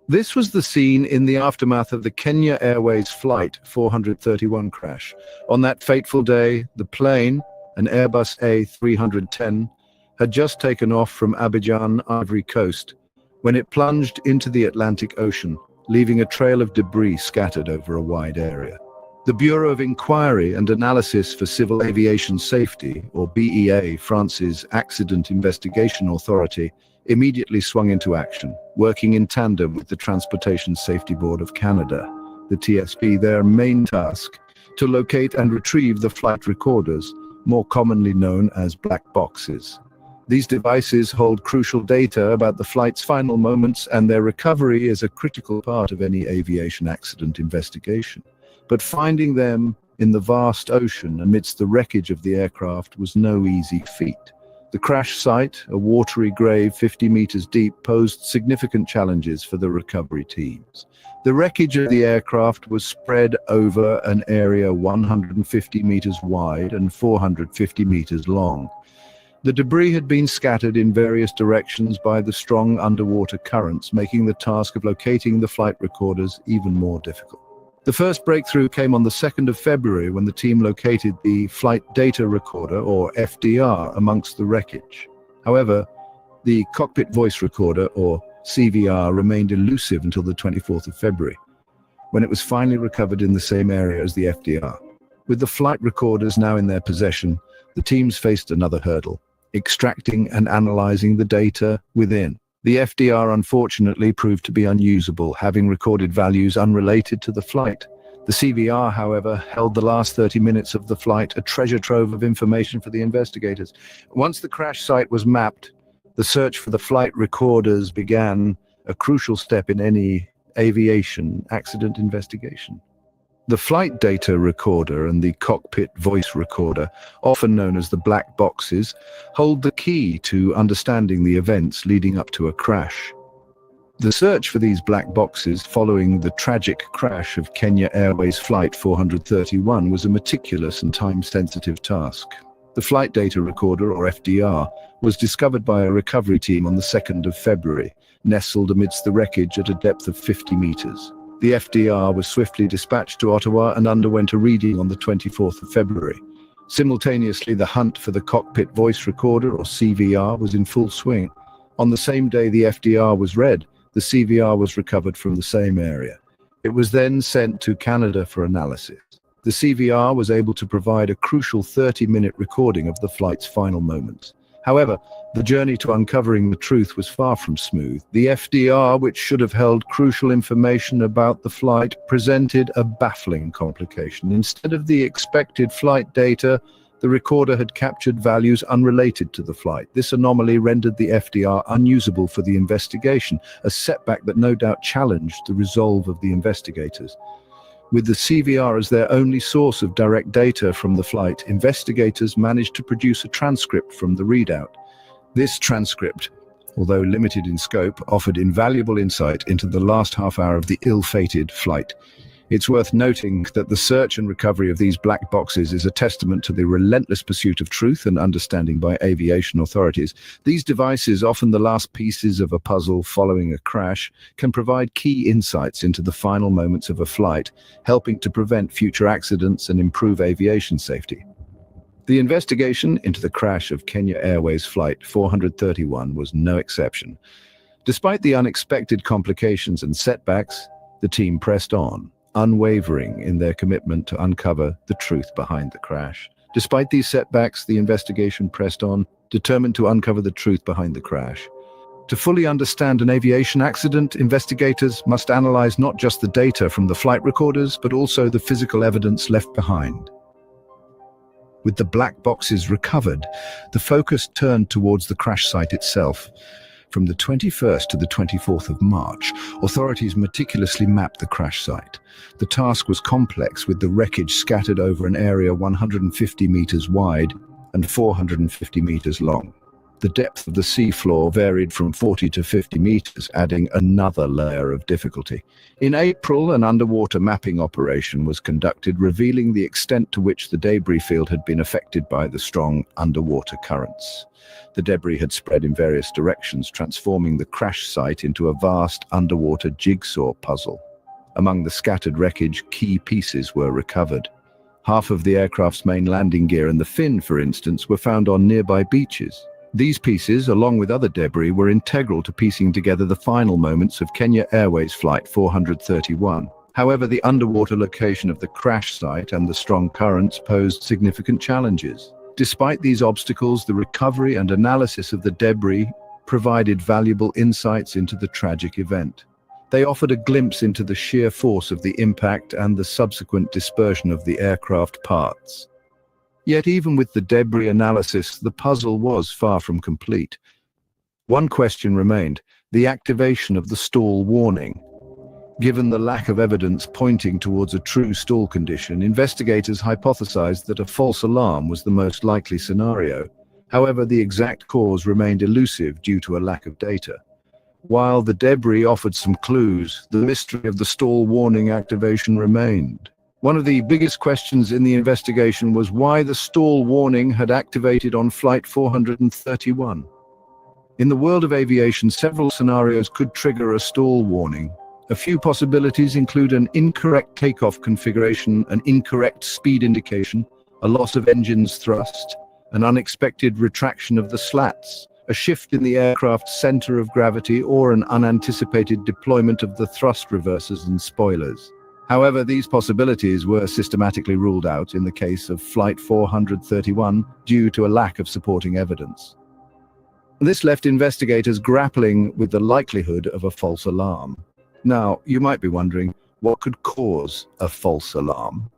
This was the scene in the aftermath of the Kenya Airways Flight 431 crash. On that fateful day, the plane, an Airbus A310, had just taken off from Abidjan, Ivory Coast, when it plunged into the Atlantic Ocean, leaving a trail of debris scattered over a wide area. The Bureau of Inquiry and Analysis for Civil Aviation Safety, or BEA, France's Accident Investigation Authority, immediately swung into action, working in tandem with the Transportation Safety Board of Canada, the TSB. Their main task, to locate and retrieve the flight recorders, more commonly known as black boxes. These devices hold crucial data about the flight's final moments, and their recovery is a critical part of any aviation accident investigation. But finding them in the vast ocean amidst the wreckage of the aircraft was no easy feat. The crash site, a watery grave 50 meters deep, posed significant challenges for the recovery teams. The wreckage of the aircraft was spread over an area 150 meters wide and 450 meters long. The debris had been scattered in various directions by the strong underwater currents, making the task of locating the flight recorders even more difficult. The first breakthrough came on the 2nd of February when the team located the Flight Data Recorder, or FDR, amongst the wreckage. However, the Cockpit Voice Recorder, or CVR, remained elusive until the 24th of February, when it was finally recovered in the same area as the FDR. With the flight recorders now in their possession, the teams faced another hurdle: extracting and analyzing the data within. The FDR unfortunately proved to be unusable, having recorded values unrelated to the flight. The CVR, however, held the last 30 minutes of the flight, a treasure trove of information for the investigators. Once the crash site was mapped, the search for the flight recorders began, a crucial step in any aviation accident investigation. The Flight Data Recorder and the Cockpit Voice Recorder, often known as the black boxes, hold the key to understanding the events leading up to a crash. The search for these black boxes following the tragic crash of Kenya Airways Flight 431 was a meticulous and time-sensitive task. The Flight Data Recorder, or FDR, was discovered by a recovery team on the 2nd of February, nestled amidst the wreckage at a depth of 50 meters. The FDR was swiftly dispatched to Ottawa and underwent a reading on the 24th of February. Simultaneously, the hunt for the Cockpit Voice Recorder, or CVR, was in full swing. On the same day the FDR was read, the CVR was recovered from the same area. It was then sent to Canada for analysis. The CVR was able to provide a crucial 30-minute recording of the flight's final moments. However, the journey to uncovering the truth was far from smooth. The FDR, which should have held crucial information about the flight, presented a baffling complication. Instead of the expected flight data, the recorder had captured values unrelated to the flight. This anomaly rendered the FDR unusable for the investigation, a setback that no doubt challenged the resolve of the investigators. With the CVR as their only source of direct data from the flight, investigators managed to produce a transcript from the readout. This transcript, although limited in scope, offered invaluable insight into the last half hour of the ill-fated flight. It's worth noting that the search and recovery of these black boxes is a testament to the relentless pursuit of truth and understanding by aviation authorities. These devices, often the last pieces of a puzzle following a crash, can provide key insights into the final moments of a flight, helping to prevent future accidents and improve aviation safety. The investigation into the crash of Kenya Airways Flight 431 was no exception. Despite the unexpected complications and setbacks, the team pressed on, unwavering in their commitment to uncover the truth behind the crash. Despite these setbacks, the investigation pressed on, determined to uncover the truth behind the crash. To fully understand an aviation accident, investigators must analyze not just the data from the flight recorders, but also the physical evidence left behind. With the black boxes recovered, the focus turned towards the crash site itself. From the 21st to the 24th of March, authorities meticulously mapped the crash site. The task was complex, with the wreckage scattered over an area 150 meters wide and 450 meters long. The depth of the seafloor varied from 40 to 50 meters, adding another layer of difficulty. In April, an underwater mapping operation was conducted, revealing the extent to which the debris field had been affected by the strong underwater currents. The debris had spread in various directions, transforming the crash site into a vast underwater jigsaw puzzle. Among the scattered wreckage, key pieces were recovered. Half of the aircraft's main landing gear and the fin, for instance, were found on nearby beaches. These pieces, along with other debris, were integral to piecing together the final moments of Kenya Airways Flight 431. However, the underwater location of the crash site and the strong currents posed significant challenges. Despite these obstacles, the recovery and analysis of the debris provided valuable insights into the tragic event. They offered a glimpse into the sheer force of the impact and the subsequent dispersion of the aircraft parts. Yet even with the debris analysis, the puzzle was far from complete. One question remained: the activation of the stall warning. Given the lack of evidence pointing towards a true stall condition, investigators hypothesized that a false alarm was the most likely scenario. However, the exact cause remained elusive due to a lack of data. While the debris offered some clues, the mystery of the stall warning activation remained. One of the biggest questions in the investigation was why the stall warning had activated on Flight 431. In the world of aviation, several scenarios could trigger a stall warning. A few possibilities include an incorrect takeoff configuration, an incorrect speed indication, a loss of engine's thrust, an unexpected retraction of the slats, a shift in the aircraft's center of gravity, or an unanticipated deployment of the thrust reversers and spoilers. However, these possibilities were systematically ruled out in the case of Flight 431 due to a lack of supporting evidence. This left investigators grappling with the likelihood of a false alarm. Now, you might be wondering, what could cause a false alarm?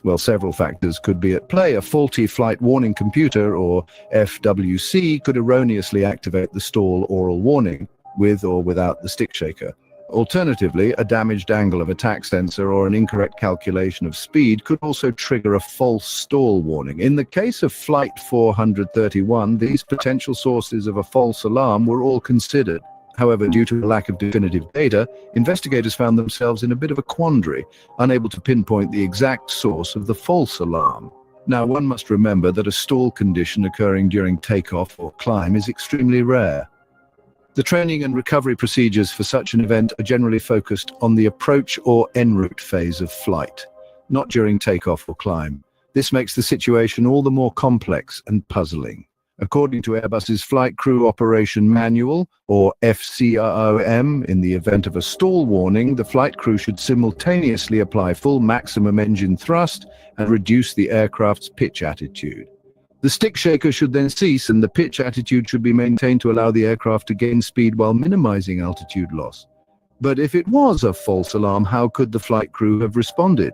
Well, several factors could be at play. A faulty flight warning computer, or FWC, could erroneously activate the stall oral warning, with or without the stick shaker. Alternatively, a damaged angle of attack sensor or an incorrect calculation of speed could also trigger a false stall warning. In the case of Flight 431, these potential sources of a false alarm were all considered. However, due to a lack of definitive data, investigators found themselves in a bit of a quandary, unable to pinpoint the exact source of the false alarm. Now, one must remember that a stall condition occurring during takeoff or climb is extremely rare. The training and recovery procedures for such an event are generally focused on the approach or en route phase of flight, not during takeoff or climb. This makes the situation all the more complex and puzzling. According to Airbus's Flight Crew Operation Manual, or FCOM, in the event of a stall warning, the flight crew should simultaneously apply full maximum engine thrust and reduce the aircraft's pitch attitude. The stick shaker should then cease, and the pitch attitude should be maintained to allow the aircraft to gain speed while minimizing altitude loss. But if it was a false alarm, how could the flight crew have responded?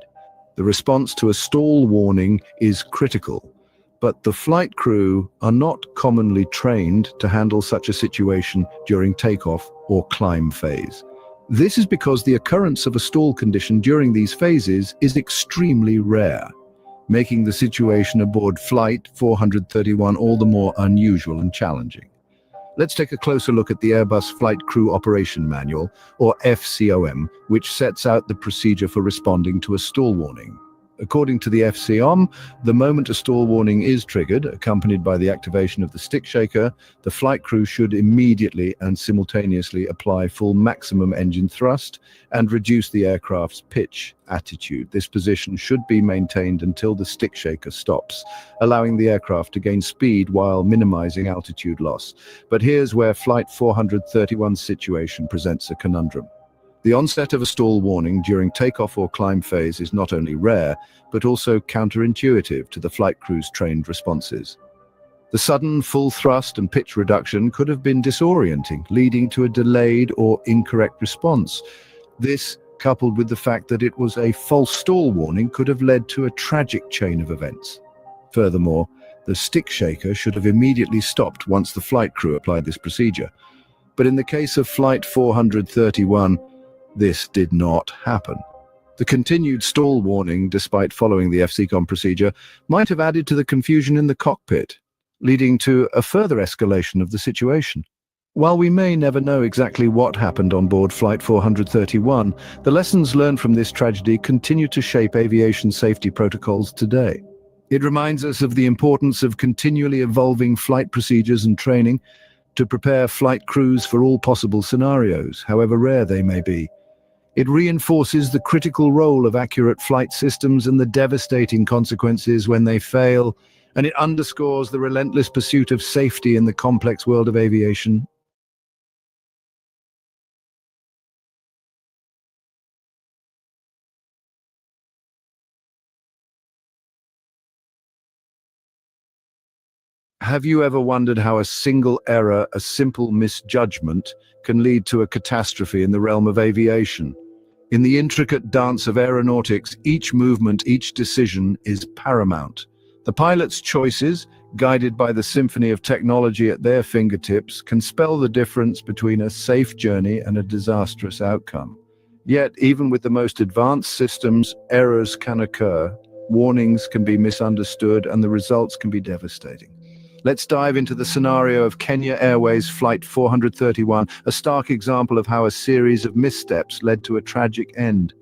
The response to a stall warning is critical, but the flight crew are not commonly trained to handle such a situation during takeoff or climb phase. This is because the occurrence of a stall condition during these phases is extremely rare, making the situation aboard Flight 431 all the more unusual and challenging. Let's take a closer look at the Airbus Flight Crew Operation Manual, or FCOM, which sets out the procedure for responding to a stall warning. According to the FCOM, the moment a stall warning is triggered, accompanied by the activation of the stick shaker, the flight crew should immediately and simultaneously apply full maximum engine thrust and reduce the aircraft's pitch attitude. This position should be maintained until the stick shaker stops, allowing the aircraft to gain speed while minimizing altitude loss. But here's where Flight 431's situation presents a conundrum. The onset of a stall warning during takeoff or climb phase is not only rare, but also counterintuitive to the flight crew's trained responses. The sudden full thrust and pitch reduction could have been disorienting, leading to a delayed or incorrect response. This, coupled with the fact that it was a false stall warning, could have led to a tragic chain of events. Furthermore, the stick shaker should have immediately stopped once the flight crew applied this procedure. But in the case of Flight 431, this did not happen. The continued stall warning, despite following the FCCOM procedure, might have added to the confusion in the cockpit, leading to a further escalation of the situation. While we may never know exactly what happened on board Flight 431, the lessons learned from this tragedy continue to shape aviation safety protocols today. It reminds us of the importance of continually evolving flight procedures and training to prepare flight crews for all possible scenarios, however rare they may be. It reinforces the critical role of accurate flight systems and the devastating consequences when they fail, and it underscores the relentless pursuit of safety in the complex world of aviation. Have you ever wondered how a single error, a simple misjudgment, can lead to a catastrophe in the realm of aviation? In the intricate dance of aeronautics, each movement, each decision is paramount. The pilot's choices, guided by the symphony of technology at their fingertips, can spell the difference between a safe journey and a disastrous outcome. Yet, even with the most advanced systems, errors can occur, warnings can be misunderstood, and the results can be devastating. Let's dive into the scenario of Kenya Airways Flight 431, a stark example of how a series of missteps led to a tragic end.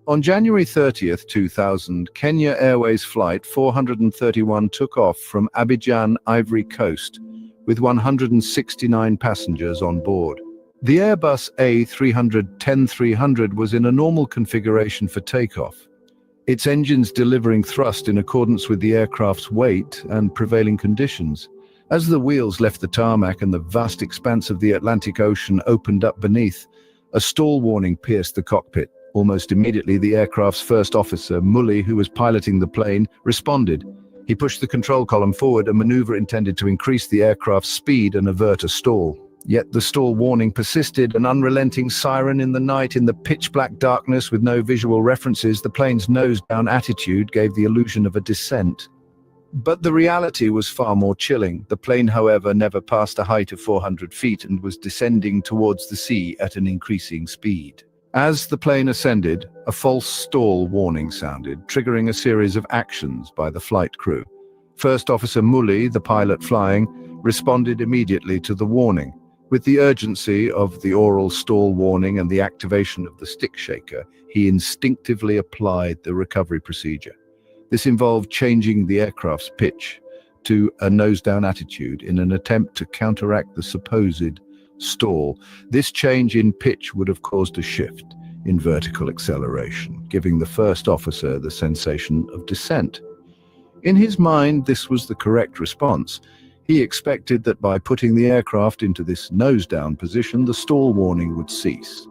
On January 30th, 2000, Kenya Airways Flight 431 took off from Abidjan, Ivory Coast, with 169 passengers on board. The Airbus A310-300 was in a normal configuration for takeoff, its engines delivering thrust in accordance with the aircraft's weight and prevailing conditions. As the wheels left the tarmac and the vast expanse of the Atlantic Ocean opened up beneath, a stall warning pierced the cockpit. Almost immediately, the aircraft's first officer, Mully, who was piloting the plane, responded. He pushed the control column forward, a maneuver intended to increase the aircraft's speed and avert a stall. Yet the stall warning persisted, an unrelenting siren in the night. In the pitch-black darkness with no visual references, the plane's nose-down attitude gave the illusion of a descent. But the reality was far more chilling. The plane, however, never passed a height of 400 feet and was descending towards the sea at an increasing speed. As the plane ascended, a false stall warning sounded, triggering a series of actions by the flight crew. First Officer Mully, the pilot flying, responded immediately to the warning. With the urgency of the oral stall warning and the activation of the stick shaker, he instinctively applied the recovery procedure. This involved changing the aircraft's pitch to a nose-down attitude in an attempt to counteract the supposed stall. This change in pitch would have caused a shift in vertical acceleration, giving the first officer the sensation of descent. In his mind, this was the correct response. He expected that by putting the aircraft into this nose-down position, the stall warning would cease.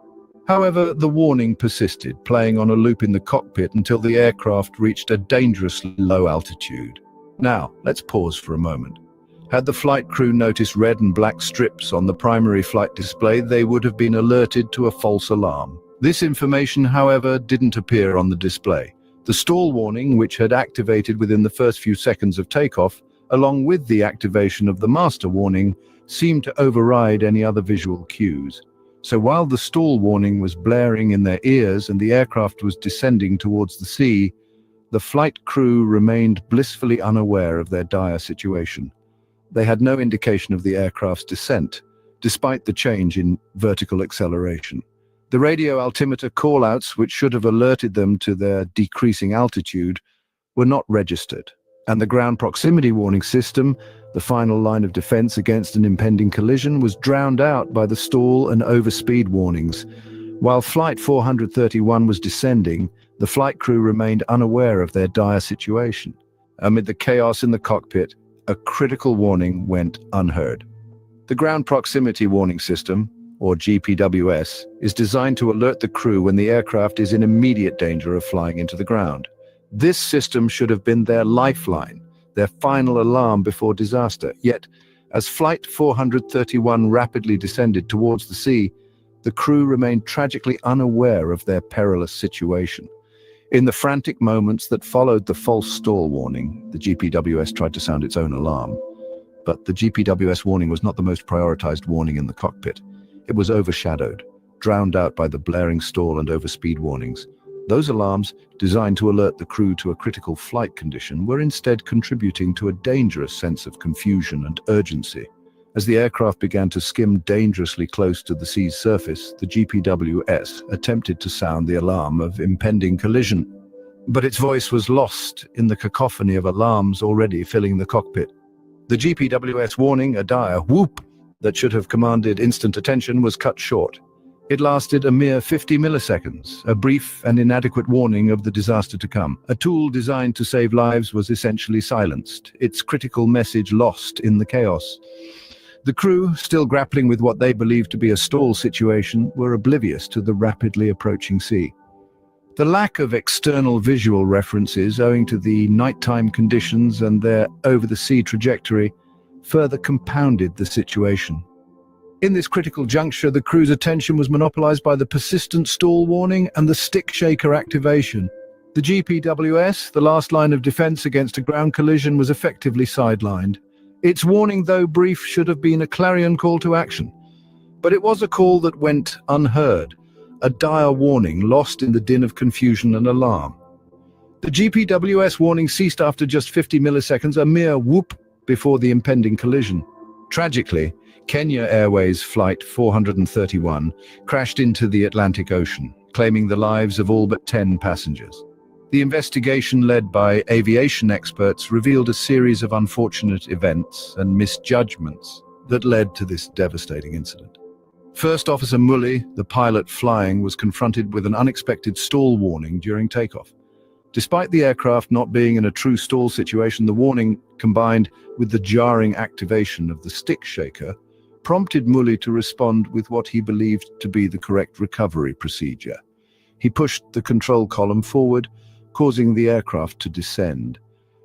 However, the warning persisted, playing on a loop in the cockpit until the aircraft reached a dangerously low altitude. Now, let's pause for a moment. Had the flight crew noticed red and black strips on the primary flight display, they would have been alerted to a false alarm. This information, however, didn't appear on the display. The stall warning, which had activated within the first few seconds of takeoff, along with the activation of the master warning, seemed to override any other visual cues. So while the stall warning was blaring in their ears and the aircraft was descending towards the sea, the flight crew remained blissfully unaware of their dire situation. They had no indication of the aircraft's descent, despite the change in vertical acceleration. The radio altimeter callouts, which should have alerted them to their decreasing altitude, were not registered. And the ground proximity warning system, the final line of defense against an impending collision, was drowned out by the stall and overspeed warnings. While Flight 431 was descending, the flight crew remained unaware of their dire situation. Amid the chaos in the cockpit, a critical warning went unheard. The ground proximity warning system, or GPWS, is designed to alert the crew when the aircraft is in immediate danger of flying into the ground. This system should have been their lifeline, their final alarm before disaster. Yet, as Flight 431 rapidly descended towards the sea, the crew remained tragically unaware of their perilous situation. In the frantic moments that followed the false stall warning, the GPWS tried to sound its own alarm. But the GPWS warning was not the most prioritized warning in the cockpit. It was overshadowed, drowned out by the blaring stall and overspeed warnings. Those alarms, designed to alert the crew to a critical flight condition, were instead contributing to a dangerous sense of confusion and urgency. As the aircraft began to skim dangerously close to the sea's surface, the GPWS attempted to sound the alarm of impending collision. But its voice was lost in the cacophony of alarms already filling the cockpit. The GPWS warning, a dire whoop that should have commanded instant attention, was cut short. It lasted a mere 50 milliseconds, a brief and inadequate warning of the disaster to come. A tool designed to save lives was essentially silenced, its critical message lost in the chaos. The crew, still grappling with what they believed to be a stall situation, were oblivious to the rapidly approaching sea. The lack of external visual references, owing to the nighttime conditions and their over-the-sea trajectory, further compounded the situation. In this critical juncture, the crew's attention was monopolized by the persistent stall warning and the stick shaker activation. The GPWS, the last line of defense against a ground collision, was effectively sidelined. Its warning, though brief, should have been a clarion call to action. But it was a call that went unheard, a dire warning lost in the din of confusion and alarm. The GPWS warning ceased after just 50 milliseconds, a mere whoop before the impending collision. Tragically, Kenya Airways Flight 431 crashed into the Atlantic Ocean, claiming the lives of all but 10 passengers. The investigation, led by aviation experts, revealed a series of unfortunate events and misjudgments that led to this devastating incident. First Officer Mully, the pilot flying, was confronted with an unexpected stall warning during takeoff. Despite the aircraft not being in a true stall situation, the warning, combined with the jarring activation of the stick shaker, prompted Mully to respond with what he believed to be the correct recovery procedure. He pushed the control column forward, causing the aircraft to descend.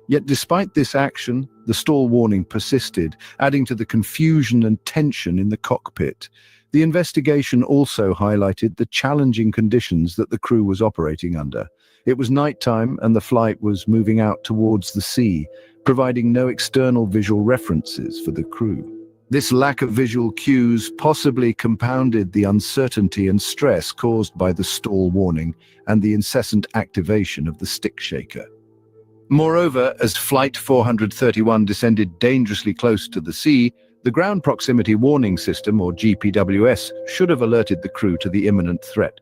Yet despite this action, the stall warning persisted, adding to the confusion and tension in the cockpit. The investigation also highlighted the challenging conditions that the crew was operating under. It was nighttime and the flight was moving out towards the sea, providing no external visual references for the crew. This lack of visual cues possibly compounded the uncertainty and stress caused by the stall warning and the incessant activation of the stick shaker. Moreover, as Flight 431 descended dangerously close to the sea, the Ground Proximity Warning System, or GPWS, should have alerted the crew to the imminent threat.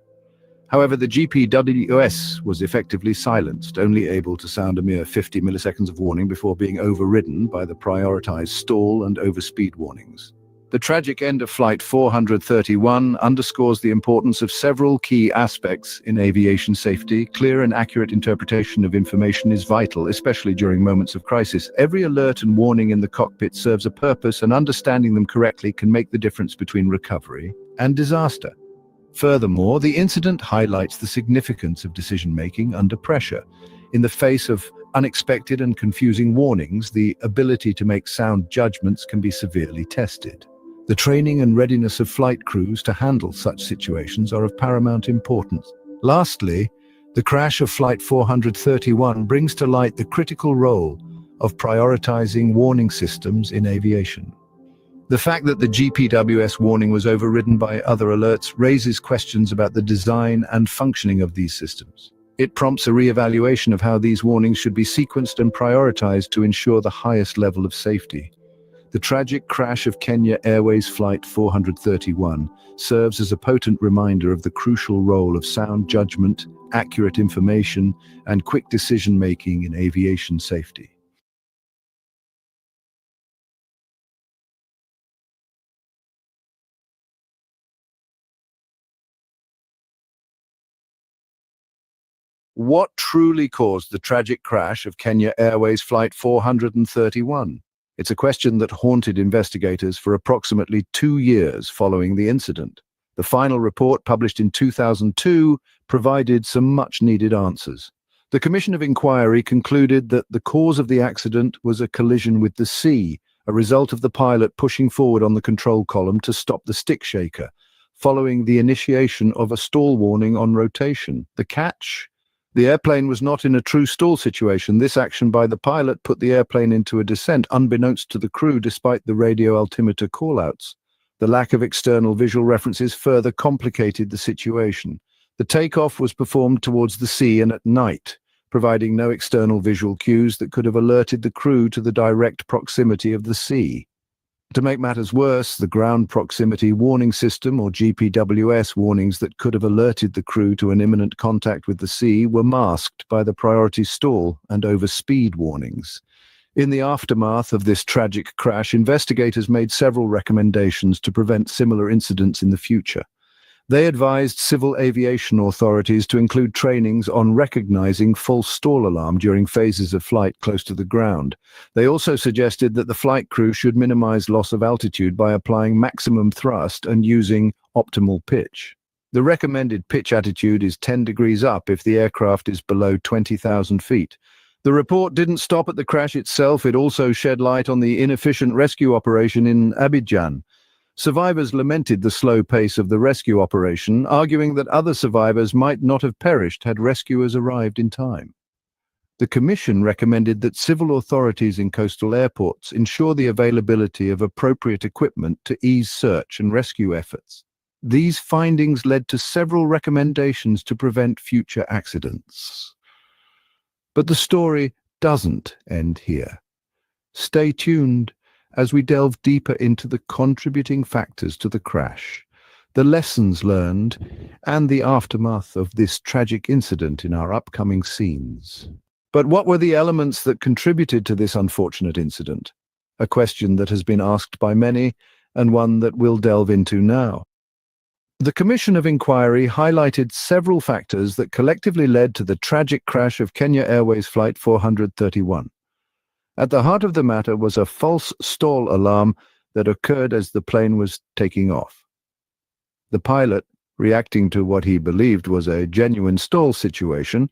However, the GPWS was effectively silenced, only able to sound a mere 50 milliseconds of warning before being overridden by the prioritized stall and overspeed warnings. The tragic end of Flight 431 underscores the importance of several key aspects in aviation safety. Clear and accurate interpretation of information is vital, especially during moments of crisis. Every alert and warning in the cockpit serves a purpose, and understanding them correctly can make the difference between recovery and disaster. Furthermore, the incident highlights the significance of decision-making under pressure. In the face of unexpected and confusing warnings, the ability to make sound judgments can be severely tested. The training and readiness of flight crews to handle such situations are of paramount importance. Lastly, the crash of Flight 431 brings to light the critical role of prioritizing warning systems in aviation. The fact that the GPWS warning was overridden by other alerts raises questions about the design and functioning of these systems. It prompts a re-evaluation of how these warnings should be sequenced and prioritized to ensure the highest level of safety. The tragic crash of Kenya Airways Flight 431 serves as a potent reminder of the crucial role of sound judgment, accurate information, and quick decision-making in aviation safety. What truly caused the tragic crash of Kenya Airways Flight 431? It's a question that haunted investigators for approximately 2 years following the incident. The final report, published in 2002, provided some much-needed answers. The Commission of Inquiry concluded that the cause of the accident was a collision with the sea, a result of the pilot pushing forward on the control column to stop the stick shaker, following the initiation of a stall warning on rotation. The catch? The airplane was not in a true stall situation. This action by the pilot put the airplane into a descent, unbeknownst to the crew, despite the radio altimeter callouts. The lack of external visual references further complicated the situation. The takeoff was performed towards the sea and at night, providing no external visual cues that could have alerted the crew to the direct proximity of the sea. To make matters worse, the Ground Proximity Warning System, or GPWS, warnings that could have alerted the crew to an imminent contact with the sea were masked by the priority stall and overspeed warnings. In the aftermath of this tragic crash, investigators made several recommendations to prevent similar incidents in the future. They advised civil aviation authorities to include trainings on recognizing false stall alarm during phases of flight close to the ground. They also suggested that the flight crew should minimize loss of altitude by applying maximum thrust and using optimal pitch. The recommended pitch attitude is 10 degrees up if the aircraft is below 20,000 feet. The report didn't stop at the crash itself. It also shed light on the inefficient rescue operation in Abidjan. Survivors lamented the slow pace of the rescue operation, arguing that other survivors might not have perished had rescuers arrived in time. The Commission recommended that civil authorities in coastal airports ensure the availability of appropriate equipment to ease search and rescue efforts. These findings led to several recommendations to prevent future accidents. But the story doesn't end here. Stay tuned as we delve deeper into the contributing factors to the crash, the lessons learned, and the aftermath of this tragic incident in our upcoming scenes. But what were the elements that contributed to this unfortunate incident? A question that has been asked by many, and one that we'll delve into now. The Commission of Inquiry highlighted several factors that collectively led to the tragic crash of Kenya Airways Flight 431. At the heart of the matter was a false stall alarm that occurred as the plane was taking off. The pilot, reacting to what he believed was a genuine stall situation,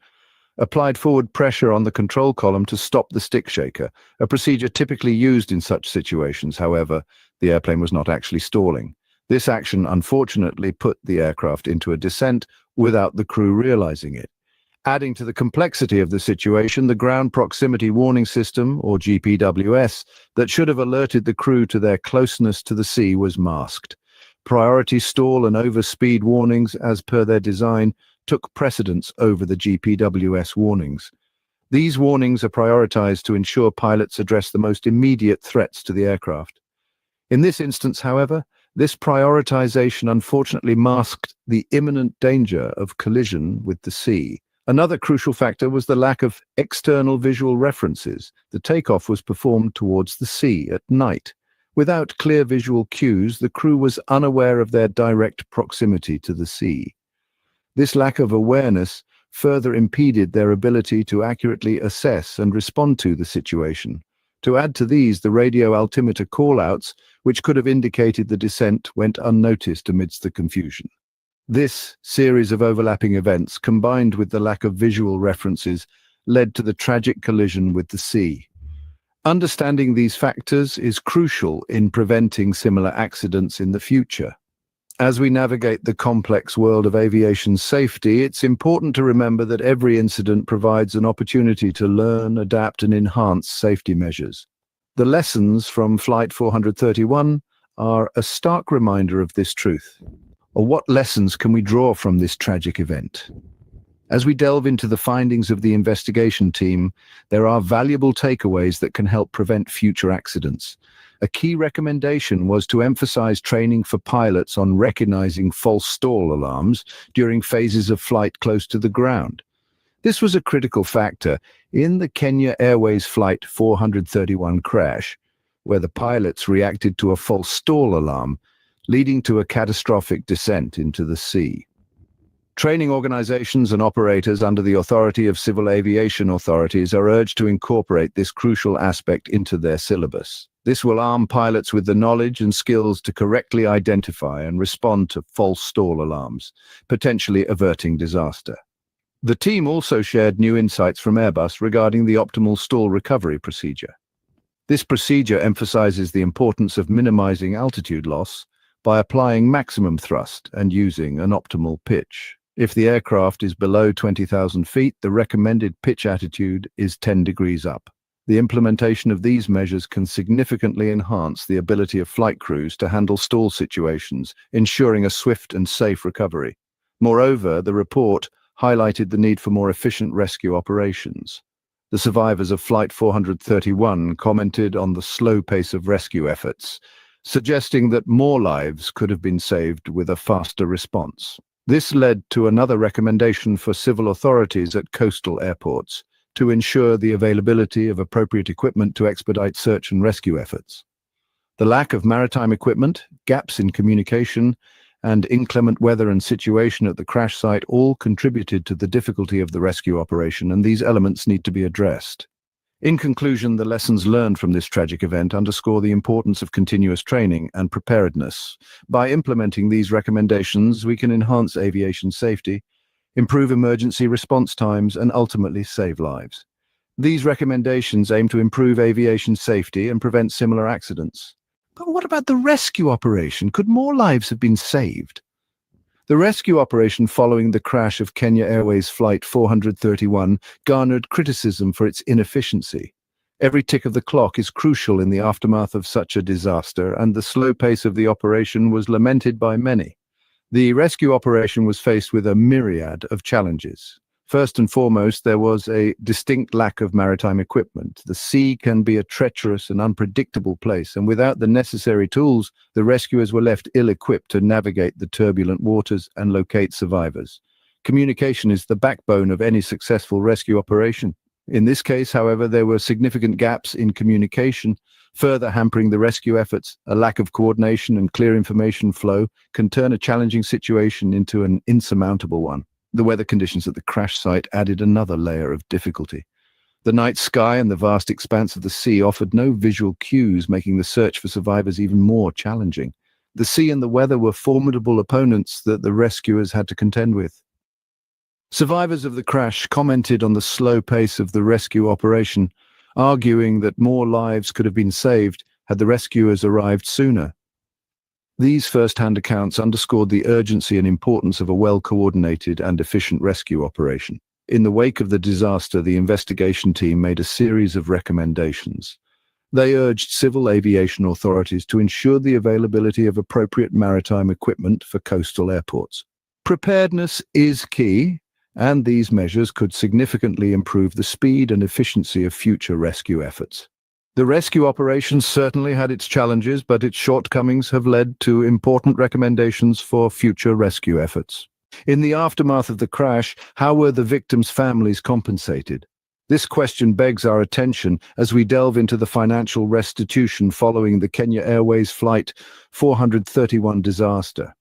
applied forward pressure on the control column to stop the stick shaker, a procedure typically used in such situations. However, the airplane was not actually stalling. This action unfortunately put the aircraft into a descent without the crew realizing it. Adding to the complexity of the situation, the Ground Proximity Warning System, or GPWS, that should have alerted the crew to their closeness to the sea was masked. Priority stall and overspeed warnings, as per their design, took precedence over the GPWS warnings. These warnings are prioritized to ensure pilots address the most immediate threats to the aircraft. In this instance, however, this prioritization unfortunately masked the imminent danger of collision with the sea. Another crucial factor was the lack of external visual references. The takeoff was performed towards the sea at night. Without clear visual cues, the crew was unaware of their direct proximity to the sea. This lack of awareness further impeded their ability to accurately assess and respond to the situation. To add to these, the radio altimeter callouts, which could have indicated the descent, went unnoticed amidst the confusion. This series of overlapping events, combined with the lack of visual references, led to the tragic collision with the sea. Understanding these factors is crucial in preventing similar accidents in the future. As we navigate the complex world of aviation safety, it's important to remember that every incident provides an opportunity to learn, adapt, and enhance safety measures. The lessons from Flight 431 are a stark reminder of this truth. Or what lessons can we draw from this tragic event? As we delve into the findings of the investigation team, there are valuable takeaways that can help prevent future accidents. A key recommendation was to emphasize training for pilots on recognizing false stall alarms during phases of flight close to the ground. This was a critical factor in the Kenya Airways Flight 431 crash, where the pilots reacted to a false stall alarm, leading to a catastrophic descent into the sea. Training organizations and operators under the authority of civil aviation authorities are urged to incorporate this crucial aspect into their syllabus. This will arm pilots with the knowledge and skills to correctly identify and respond to false stall alarms, potentially averting disaster. The team also shared new insights from Airbus regarding the optimal stall recovery procedure. This procedure emphasizes the importance of minimizing altitude loss by applying maximum thrust and using an optimal pitch. If the aircraft is below 20,000 feet, the recommended pitch attitude is 10 degrees up. The implementation of these measures can significantly enhance the ability of flight crews to handle stall situations, ensuring a swift and safe recovery. Moreover, the report highlighted the need for more efficient rescue operations. The survivors of Flight 431 commented on the slow pace of rescue efforts, suggesting that more lives could have been saved with a faster response. This led to another recommendation for civil authorities at coastal airports to ensure the availability of appropriate equipment to expedite search and rescue efforts. The lack of maritime equipment, gaps in communication, and inclement weather and situation at the crash site all contributed to the difficulty of the rescue operation, and these elements need to be addressed. In conclusion, the lessons learned from this tragic event underscore the importance of continuous training and preparedness. By implementing these recommendations, we can enhance aviation safety, improve emergency response times, and ultimately save lives. These recommendations aim to improve aviation safety and prevent similar accidents. But what about the rescue operation? Could more lives have been saved? The rescue operation following the crash of Kenya Airways Flight 431 garnered criticism for its inefficiency. Every tick of the clock is crucial in the aftermath of such a disaster, and the slow pace of the operation was lamented by many. The rescue operation was faced with a myriad of challenges. First and foremost, there was a distinct lack of maritime equipment. The sea can be a treacherous and unpredictable place, and without the necessary tools, the rescuers were left ill-equipped to navigate the turbulent waters and locate survivors. Communication is the backbone of any successful rescue operation. In this case, however, there were significant gaps in communication, further hampering the rescue efforts. A lack of coordination and clear information flow can turn a challenging situation into an insurmountable one. The weather conditions at the crash site added another layer of difficulty. The night sky and the vast expanse of the sea offered no visual cues, making the search for survivors even more challenging. The sea and the weather were formidable opponents that the rescuers had to contend with. Survivors of the crash commented on the slow pace of the rescue operation, arguing that more lives could have been saved had the rescuers arrived sooner. These first-hand accounts underscored the urgency and importance of a well-coordinated and efficient rescue operation. In the wake of the disaster, the investigation team made a series of recommendations. They urged civil aviation authorities to ensure the availability of appropriate maritime equipment for coastal airports. Preparedness is key, and these measures could significantly improve the speed and efficiency of future rescue efforts. The rescue operation certainly had its challenges, but its shortcomings have led to important recommendations for future rescue efforts. In the aftermath of the crash, how were the victims' families compensated? This question begs our attention as we delve into the financial restitution following the Kenya Airways Flight 431 disaster.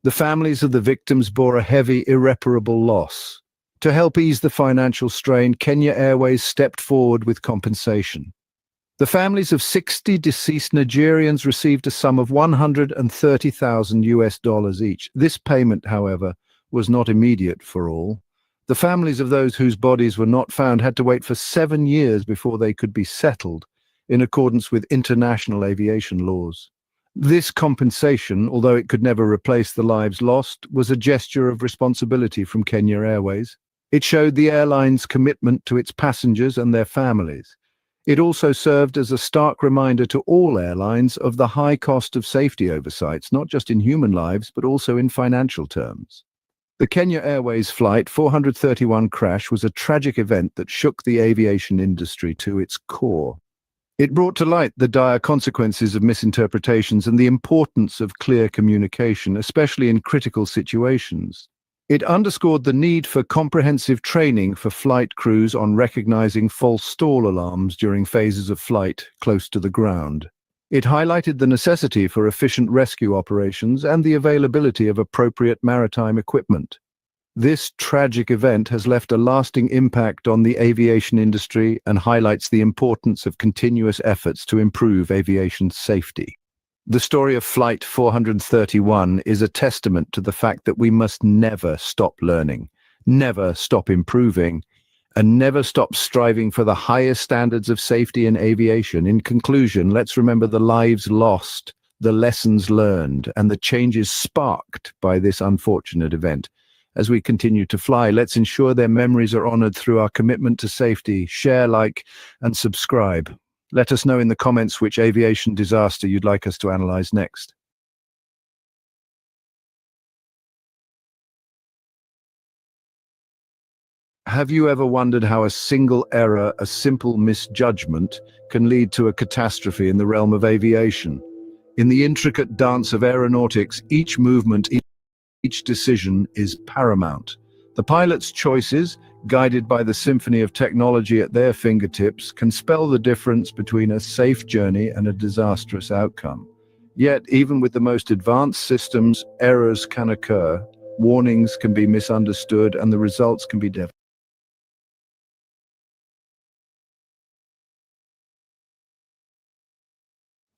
The families of the victims bore a heavy, irreparable loss. To help ease the financial strain, Kenya Airways stepped forward with compensation. The families of 60 deceased Nigerians received a sum of $130,000 each. This payment, however, was not immediate for all. The families of those whose bodies were not found had to wait for 7 years before they could be settled, in accordance with international aviation laws. This compensation, although it could never replace the lives lost, was a gesture of responsibility from Kenya Airways. It showed the airline's commitment to its passengers and their families. It also served as a stark reminder to all airlines of the high cost of safety oversights, not just in human lives, but also in financial terms. The Kenya Airways Flight 431 crash was a tragic event that shook the aviation industry to its core. It brought to light the dire consequences of misinterpretations and the importance of clear communication, especially in critical situations. It underscored the need for comprehensive training for flight crews on recognizing false stall alarms during phases of flight close to the ground. It highlighted the necessity for efficient rescue operations and the availability of appropriate maritime equipment. This tragic event has left a lasting impact on the aviation industry and highlights the importance of continuous efforts to improve aviation safety. The story of Flight 431 is a testament to the fact that we must never stop learning, never stop improving, and never stop striving for the highest standards of safety in aviation. In conclusion, let's remember the lives lost, the lessons learned, and the changes sparked by this unfortunate event. As we continue to fly, let's ensure their memories are honored through our commitment to safety. Share, like, and subscribe. Let us know in the comments which aviation disaster you'd like us to analyze next. Have you ever wondered how a single error, a simple misjudgment, can lead to a catastrophe in the realm of aviation? In the intricate dance of aeronautics, each movement, each decision is paramount. The pilot's choices, guided by the symphony of technology at their fingertips, can spell the difference between a safe journey and a disastrous outcome. Yet, even with the most advanced systems, errors can occur, warnings can be misunderstood, and the results can be devastating.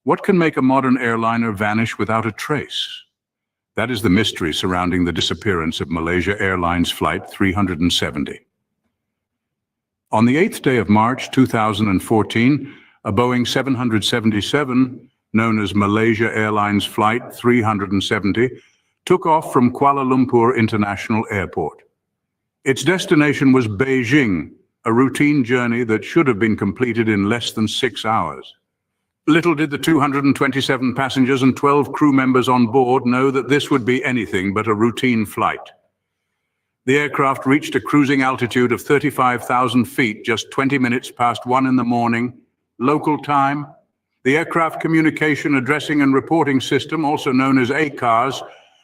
What can make a modern airliner vanish without a trace? That is the mystery surrounding the disappearance of Malaysia Airlines Flight 370. On the 8th day of March 2014, a Boeing 777, known as Malaysia Airlines Flight 370, took off from Kuala Lumpur International Airport. Its destination was Beijing, a routine journey that should have been completed in less than 6 hours. Little did the 227 passengers and 12 crew members on board know that this would be anything but a routine flight. The aircraft reached a cruising altitude of 35,000 feet just 20 minutes past 1 in the morning, local time. The Aircraft Communication Addressing and Reporting System, also known as ACARS,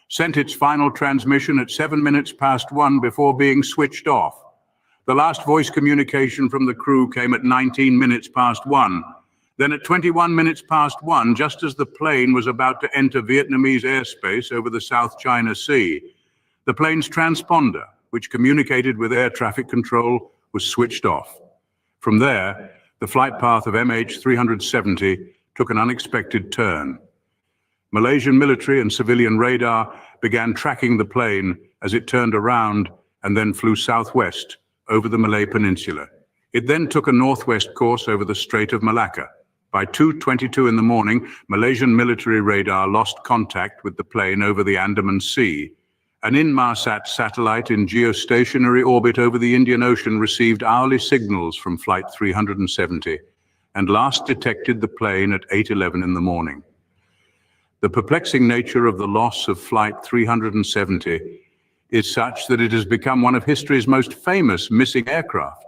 sent its final transmission at 7 minutes past 1 before being switched off. The last voice communication from the crew came at 19 minutes past 1. Then at 21 minutes past 1, just as the plane was about to enter Vietnamese airspace over the South China Sea, the plane's transponder, which communicated with air traffic control, was switched off. From there, the flight path of MH370 took an unexpected turn. Malaysian military and civilian radar began tracking the plane as it turned around and then flew southwest over the Malay Peninsula. It then took a northwest course over the Strait of Malacca. By 2:22 in the morning, Malaysian military radar lost contact with the plane over the Andaman Sea. An Inmarsat satellite in geostationary orbit over the Indian Ocean received hourly signals from Flight 370 and last detected the plane at 8:11 in the morning. The perplexing nature of the loss of Flight 370 is such that it has become one of history's most famous missing aircraft.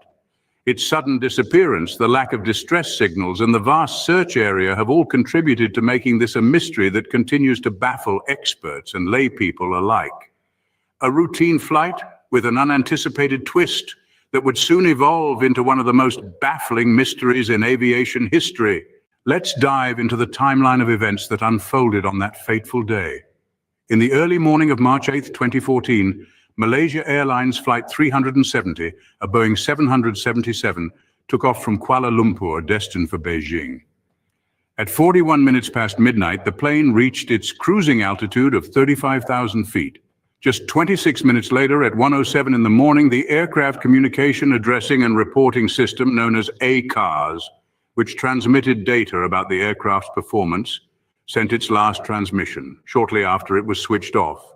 Its sudden disappearance, the lack of distress signals, and the vast search area have all contributed to making this a mystery that continues to baffle experts and lay people alike. A routine flight with an unanticipated twist that would soon evolve into one of the most baffling mysteries in aviation history. Let's dive into the timeline of events that unfolded on that fateful day. In the early morning of March 8, 2014, Malaysia Airlines Flight 370, a Boeing 777, took off from Kuala Lumpur, destined for Beijing. At 41 minutes past midnight, the plane reached its cruising altitude of 35,000 feet. Just 26 minutes later, at 1:07 in the morning, the Aircraft Communication Addressing and Reporting System, known as ACARS, which transmitted data about the aircraft's performance, sent its last transmission. Shortly after, it was switched off.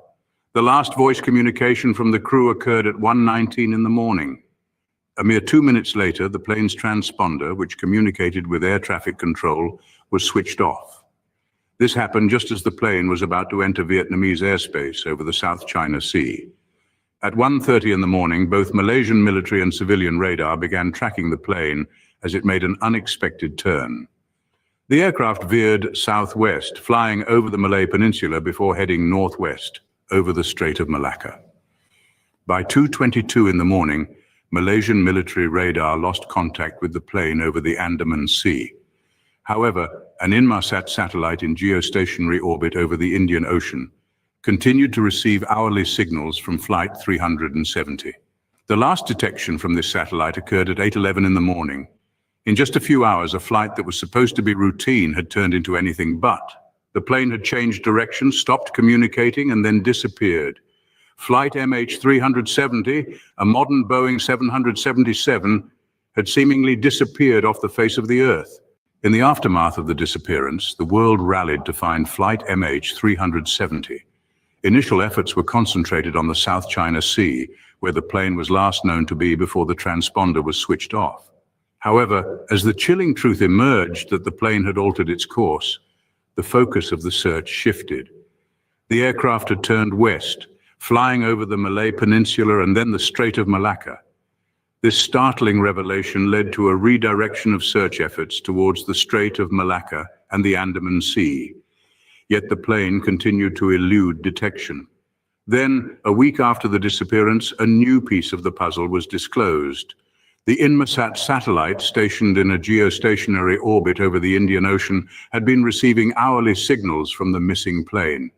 The last voice communication from the crew occurred at 1:19 in the morning. A mere 2 minutes later, the plane's transponder, which communicated with air traffic control, was switched off. This happened just as the plane was about to enter Vietnamese airspace over the South China Sea. At 1:30 in the morning, both Malaysian military and civilian radar began tracking the plane as it made an unexpected turn. The aircraft veered southwest, flying over the Malay Peninsula before heading northwest over the Strait of Malacca. By 2:22 in the morning, Malaysian military radar lost contact with the plane over the Andaman Sea. However, an Inmarsat satellite in geostationary orbit over the Indian Ocean continued to receive hourly signals from Flight 370. The last detection from this satellite occurred at 8:11 in the morning. In just a few hours, a flight that was supposed to be routine had turned into anything but. The plane had changed direction, stopped communicating, and then disappeared. Flight MH370, a modern Boeing 777, had seemingly disappeared off the face of the Earth. In the aftermath of the disappearance, the world rallied to find Flight MH370. Initial efforts were concentrated on the South China Sea, where the plane was last known to be before the transponder was switched off. However, as the chilling truth emerged that the plane had altered its course, the focus of the search shifted. The aircraft had turned west, flying over the Malay Peninsula and then the Strait of Malacca. This startling revelation led to a redirection of search efforts towards the Strait of Malacca and the Andaman Sea. Yet the plane continued to elude detection. Then, a week after the disappearance, a new piece of the puzzle was disclosed. The Inmarsat satellite, stationed in a geostationary orbit over the Indian Ocean, had been receiving hourly signals from the missing plane.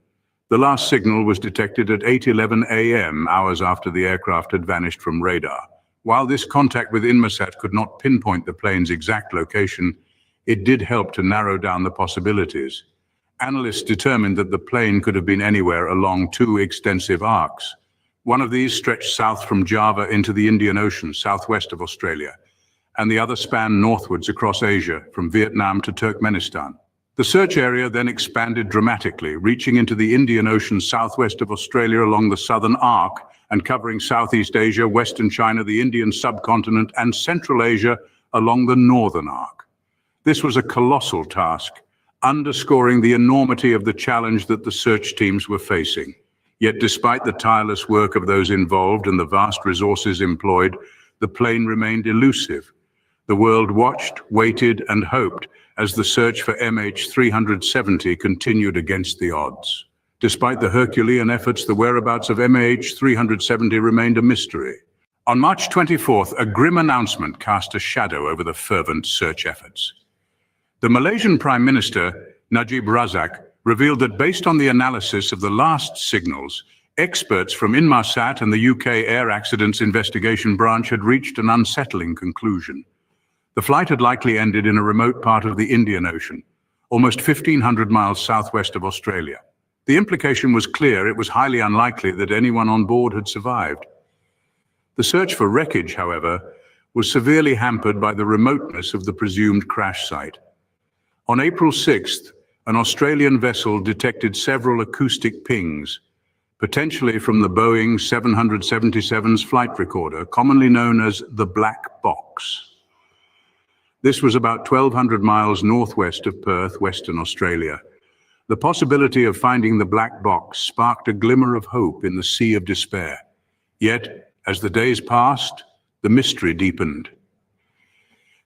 The last signal was detected at 8:11 a.m., hours after the aircraft had vanished from radar. While this contact with Inmarsat could not pinpoint the plane's exact location, it did help to narrow down the possibilities. Analysts determined that the plane could have been anywhere along two extensive arcs. One of these stretched south from Java into the Indian Ocean, southwest of Australia, and the other spanned northwards across Asia, from Vietnam to Turkmenistan. The search area then expanded dramatically, reaching into the Indian Ocean southwest of Australia along the southern arc and covering Southeast Asia, Western China, the Indian subcontinent, and Central Asia along the northern arc. This was a colossal task, underscoring the enormity of the challenge that the search teams were facing. Yet despite the tireless work of those involved and the vast resources employed, the plane remained elusive. The world watched, waited, and hoped as the search for MH370 continued against the odds. Despite the Herculean efforts, the whereabouts of MH370 remained a mystery. On March 24th, a grim announcement cast a shadow over the fervent search efforts. The Malaysian Prime Minister, Najib Razak, revealed that based on the analysis of the last signals, experts from Inmarsat and the UK Air Accidents Investigation Branch had reached an unsettling conclusion. The flight had likely ended in a remote part of the Indian Ocean, almost 1,500 miles southwest of Australia. The implication was clear: it was highly unlikely that anyone on board had survived. The search for wreckage, however, was severely hampered by the remoteness of the presumed crash site. On April 6th, an Australian vessel detected several acoustic pings, potentially from the Boeing 777's flight recorder, commonly known as the black box. This was about 1,200 miles northwest of Perth, Western Australia. The possibility of finding the black box sparked a glimmer of hope in the sea of despair. Yet, as the days passed, the mystery deepened.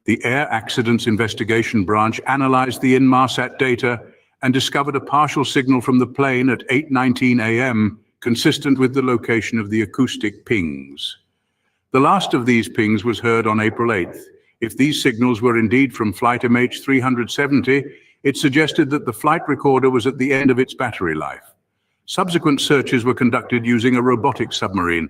The Air Accidents Investigation Branch analyzed the Inmarsat data and discovered a partial signal from the plane at 8:19 a.m., consistent with the location of the acoustic pings. The last of these pings was heard on April 8th. If these signals were indeed from flight MH370, it suggested that the flight recorder was at the end of its battery life. Subsequent searches were conducted using a robotic submarine,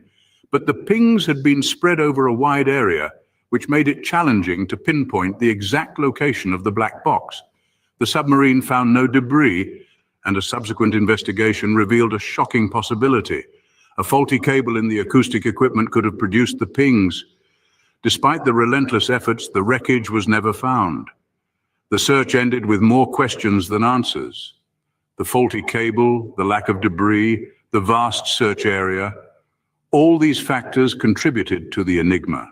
but the pings had been spread over a wide area, which made it challenging to pinpoint the exact location of the black box. The submarine found no debris, and a subsequent investigation revealed a shocking possibility. A faulty cable in the acoustic equipment could have produced the pings. Despite the relentless efforts, the wreckage was never found. The search ended with more questions than answers. The faulty cable, the lack of debris, the vast search area, all these factors contributed to the enigma.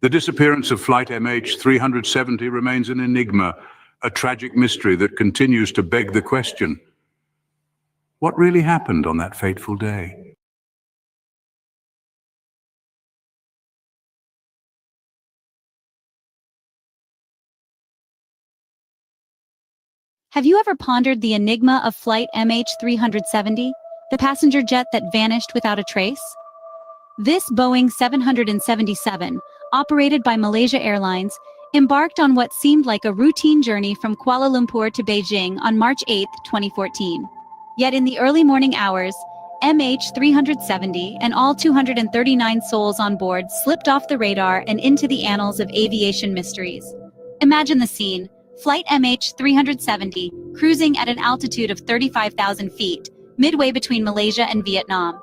The disappearance of flight MH370 remains an enigma, a tragic mystery that continues to beg the question: what really happened on that fateful day? Have you ever pondered the enigma of flight MH370, the passenger jet that vanished without a trace? This Boeing 777, operated by Malaysia Airlines, embarked on what seemed like a routine journey from Kuala Lumpur to Beijing on March 8, 2014. Yet in the early morning hours, MH370 and all 239 souls on board slipped off the radar and into the annals of aviation mysteries. Imagine the scene: Flight MH370 cruising at an altitude of 35,000 feet, midway between Malaysia and Vietnam.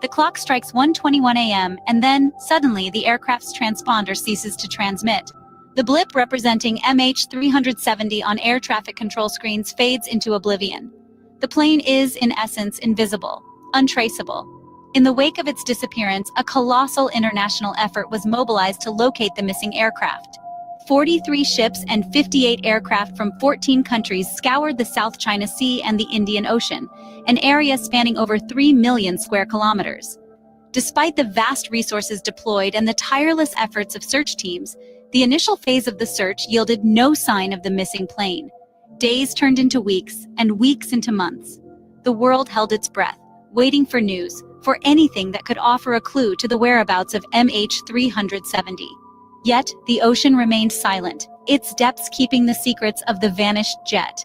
The clock strikes 1:21 a.m. and then, suddenly, the aircraft's transponder ceases to transmit. The blip representing MH370 on air traffic control screens fades into oblivion. The plane is, in essence, invisible, untraceable. In the wake of its disappearance, a colossal international effort was mobilized to locate the missing aircraft. 43 ships and 58 aircraft from 14 countries scoured the South China Sea and the Indian Ocean, an area spanning over 3 million square kilometers. Despite the vast resources deployed and the tireless efforts of search teams, the initial phase of the search yielded no sign of the missing plane. Days turned into weeks, and weeks into months. The world held its breath, waiting for news, for anything that could offer a clue to the whereabouts of MH370. Yet, the ocean remained silent, its depths keeping the secrets of the vanished jet.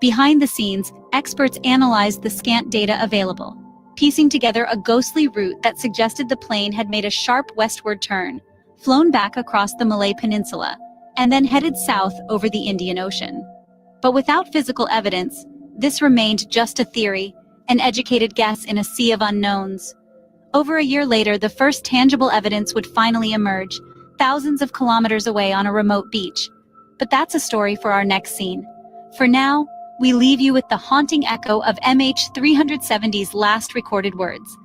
Behind the scenes, experts analyzed the scant data available, piecing together a ghostly route that suggested the plane had made a sharp westward turn, flown back across the Malay Peninsula, and then headed south over the Indian Ocean. But without physical evidence, this remained just a theory, an educated guess in a sea of unknowns. Over a year later, the first tangible evidence would finally emerge, thousands of kilometers away on a remote beach. But that's a story for our next scene. For now, we leave you with the haunting echo of MH370's last recorded words.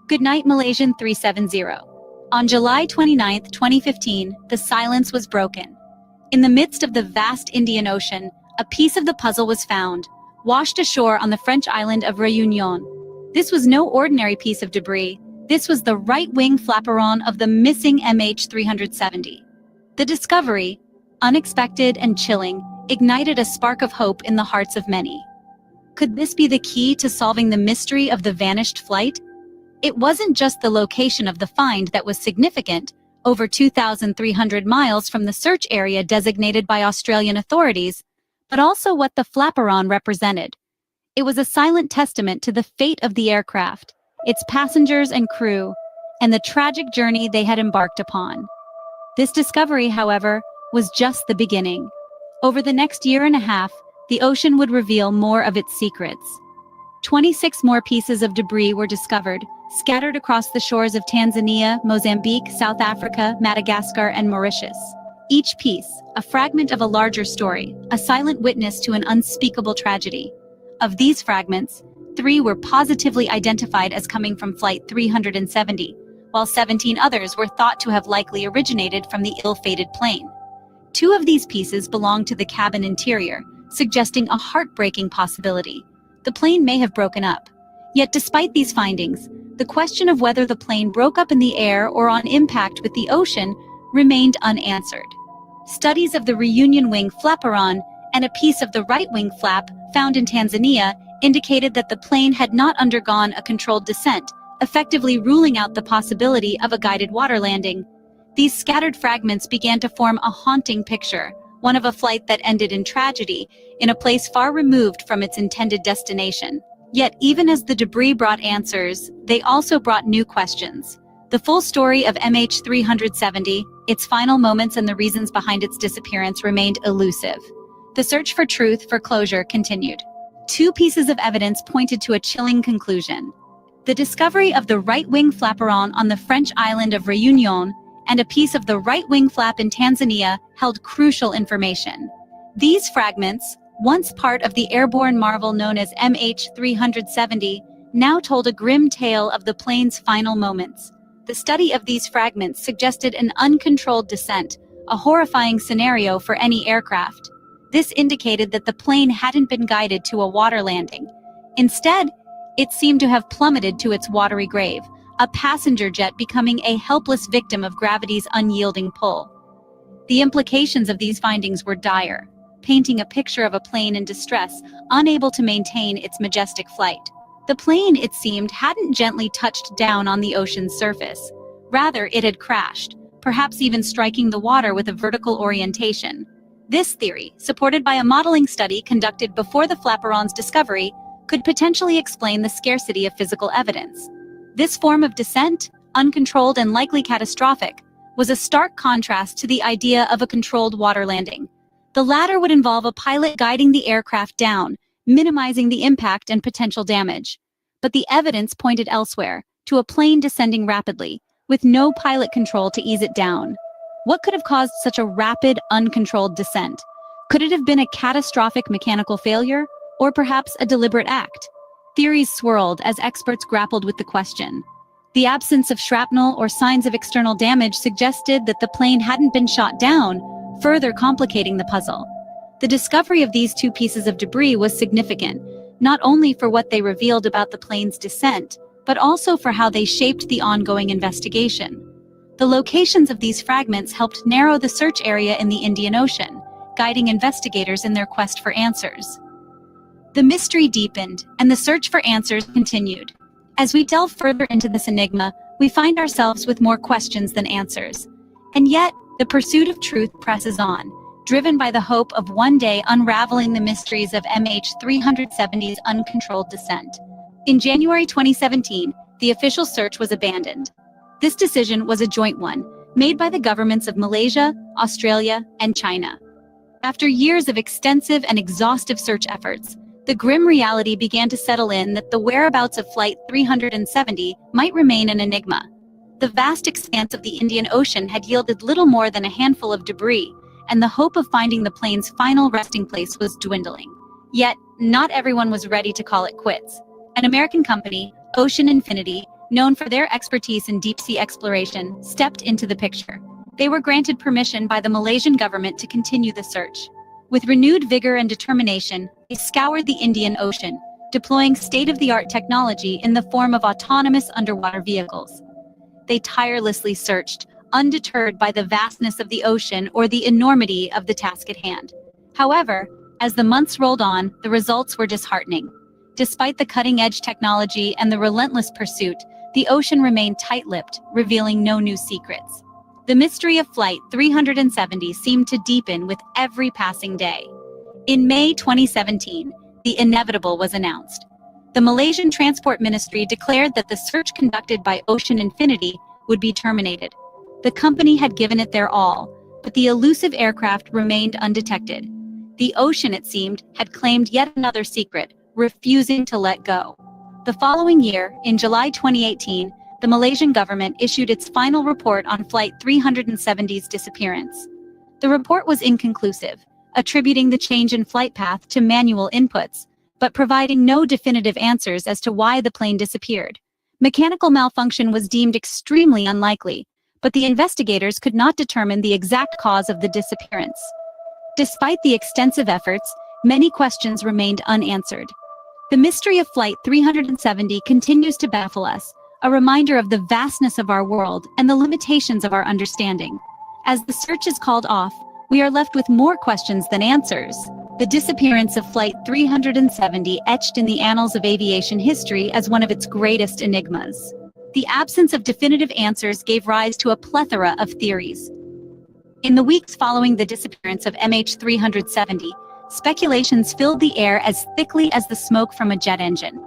Good night, Malaysian 370. On July 29, 2015, the silence was broken. In the midst of the vast Indian Ocean, a piece of the puzzle was found, washed ashore on the French island of Réunion. This was no ordinary piece of debris. This was the right-wing flaperon of the missing MH370. The discovery, unexpected and chilling, ignited a spark of hope in the hearts of many. Could this be the key to solving the mystery of the vanished flight? It wasn't just the location of the find that was significant, over 2,300 miles from the search area designated by Australian authorities, but also what the flaperon represented. It was a silent testament to the fate of the aircraft, its passengers and crew, and the tragic journey they had embarked upon. This discovery, however, was just the beginning. Over the next year and a half, the ocean would reveal more of its secrets. 26 more pieces of debris were discovered, scattered across the shores of Tanzania, Mozambique, South Africa, Madagascar, and Mauritius. Each piece, a fragment of a larger story, a silent witness to an unspeakable tragedy. Of these fragments, 3 were positively identified as coming from Flight 370, while 17 others were thought to have likely originated from the ill-fated plane. 2 of these pieces belonged to the cabin interior, suggesting a heartbreaking possibility. The plane may have broken up. Yet despite these findings, the question of whether the plane broke up in the air or on impact with the ocean remained unanswered. Studies of the reunion wing flaperon and a piece of the right wing flap found in Tanzania indicated that the plane had not undergone a controlled descent, effectively ruling out the possibility of a guided water landing. These scattered fragments began to form a haunting picture, one of a flight that ended in tragedy, in a place far removed from its intended destination. Yet even as the debris brought answers, they also brought new questions. The full story of MH370, its final moments and the reasons behind its disappearance remained elusive. The search for truth, for closure, continued. 2 pieces of evidence pointed to a chilling conclusion. The discovery of the right-wing flaperon on the French island of Réunion and a piece of the right-wing flap in Tanzania held crucial information. These fragments, once part of the airborne marvel known as MH370, now told a grim tale of the plane's final moments. The study of these fragments suggested an uncontrolled descent, a horrifying scenario for any aircraft. This indicated that the plane hadn't been guided to a water landing. Instead, it seemed to have plummeted to its watery grave, a passenger jet becoming a helpless victim of gravity's unyielding pull. The implications of these findings were dire, painting a picture of a plane in distress, unable to maintain its majestic flight. The plane, it seemed, hadn't gently touched down on the ocean's surface. Rather, it had crashed, perhaps even striking the water with a vertical orientation. This theory, supported by a modeling study conducted before the flaperon's discovery, could potentially explain the scarcity of physical evidence. This form of descent, uncontrolled and likely catastrophic, was a stark contrast to the idea of a controlled water landing. The latter would involve a pilot guiding the aircraft down, minimizing the impact and potential damage. But the evidence pointed elsewhere, to a plane descending rapidly, with no pilot control to ease it down. What could have caused such a rapid, uncontrolled descent? Could it have been a catastrophic mechanical failure, or perhaps a deliberate act? Theories swirled as experts grappled with the question. The absence of shrapnel or signs of external damage suggested that the plane hadn't been shot down, further complicating the puzzle. The discovery of these two pieces of debris was significant, not only for what they revealed about the plane's descent, but also for how they shaped the ongoing investigation. The locations of these fragments helped narrow the search area in the Indian Ocean, guiding investigators in their quest for answers. The mystery deepened, and the search for answers continued. As we delve further into this enigma, we find ourselves with more questions than answers. And yet, the pursuit of truth presses on, driven by the hope of one day unraveling the mysteries of MH370's uncontrolled descent. In January 2017, the official search was abandoned. This decision was a joint one, made by the governments of Malaysia, Australia, and China. After years of extensive and exhaustive search efforts, the grim reality began to settle in that the whereabouts of Flight 370 might remain an enigma. The vast expanse of the Indian Ocean had yielded little more than a handful of debris, and the hope of finding the plane's final resting place was dwindling. Yet, not everyone was ready to call it quits. An American company, Ocean Infinity, known for their expertise in deep-sea exploration, stepped into the picture. They were granted permission by the Malaysian government to continue the search. With renewed vigor and determination, they scoured the Indian Ocean, deploying state-of-the-art technology in the form of autonomous underwater vehicles. They tirelessly searched, undeterred by the vastness of the ocean or the enormity of the task at hand. However, as the months rolled on, the results were disheartening. Despite the cutting-edge technology and the relentless pursuit, the ocean remained tight-lipped, revealing no new secrets. The mystery of Flight 370 seemed to deepen with every passing day. In May 2017, the inevitable was announced. The Malaysian Transport Ministry declared that the search conducted by Ocean Infinity would be terminated. The company had given it their all, but the elusive aircraft remained undetected. The ocean, it seemed, had claimed yet another secret, refusing to let go. The following year, in July 2018, the Malaysian government issued its final report on Flight 370's disappearance. The report was inconclusive, attributing the change in flight path to manual inputs, but providing no definitive answers as to why the plane disappeared. Mechanical malfunction was deemed extremely unlikely, but the investigators could not determine the exact cause of the disappearance. Despite the extensive efforts, many questions remained unanswered. The mystery of Flight 370 continues to baffle us, a reminder of the vastness of our world and the limitations of our understanding. As the search is called off, we are left with more questions than answers. The disappearance of Flight 370 etched in the annals of aviation history as one of its greatest enigmas. The absence of definitive answers gave rise to a plethora of theories. In the weeks following the disappearance of MH370, speculations filled the air as thickly as the smoke from a jet engine.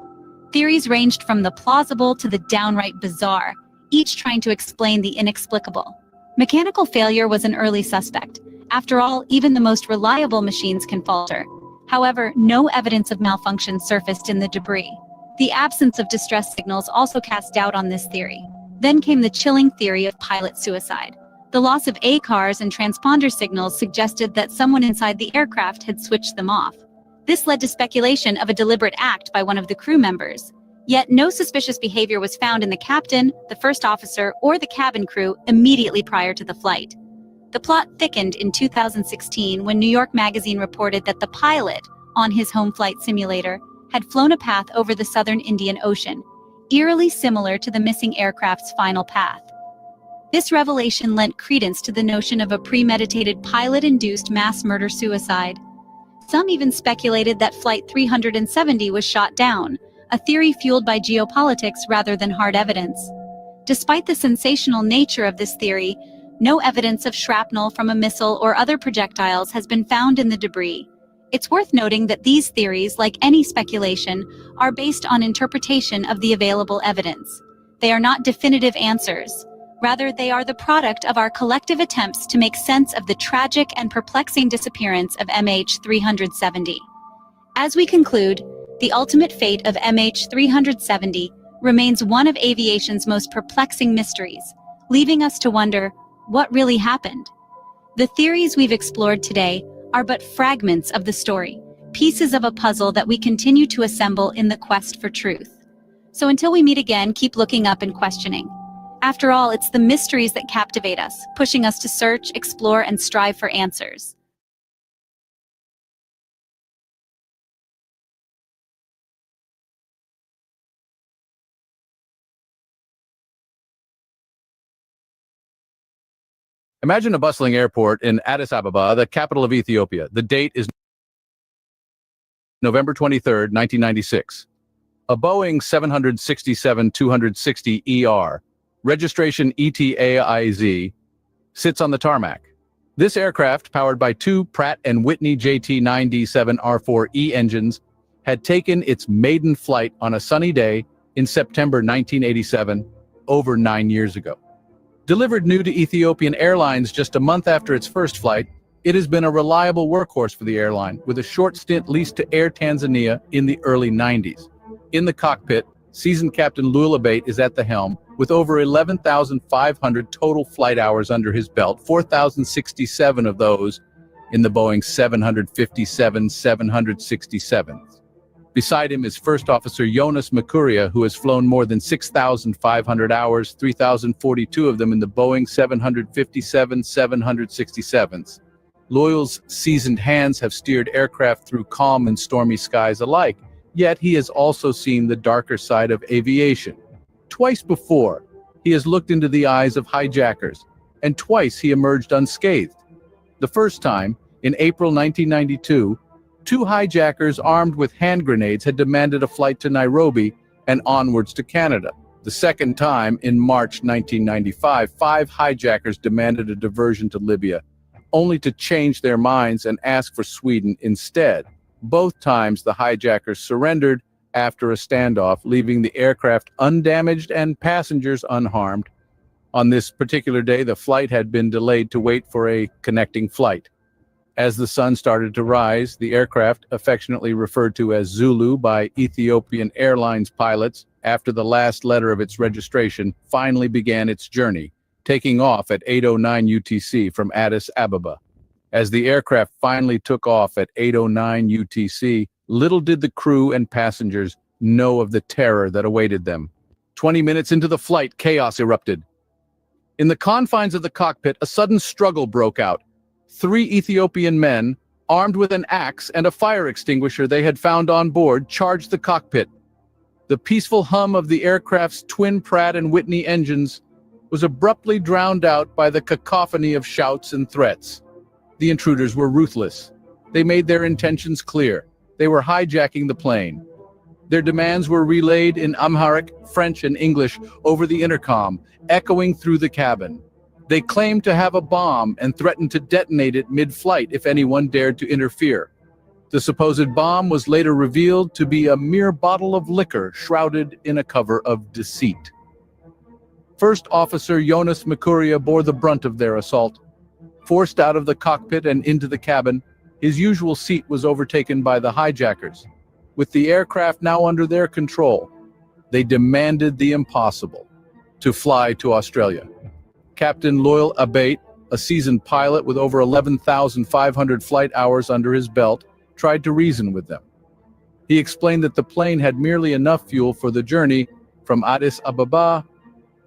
Theories ranged from the plausible to the downright bizarre, each trying to explain the inexplicable. Mechanical failure was an early suspect. After all, even the most reliable machines can falter. However, no evidence of malfunction surfaced in the debris. The absence of distress signals also cast doubt on this theory. Then came the chilling theory of pilot suicide. The loss of ACARs and transponder signals suggested that someone inside the aircraft had switched them off. This led to speculation of a deliberate act by one of the crew members. Yet no suspicious behavior was found in the captain, the first officer, or the cabin crew immediately prior to the flight. The plot thickened in 2016 when New York Magazine reported that the pilot, on his home flight simulator, had flown a path over the southern Indian Ocean, eerily similar to the missing aircraft's final path. This revelation lent credence to the notion of a premeditated pilot-induced mass murder-suicide. Some even speculated that Flight 370 was shot down, a theory fueled by geopolitics rather than hard evidence. Despite the sensational nature of this theory, no evidence of shrapnel from a missile or other projectiles has been found in the debris. It's worth noting that these theories, like any speculation, are based on interpretation of the available evidence. They are not definitive answers. Rather, they are the product of our collective attempts to make sense of the tragic and perplexing disappearance of MH370. As we conclude, the ultimate fate of MH370 remains one of aviation's most perplexing mysteries, leaving us to wonder, what really happened? The theories we've explored today are but fragments of the story, pieces of a puzzle that we continue to assemble in the quest for truth. So until we meet again, keep looking up and questioning. After all, it's the mysteries that captivate us, pushing us to search, explore, and strive for answers. Imagine a bustling airport in Addis Ababa, the capital of Ethiopia. The date is November 23rd, 1996. A Boeing 767-260ER, registration ETAIZ, sits on the tarmac. This aircraft, powered by two Pratt & Whitney JT9D7R4E engines, had taken its maiden flight on a sunny day in September 1987, over 9 years ago. Delivered new to Ethiopian Airlines just a month after its first flight, it has been a reliable workhorse for the airline, with a short stint leased to Air Tanzania in the early 90s. In the cockpit, seasoned Captain Lul Abate is at the helm, with over 11,500 total flight hours under his belt, 4,067 of those in the Boeing 757-767. Beside him is First Officer Jonas Makuria, who has flown more than 6,500 hours, 3,042 of them in the Boeing 757-767. Loyal's seasoned hands have steered aircraft through calm and stormy skies alike, yet he has also seen the darker side of aviation. Twice before, he has looked into the eyes of hijackers, and twice he emerged unscathed. The first time, in April 1992, two hijackers armed with hand grenades had demanded a flight to Nairobi and onwards to Canada. The second time, in March 1995, 5 hijackers demanded a diversion to Libya, only to change their minds and ask for Sweden instead. Both times the hijackers surrendered after a standoff, leaving the aircraft undamaged and passengers unharmed. On this particular day, the flight had been delayed to wait for a connecting flight. As the sun started to rise, the aircraft, affectionately referred to as Zulu by Ethiopian Airlines pilots after the last letter of its registration, finally began its journey, taking off at 8:09 UTC from Addis Ababa. As the aircraft finally took off at 8:09 UTC, little did the crew and passengers know of the terror that awaited them. 20 minutes into the flight, chaos erupted. In the confines of the cockpit, a sudden struggle broke out. 3 Ethiopian men, armed with an axe and a fire extinguisher they had found on board, charged the cockpit. The peaceful hum of the aircraft's twin Pratt & Whitney engines was abruptly drowned out by the cacophony of shouts and threats. The intruders were ruthless. They made their intentions clear. They were hijacking the plane. Their demands were relayed in Amharic, French, and English over the intercom, echoing through the cabin. They claimed to have a bomb and threatened to detonate it mid-flight if anyone dared to interfere. The supposed bomb was later revealed to be a mere bottle of liquor shrouded in a cover of deceit. First Officer Jonas Makuria bore the brunt of their assault. Forced out of the cockpit and into the cabin, his usual seat was overtaken by the hijackers. With the aircraft now under their control, they demanded the impossible: to fly to Australia. Captain Lul Abate, a seasoned pilot with over 11,500 flight hours under his belt, tried to reason with them. He explained that the plane had merely enough fuel for the journey from Addis Ababa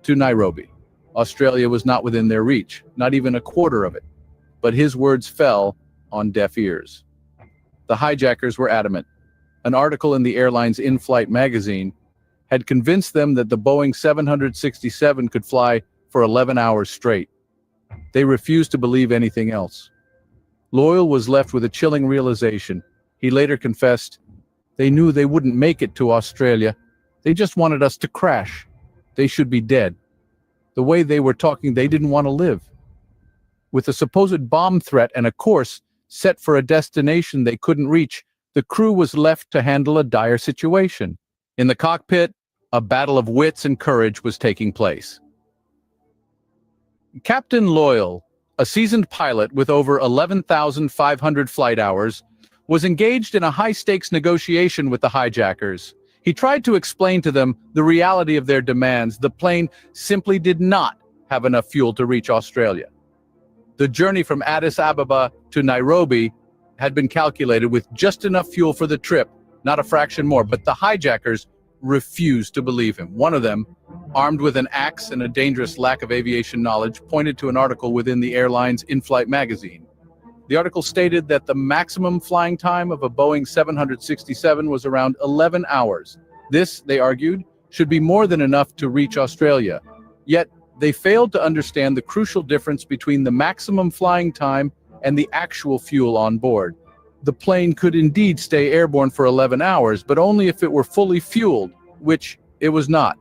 to Nairobi. Australia was not within their reach, not even a quarter of it. But his words fell on deaf ears. The hijackers were adamant. An article in the airline's in-flight magazine had convinced them that the Boeing 767 could fly for 11 hours straight. They refused to believe anything else. Loyal was left with a chilling realization. He later confessed, "They knew they wouldn't make it to Australia. They just wanted us to crash. They should be dead. The way they were talking, they didn't want to live." With a supposed bomb threat and a course set for a destination they couldn't reach, the crew was left to handle a dire situation. In the cockpit, a battle of wits and courage was taking place. Captain Loyal, a seasoned pilot with over 11,500 flight hours, was engaged in a high-stakes negotiation with the hijackers. He tried to explain to them the reality of their demands. The plane simply did not have enough fuel to reach Australia. The journey from Addis Ababa to Nairobi had been calculated with just enough fuel for the trip, not a fraction more, but the hijackers refused to believe him. One of them, armed with an axe and a dangerous lack of aviation knowledge, pointed to an article within the airline's in-flight magazine. The article stated that the maximum flying time of a Boeing 767 was around 11 hours. This, they argued, should be more than enough to reach Australia. Yet, they failed to understand the crucial difference between the maximum flying time and the actual fuel on board. The plane could indeed stay airborne for 11 hours, but only if it were fully fueled, which it was not.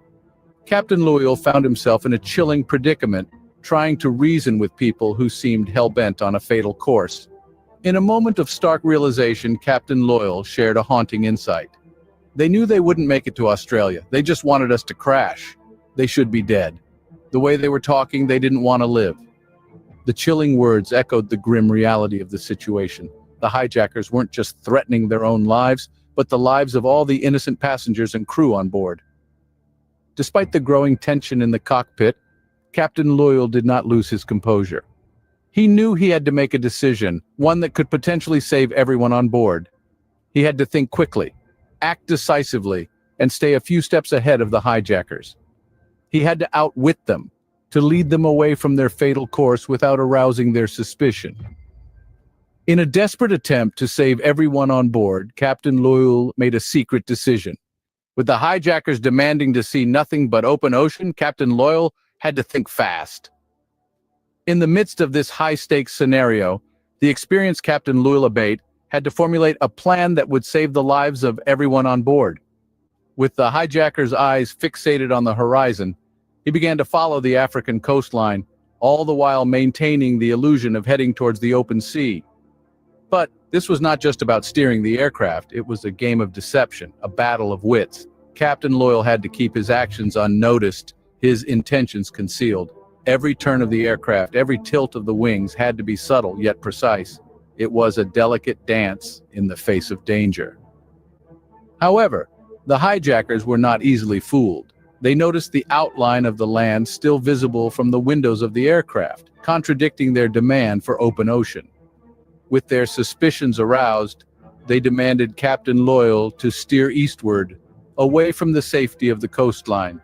Captain Loyal found himself in a chilling predicament, trying to reason with people who seemed hell-bent on a fatal course. In a moment of stark realization, Captain Loyal shared a haunting insight. They knew they wouldn't make it to Australia. They just wanted us to crash. They should be dead. The way they were talking, they didn't want to live. The chilling words echoed the grim reality of the situation. The hijackers weren't just threatening their own lives, but the lives of all the innocent passengers and crew on board. Despite the growing tension in the cockpit, Captain Loyal did not lose his composure. He knew he had to make a decision, one that could potentially save everyone on board. He had to think quickly, act decisively, and stay a few steps ahead of the hijackers. He had to outwit them, to lead them away from their fatal course without arousing their suspicion. In a desperate attempt to save everyone on board, Captain Loyal made a secret decision. With the hijackers demanding to see nothing but open ocean, Captain Loyal had to think fast. In the midst of this high-stakes scenario, the experienced Captain Loyal Abate had to formulate a plan that would save the lives of everyone on board. With the hijackers' eyes fixated on the horizon, he began to follow the African coastline, all the while maintaining the illusion of heading towards the open sea. But this was not just about steering the aircraft, it was a game of deception, a battle of wits. Captain Loyal had to keep his actions unnoticed, his intentions concealed. Every turn of the aircraft, every tilt of the wings had to be subtle yet precise. It was a delicate dance in the face of danger. However, the hijackers were not easily fooled. They noticed the outline of the land still visible from the windows of the aircraft, contradicting their demand for open ocean. With their suspicions aroused, they demanded Captain Loyal to steer eastward, away from the safety of the coastline.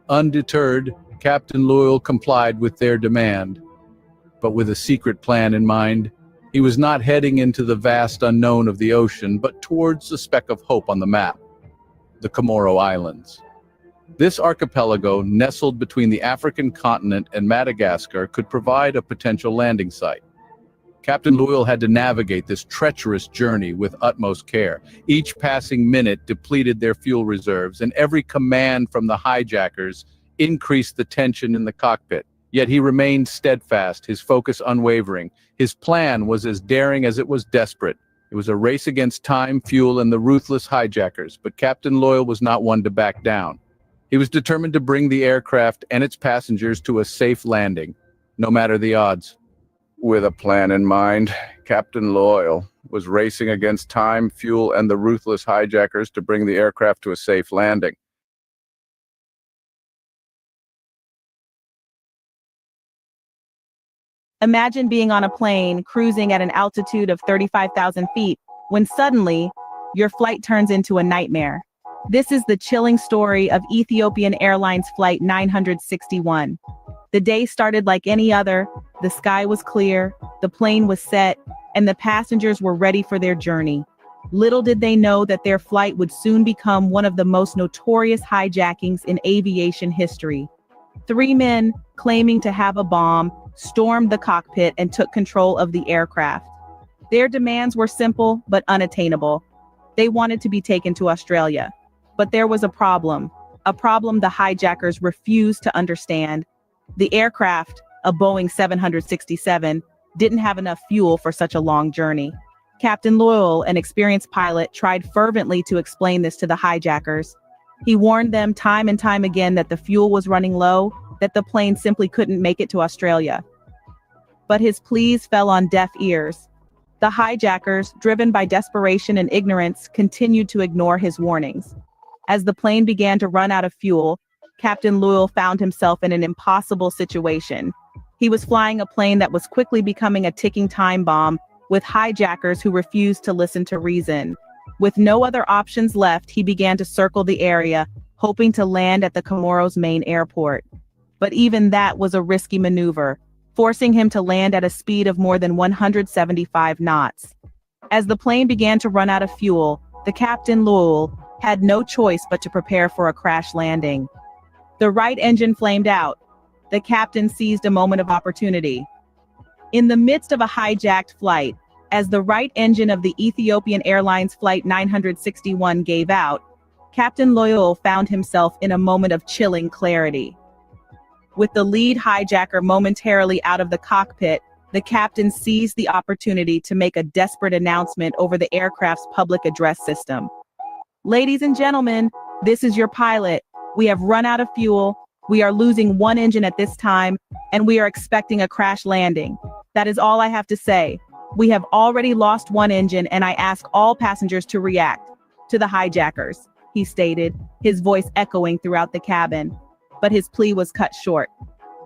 Undeterred, Captain Loyal complied with their demand. But with a secret plan in mind, he was not heading into the vast unknown of the ocean, but towards a speck of hope on the map, the Comoro Islands. This archipelago, nestled between the African continent and Madagascar, could provide a potential landing site. Captain Loyal had to navigate this treacherous journey with utmost care. Each passing minute depleted their fuel reserves, and every command from the hijackers increased the tension in the cockpit. Yet he remained steadfast, his focus unwavering. His plan was as daring as it was desperate. It was a race against time, fuel, and the ruthless hijackers, but Captain Loyal was not one to back down. He was determined to bring the aircraft and its passengers to a safe landing, no matter the odds. With a plan in mind, Captain Loyal was racing against time, fuel, and the ruthless hijackers to bring the aircraft to a safe landing. Imagine being on a plane cruising at an altitude of 35,000 feet when suddenly your flight turns into a nightmare. This is the chilling story of Ethiopian Airlines Flight 961. The day started like any other. The sky was clear, the plane was set, and the passengers were ready for their journey. Little did they know that their flight would soon become one of the most notorious hijackings in aviation history. 3 men, claiming to have a bomb, stormed the cockpit and took control of the aircraft. Their demands were simple but unattainable. They wanted to be taken to Australia. But there was a problem the hijackers refused to understand. The aircraft, a Boeing 767, didn't have enough fuel for such a long journey. Captain Loyal, an experienced pilot, tried fervently to explain this to the hijackers. He warned them time and time again that the fuel was running low, that the plane simply couldn't make it to Australia. But his pleas fell on deaf ears. The hijackers, driven by desperation and ignorance, continued to ignore his warnings. As the plane began to run out of fuel, Captain Loyal found himself in an impossible situation. He was flying a plane that was quickly becoming a ticking time bomb, with hijackers who refused to listen to reason. With no other options left, he began to circle the area, hoping to land at the Comoros main airport. But even that was a risky maneuver, forcing him to land at a speed of more than 175 knots. As the plane began to run out of fuel, the Captain Loyal had no choice but to prepare for a crash landing. The right engine flamed out. The captain seized a moment of opportunity. In the midst of a hijacked flight, as the right engine of the Ethiopian Airlines Flight 961 gave out, Captain Loyal found himself in a moment of chilling clarity. With the lead hijacker momentarily out of the cockpit, the captain seized the opportunity to make a desperate announcement over the aircraft's public address system. "Ladies and gentlemen, this is your pilot. We have run out of fuel. We are losing one engine at this time, and we are expecting a crash landing. That is all I have to say. We have already lost one engine, and I ask all passengers to react to the hijackers," he stated, his voice echoing throughout the cabin. But his plea was cut short.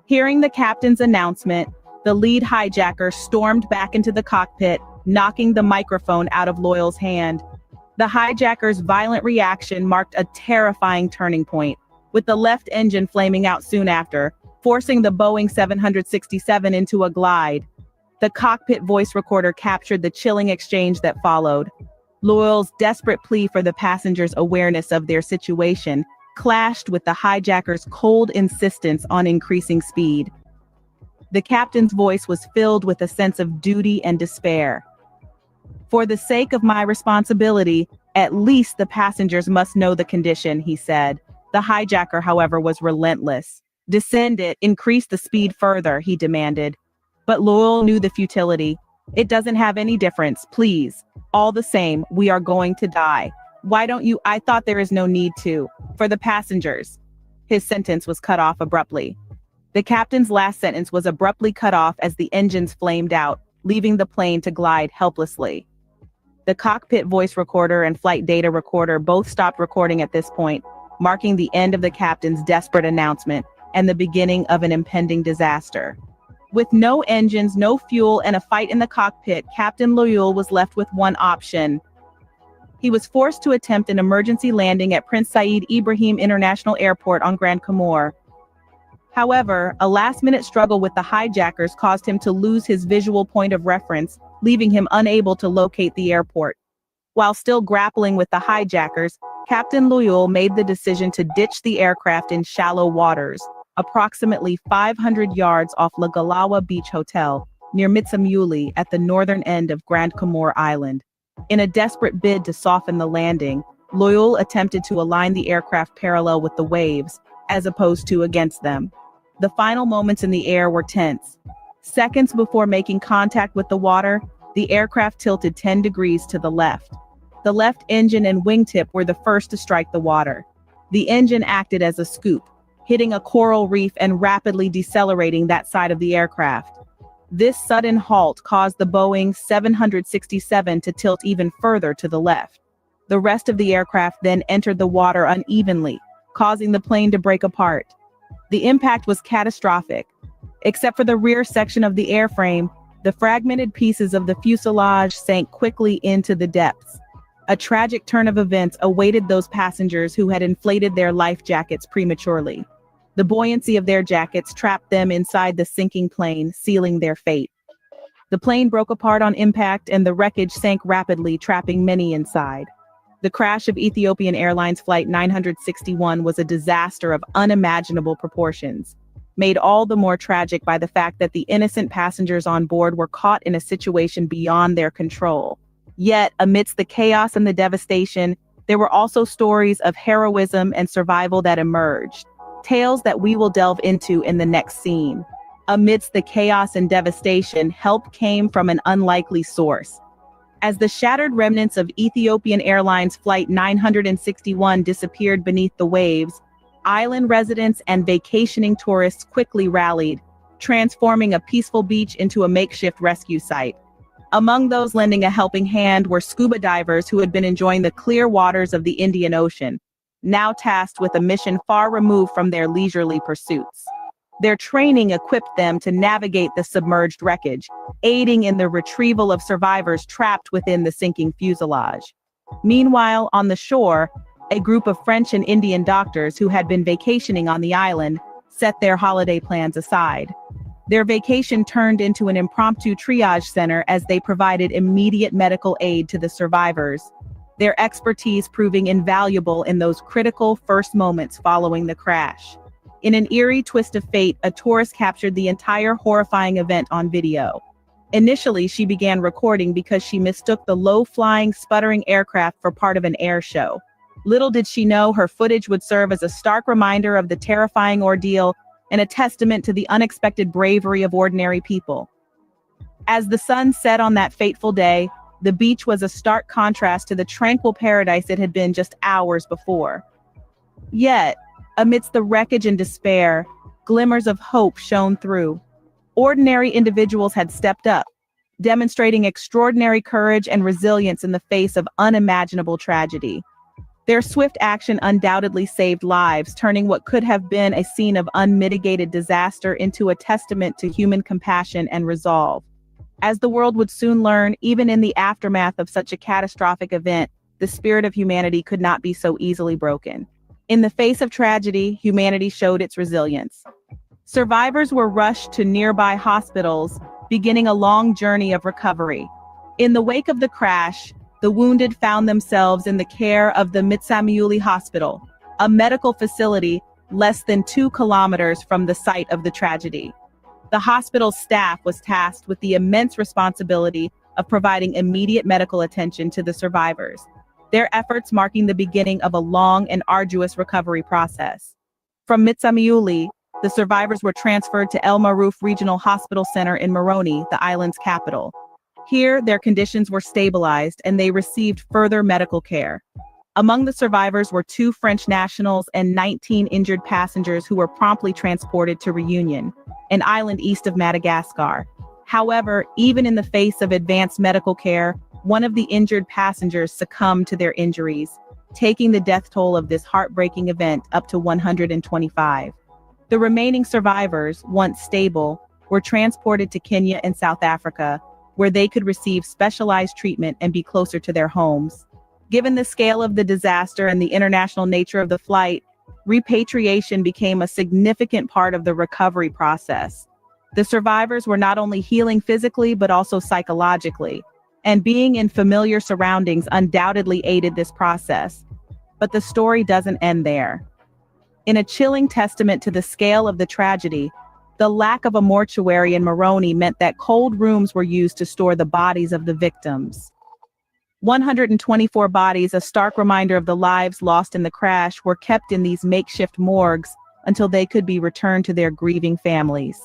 Hearing the captain's announcement, the lead hijacker stormed back into the cockpit, knocking the microphone out of Loyal's hand. The hijacker's violent reaction marked a terrifying turning point, with the left engine flaming out soon after, forcing the Boeing 767 into a glide. The cockpit voice recorder captured the chilling exchange that followed. Loyal's desperate plea for the passengers' awareness of their situation clashed with the hijackers' cold insistence on increasing speed. The captain's voice was filled with a sense of duty and despair. "For the sake of my responsibility, at least the passengers must know the condition," he said. The hijacker, however, was relentless. "Descend it, increase the speed further," he demanded. But Loyal knew the futility. "It doesn't have any difference, please. All the same, we are going to die. Why don't you? I thought there is no need to. For the passengers." His sentence was cut off abruptly. The captain's last sentence was abruptly cut off as the engines flamed out, leaving the plane to glide helplessly. The cockpit voice recorder and flight data recorder both stopped recording at this point, marking the end of the captain's desperate announcement and the beginning of an impending disaster. With no engines, no fuel, and a fight in the cockpit, Captain Loyal was left with one option. He was forced to attempt an emergency landing at Prince Said Ibrahim International Airport on Grand Comore. However, a last-minute struggle with the hijackers caused him to lose his visual point of reference, leaving him unable to locate the airport. While still grappling with the hijackers, Captain Loyal made the decision to ditch the aircraft in shallow waters, approximately 500 yards off La Galawa Beach Hotel, near Mitsamuli at the northern end of Grand Comore Island. In a desperate bid to soften the landing, Loyal attempted to align the aircraft parallel with the waves, as opposed to against them. The final moments in the air were tense. Seconds before making contact with the water, the aircraft tilted 10 degrees to the left. The left engine and wingtip were the first to strike the water. The engine acted as a scoop, hitting a coral reef and rapidly decelerating that side of the aircraft. This sudden halt caused the Boeing 767 to tilt even further to the left. The rest of the aircraft then entered the water unevenly, causing the plane to break apart. The impact was catastrophic. Except for the rear section of the airframe, the fragmented pieces of the fuselage sank quickly into the depths. A tragic turn of events awaited those passengers who had inflated their life jackets prematurely. The buoyancy of their jackets trapped them inside the sinking plane, sealing their fate. The plane broke apart on impact and the wreckage sank rapidly, trapping many inside. The crash of Ethiopian Airlines Flight 961 was a disaster of unimaginable proportions, made all the more tragic by the fact that the innocent passengers on board were caught in a situation beyond their control. Yet, amidst the chaos and the devastation, there were also stories of heroism and survival that emerged. Tales that we will delve into in the next scene. Amidst the chaos and devastation, help came from an unlikely source. As the shattered remnants of Ethiopian Airlines Flight 961 disappeared beneath the waves, island residents and vacationing tourists quickly rallied, transforming a peaceful beach into a makeshift rescue site. Among those lending a helping hand were scuba divers who had been enjoying the clear waters of the Indian Ocean, now tasked with a mission far removed from their leisurely pursuits. Their training equipped them to navigate the submerged wreckage, aiding in the retrieval of survivors trapped within the sinking fuselage. Meanwhile, on the shore, a group of French and Indian doctors who had been vacationing on the island set their holiday plans aside. Their vacation turned into an impromptu triage center as they provided immediate medical aid to the survivors, their expertise proving invaluable in those critical first moments following the crash. In an eerie twist of fate, a tourist captured the entire horrifying event on video. Initially, she began recording because she mistook the low-flying, sputtering aircraft for part of an air show. Little did she know her footage would serve as a stark reminder of the terrifying ordeal and a testament to the unexpected bravery of ordinary people. As the sun set on that fateful day, the beach was a stark contrast to the tranquil paradise it had been just hours before. Yet, amidst the wreckage and despair, glimmers of hope shone through. Ordinary individuals had stepped up, demonstrating extraordinary courage and resilience in the face of unimaginable tragedy. Their swift action undoubtedly saved lives, turning what could have been a scene of unmitigated disaster into a testament to human compassion and resolve. As the world would soon learn, even in the aftermath of such a catastrophic event, the spirit of humanity could not be so easily broken. In the face of tragedy, humanity showed its resilience. Survivors were rushed to nearby hospitals, beginning a long journey of recovery. In the wake of the crash, the wounded found themselves in the care of the Mitsamiuli Hospital, a medical facility less than 2 kilometers from the site of the tragedy. The hospital's staff was tasked with the immense responsibility of providing immediate medical attention to the survivors, their efforts marking the beginning of a long and arduous recovery process. From Mitsamiuli, the survivors were transferred to El Maruf Regional Hospital Center in Moroni, the island's capital. Here, their conditions were stabilized and they received further medical care. Among the survivors were 2 French nationals and 19 injured passengers who were promptly transported to Reunion, an island east of Madagascar. However, even in the face of advanced medical care, one of the injured passengers succumbed to their injuries, taking the death toll of this heartbreaking event up to 125. The remaining survivors, once stable, were transported to Kenya and South Africa, where they could receive specialized treatment and be closer to their homes. Given the scale of the disaster and the international nature of the flight, repatriation became a significant part of the recovery process. The survivors were not only healing physically but also psychologically, and being in familiar surroundings undoubtedly aided this process. But the story doesn't end there. In a chilling testament to the scale of the tragedy, the lack of a mortuary in Moroni meant that cold rooms were used to store the bodies of the victims. 124 bodies, a stark reminder of the lives lost in the crash, were kept in these makeshift morgues until they could be returned to their grieving families.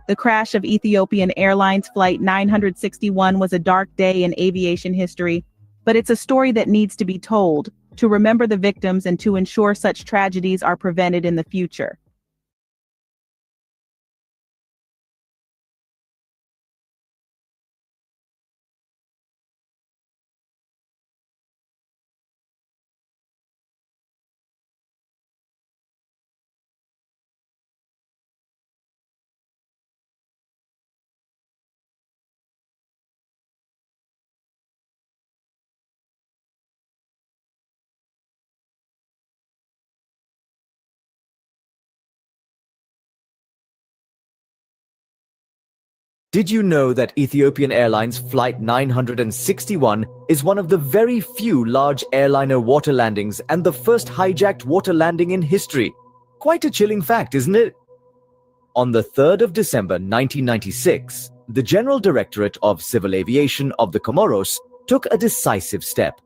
The crash of Ethiopian Airlines Flight 961 was a dark day in aviation history, but it's a story that needs to be told, to remember the victims and to ensure such tragedies are prevented in the future. Did you know that Ethiopian Airlines Flight 961 is one of the very few large airliner water landings and the first hijacked water landing in history? Quite a chilling fact, isn't it? On the 3rd of December 1996, the General Directorate of Civil Aviation of the Comoros took a decisive step.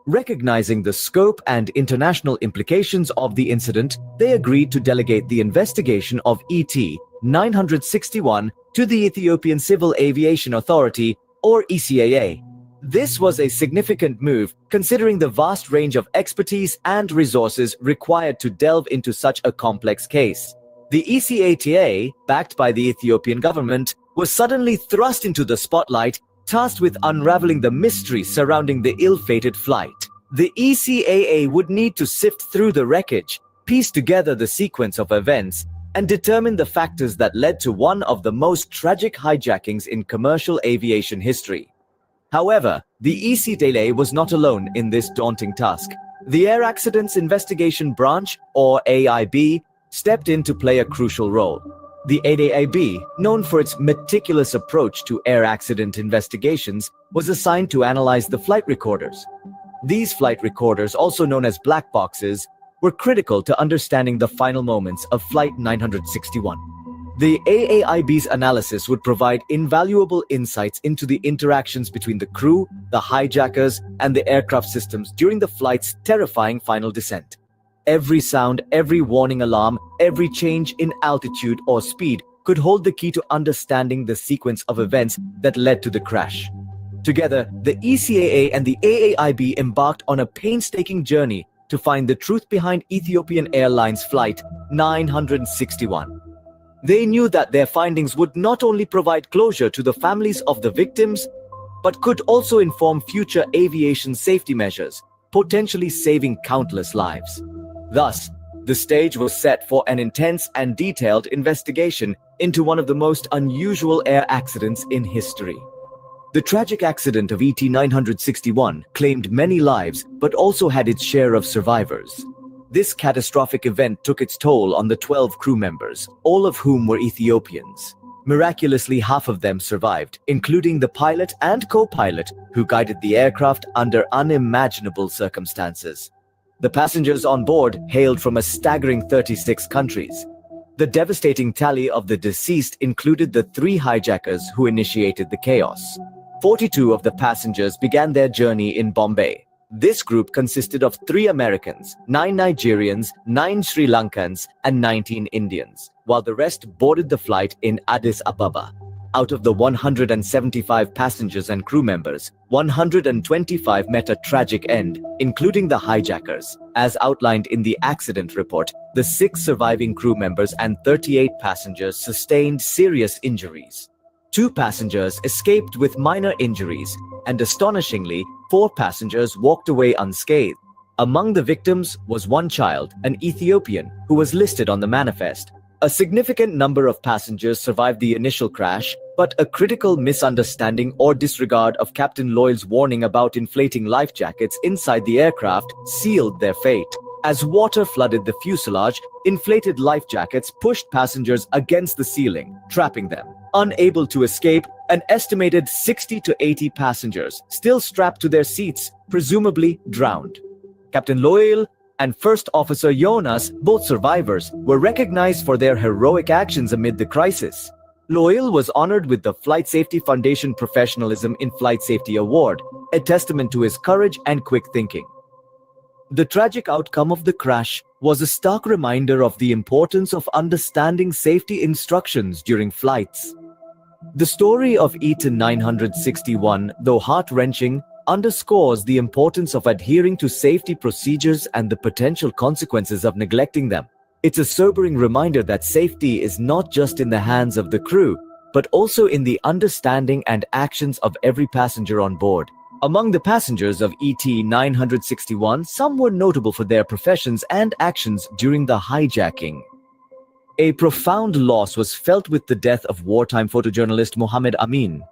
Recognizing the scope and international implications of the incident, they agreed to delegate the investigation of ET 961 to the Ethiopian Civil Aviation Authority, or ECAA. This was a significant move considering the vast range of expertise and resources required to delve into such a complex case. The ECATA, backed by the Ethiopian government, was suddenly thrust into the spotlight, tasked with unraveling the mystery surrounding the ill-fated flight. The ECAA would need to sift through the wreckage, piece together the sequence of events, and determine the factors that led to one of the most tragic hijackings in commercial aviation history. However, the ECAA was not alone in this daunting task. The Air Accidents Investigation Branch, or AIB, stepped in to play a crucial role. The AIB, known for its meticulous approach to air accident investigations, was assigned to analyze the flight recorders. These flight recorders, also known as black boxes, were critical to understanding the final moments of Flight 961. The AAIB's analysis would provide invaluable insights into the interactions between the crew, the hijackers, and the aircraft systems during the flight's terrifying final descent. Every sound, every warning alarm, every change in altitude or speed could hold the key to understanding the sequence of events that led to the crash. Together, the ECAA and the AAIB embarked on a painstaking journey to find the truth behind Ethiopian Airlines Flight 961. They knew that their findings would not only provide closure to the families of the victims, but could also inform future aviation safety measures, potentially saving countless lives. Thus, the stage was set for an intense and detailed investigation into one of the most unusual air accidents in history. The tragic accident of ET 961 claimed many lives, but also had its share of survivors. This catastrophic event took its toll on the 12 crew members, all of whom were Ethiopians. Miraculously, half of them survived, including the pilot and co-pilot who guided the aircraft under unimaginable circumstances. The passengers on board hailed from a staggering 36 countries. The devastating tally of the deceased included the 3 hijackers who initiated the chaos. 42 of the passengers began their journey in Bombay. This group consisted of 3 Americans, 9 Nigerians, 9 Sri Lankans, and 19 Indians, while the rest boarded the flight in Addis Ababa. Out of the 175 passengers and crew members, 125 met a tragic end, including the hijackers. As outlined in the accident report, the 6 surviving crew members and 38 passengers sustained serious injuries. 2 passengers escaped with minor injuries, and astonishingly, 4 passengers walked away unscathed. Among the victims was 1 child, an Ethiopian, who was listed on the manifest. A significant number of passengers survived the initial crash, but a critical misunderstanding or disregard of Captain Loyal's warning about inflating life jackets inside the aircraft sealed their fate. As water flooded the fuselage, inflated life jackets pushed passengers against the ceiling, trapping them. Unable to escape, an estimated 60 to 80 passengers, still strapped to their seats, presumably drowned. Captain Loyal and First Officer Jonas, both survivors, were recognized for their heroic actions amid the crisis. Loyal was honored with the Flight Safety Foundation Professionalism in Flight Safety Award, a testament to his courage and quick thinking. The tragic outcome of the crash was a stark reminder of the importance of understanding safety instructions during flights. The story of ET 961, though heart-wrenching, underscores the importance of adhering to safety procedures and the potential consequences of neglecting them. It's a sobering reminder that safety is not just in the hands of the crew, but also in the understanding and actions of every passenger on board. Among the passengers of ET 961, some were notable for their professions and actions during the hijacking. A profound loss was felt with the death of wartime photojournalist Mohammed Amin.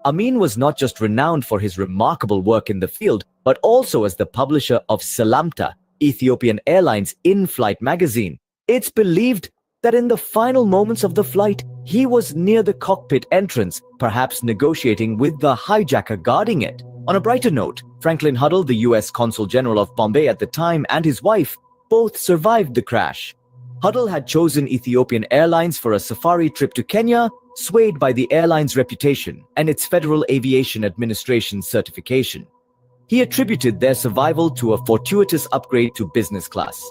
Amin was not just renowned for his remarkable work in the field, but also as the publisher of Salamta, Ethiopian Airlines in-flight magazine. It's believed that in the final moments of the flight, he was near the cockpit entrance, perhaps negotiating with the hijacker guarding it. On a brighter note, Franklin Huddle, the US Consul General of Bombay at the time, and his wife both survived the crash. Huddle had chosen Ethiopian Airlines for a safari trip to Kenya, swayed by the airline's reputation and its Federal Aviation Administration certification. He attributed their survival to a fortuitous upgrade to business class.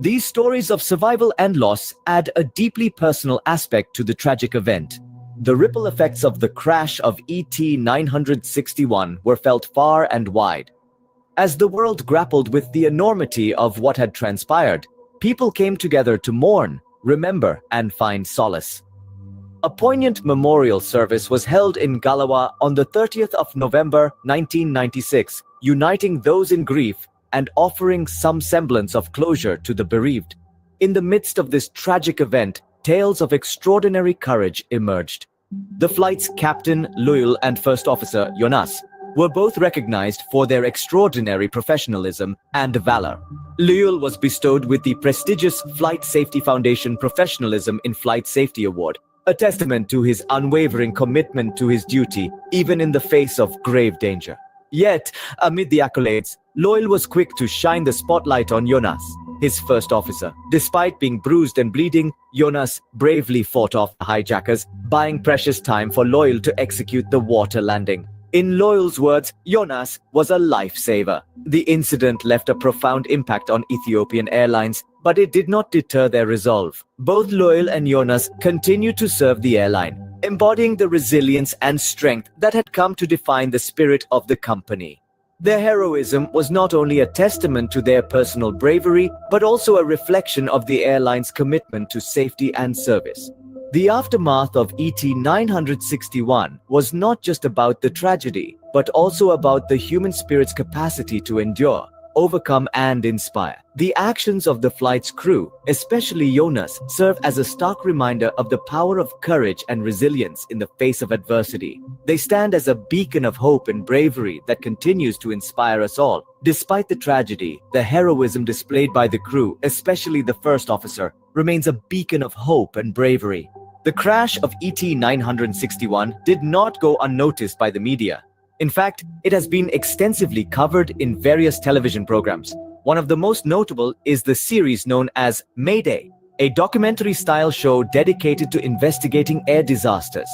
These stories of survival and loss add a deeply personal aspect to the tragic event. The ripple effects of the crash of ET-961 were felt far and wide. As the world grappled with the enormity of what had transpired, people came together to mourn, remember, and find solace. A poignant memorial service was held in Galawa on the 30th of November 1996, uniting those in grief and offering some semblance of closure to the bereaved. In the midst of this tragic event, tales of extraordinary courage emerged. The flight's captain, Loyal, and first officer, Jonas, were both recognized for their extraordinary professionalism and valor. Loyal was bestowed with the prestigious Flight Safety Foundation Professionalism in Flight Safety Award, a testament to his unwavering commitment to his duty, even in the face of grave danger. Yet, amid the accolades, Loyal was quick to shine the spotlight on Jonas, his first officer. Despite being bruised and bleeding, Jonas bravely fought off the hijackers, buying precious time for Loyal to execute the water landing. In Loyal's words, Jonas was a lifesaver. The incident left a profound impact on Ethiopian Airlines, but it did not deter their resolve. Both Loyal and Jonas continued to serve the airline, embodying the resilience and strength that had come to define the spirit of the company. Their heroism was not only a testament to their personal bravery, but also a reflection of the airline's commitment to safety and service. The aftermath of ET-961 was not just about the tragedy, but also about the human spirit's capacity to endure, overcome, and inspire. The actions of the flight's crew, especially Jonas, serve as a stark reminder of the power of courage and resilience in the face of adversity. They stand as a beacon of hope and bravery that continues to inspire us all. Despite the tragedy, the heroism displayed by the crew, especially the first officer, remains a beacon of hope and bravery. The crash of ET-961 did not go unnoticed by the media. In fact, it has been extensively covered in various television programs. One of the most notable is the series known as Mayday, a documentary-style show dedicated to investigating air disasters.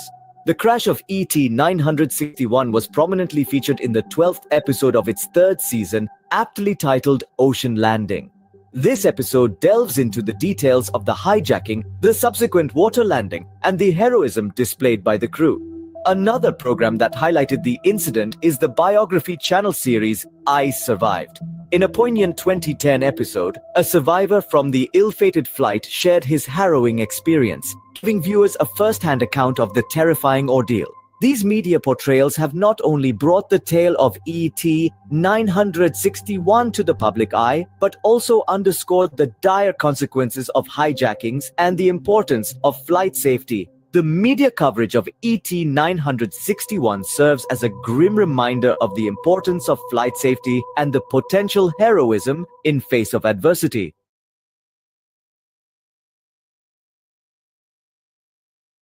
The crash of ET-961 was prominently featured in the 12th episode of its third season, aptly titled Ocean Landing. This episode delves into the details of the hijacking, the subsequent water landing, and the heroism displayed by the crew. Another program that highlighted the incident is the biography channel series I Survived. In a poignant 2010 episode, a survivor from the ill-fated flight shared his harrowing experience, giving viewers a first-hand account of the terrifying ordeal. These media portrayals have not only brought the tale of ET-961 to the public eye, but also underscored the dire consequences of hijackings and the importance of flight safety. The media coverage of ET-961 serves as a grim reminder of the importance of flight safety and the potential heroism in face of adversity.